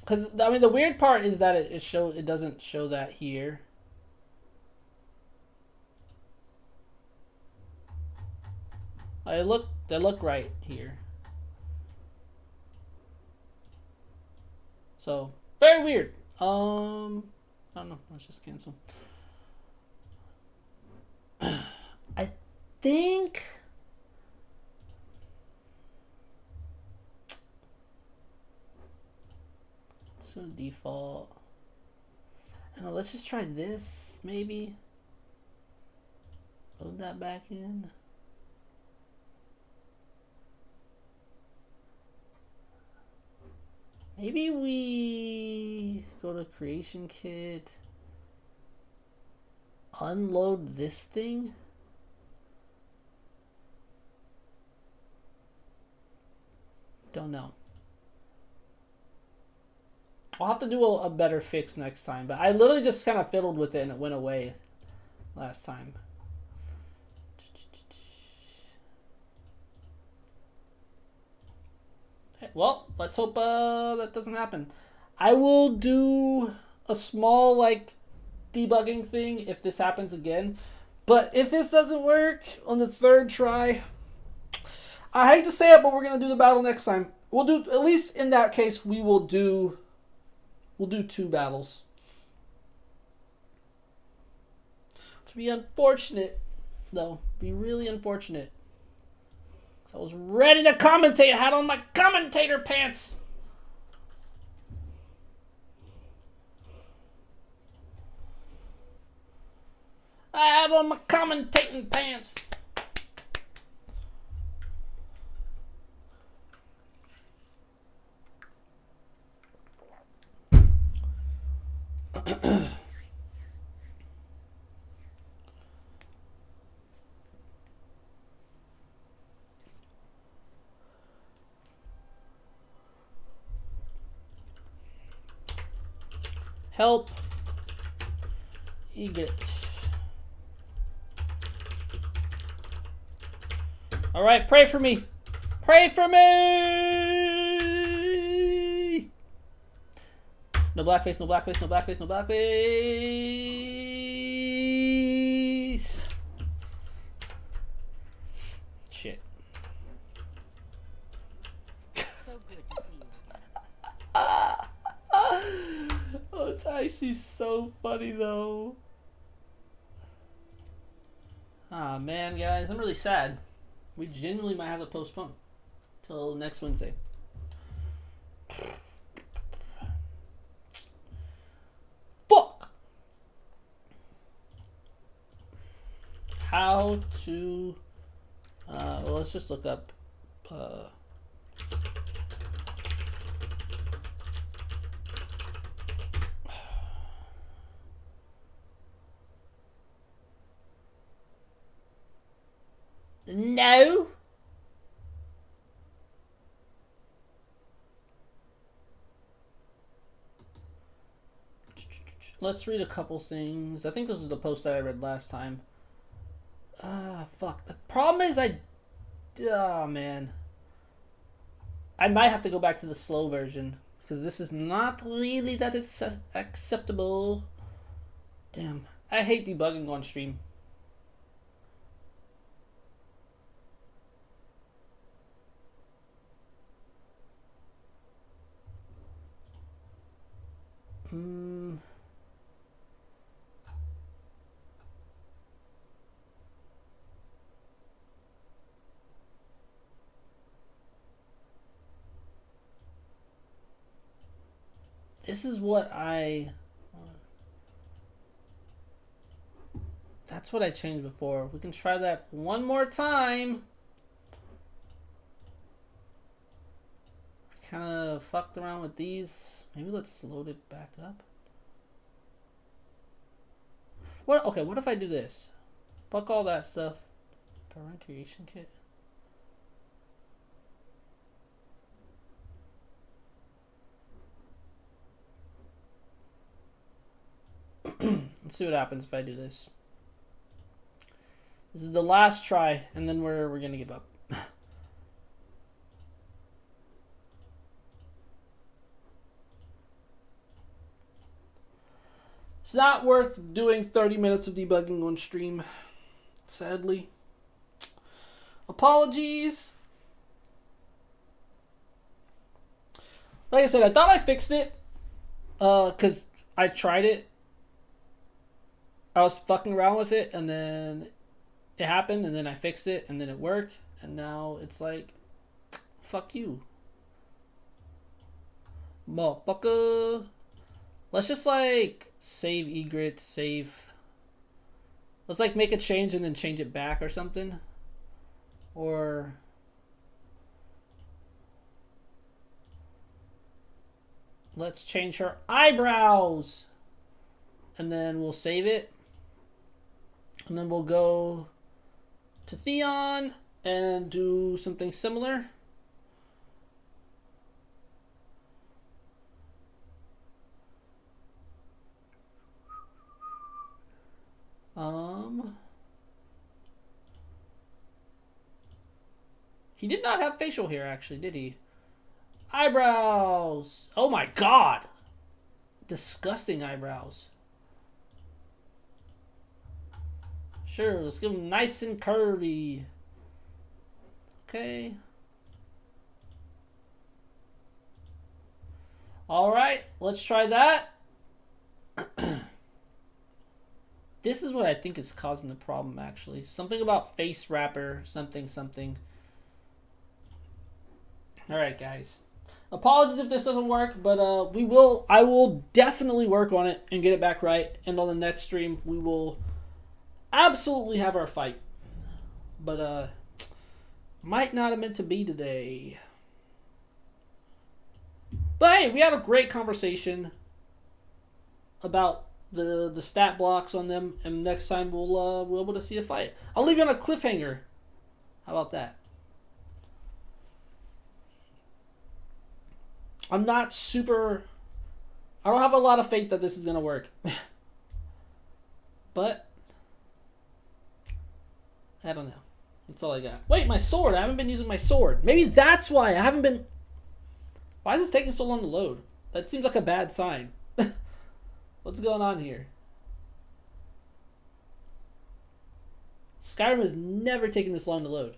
Because I mean, the weird part is that it doesn't show that here. They look right here. So very weird. I don't know. Let's just cancel. I think. So default. I don't know, let's just try this maybe. Load that back in. Maybe we go to creation kit. Unload this thing. Don't know. I'll have to do a better fix next time, but I literally just kind of fiddled with it and it went away last time. Okay, well, let's hope that doesn't happen. I will do a small like debugging thing if this happens again, but if this doesn't work on the third try, I hate to say it, but we're gonna do the battle next time. We'll do, at least in that case, we'll do 2 battles. Which would be unfortunate, though. Be really unfortunate. So I was ready to commentate. I had on my commentator pants. I had on my commentating pants. Help. Eat. All right, pray for me. Pray for me. No blackface, no blackface, no blackface, no blackface. Shit. So good to see you again. Oh, it's actually so funny though. Ah man, guys, I'm really sad. We genuinely might have to postpone till next Wednesday. Fuck. How to? Well, let's just look up. No. Let's read a couple things. I think this is the post that I read last time. Fuck. The problem is oh, man. I might have to go back to the slow version. Because this is not really that it's acceptable. Damn. I hate debugging on stream. This is what that's what I changed before. We can try that one more time. I kind of fucked around with these. Maybe let's load it back up. What? Okay, what if I do this? Fuck all that stuff. Run creation kit. Let's see what happens if I do this. This is the last try, and then we're gonna give up. It's not worth doing 30 minutes of debugging on stream, sadly. Apologies. Like I said, I thought I fixed it, because I tried it. I was fucking around with it, and then it happened, and then I fixed it, and then it worked, and now it's like, fuck you. Motherfucker. Let's just like save egret, save. Let's like make a change and then change it back or something. Or let's change her eyebrows. And then we'll save it. And then we'll go to Theon and do something similar. He did not have facial hair, actually, did he? Eyebrows! Oh my god! Disgusting eyebrows. Sure, let's give them nice and curvy. Okay. Alright, let's try that. This is what I think is causing the problem, actually. Something about face wrapper, something. Alright, guys. Apologies if this doesn't work, but I will definitely work on it and get it back right. And on the next stream, we will absolutely have our fight. But, might not have meant to be today. But hey, we had a great conversation about the stat blocks on them, and next time we'll be able to see a fight. I'll leave you on a cliffhanger. How about that? I'm not super... I don't have a lot of faith that this is going to work. But I don't know. That's all I got. Wait, my sword. I haven't been using my sword. Maybe that's why I haven't been... Why is this taking so long to load? That seems like a bad sign. What's going on here? Skyrim has never taken this long to load.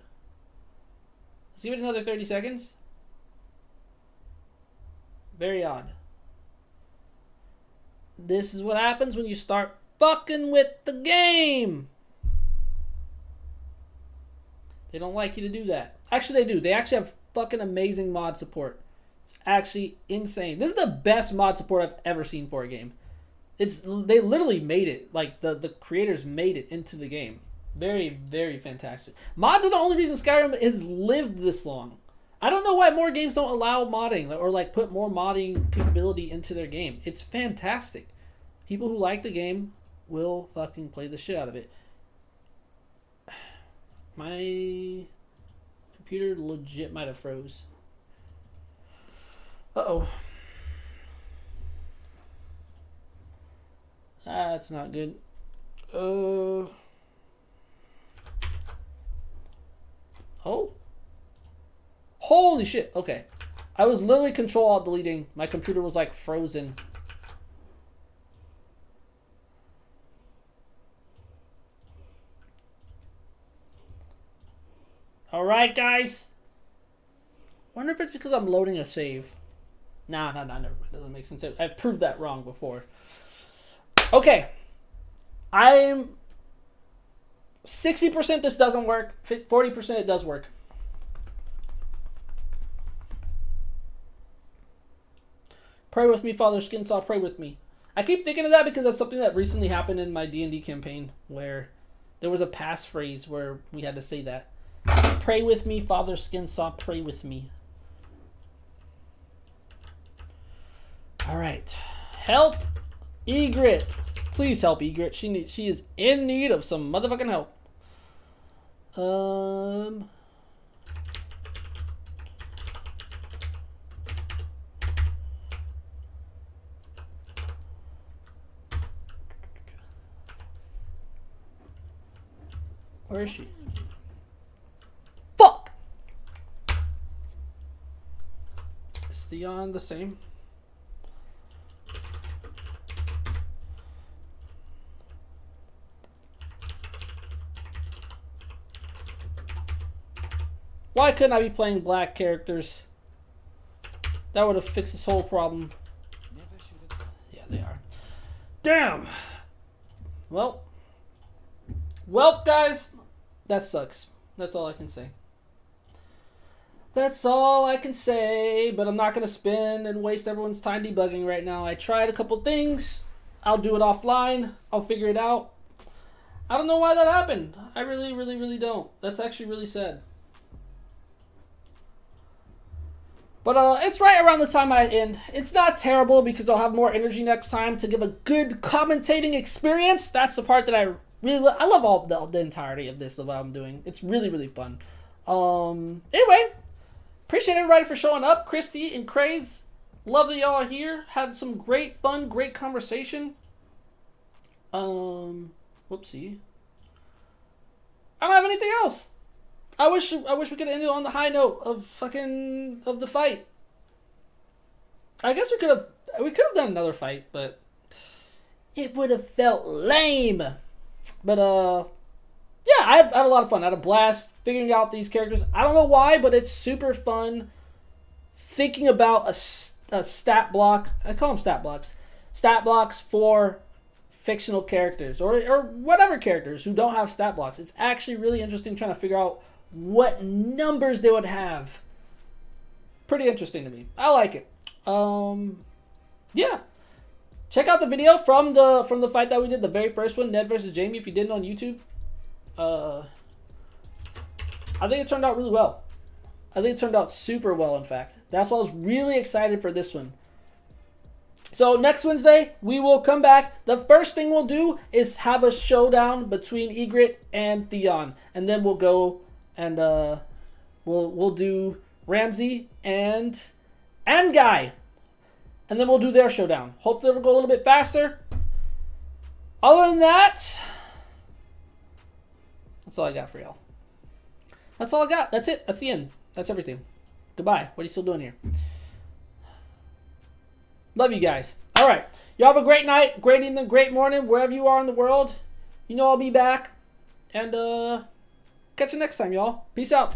Let's give it another 30 seconds. Very odd. This is what happens when you start fucking with the game. They don't like you to do that. Actually, they do. They actually have fucking amazing mod support. It's actually insane. This is the best mod support I've ever seen for a game. They literally made it. Like, the creators made it into the game. Very, very fantastic. Mods are the only reason Skyrim has lived this long. I don't know why more games don't allow modding or like put more modding capability into their game. It's fantastic. People who like the game will fucking play the shit out of it. My computer legit might have froze. Uh-oh. That's not good. Oh. Holy shit. Okay. I was literally Control-Alt-Deleting. My computer was like frozen. Alright, guys. Wonder if it's because I'm loading a save. Nah, never mind. Doesn't make sense. I've proved that wrong before. Okay. I'm 60% this doesn't work. 40% it does work. Pray with me, Father Skinsaw, pray with me. I keep thinking of that because that's something that recently happened in my D&D campaign where there was a passphrase where we had to say that. Pray with me, Father Skinsaw, pray with me. Alright. Help Egret. Please help Egret. She is in need of some motherfucking help. Where is she? Fuck! Is Theon the same? Why couldn't I be playing black characters? That would have fixed this whole problem. Never should have come. Yeah, they are. Damn. Well, guys, that sucks. That's all I can say. That's all I can say, but I'm not going to spend and waste everyone's time debugging right now. I tried a couple things. I'll do it offline. I'll figure it out. I don't know why that happened. I really, really, really don't. That's actually really sad. But it's right around the time I end. It's not terrible because I'll have more energy next time to give a good commentating experience. That's the part that I really I love all the entirety of this, of what I'm doing. It's really, really fun. Anyway, appreciate everybody for showing up. Christy and Craze, love that y'all are here. Had some great fun, great conversation. Whoopsie. I don't have anything else. I wish we could have ended on the high note of the fight. I guess we could have done another fight, but it would have felt lame. But yeah, I had a lot of fun. I had a blast figuring out these characters. I don't know why, but it's super fun thinking about a stat block. I call them stat blocks. Stat blocks for fictional characters or whatever characters who don't have stat blocks. It's actually really interesting trying to figure out what numbers they would have. Pretty interesting to me. I like it. Yeah. Check out the video from the fight that we did, the very first one, Ned versus Jamie, if you didn't on YouTube. I think it turned out really well. I think it turned out super well, in fact. That's why I was really excited for this one. So next Wednesday, we will come back. The first thing we'll do is have a showdown between Egret and Theon. And then we'll go and we'll do Ramsey and Guy. And then we'll do their showdown. Hope that it'll go a little bit faster. Other than that, that's all I got for y'all. That's all I got. That's it. That's the end. That's everything. Goodbye. What are you still doing here? Love you guys. All right. Y'all have a great night, great evening, great morning, wherever you are in the world. You know I'll be back. And catch you next time, y'all. Peace out.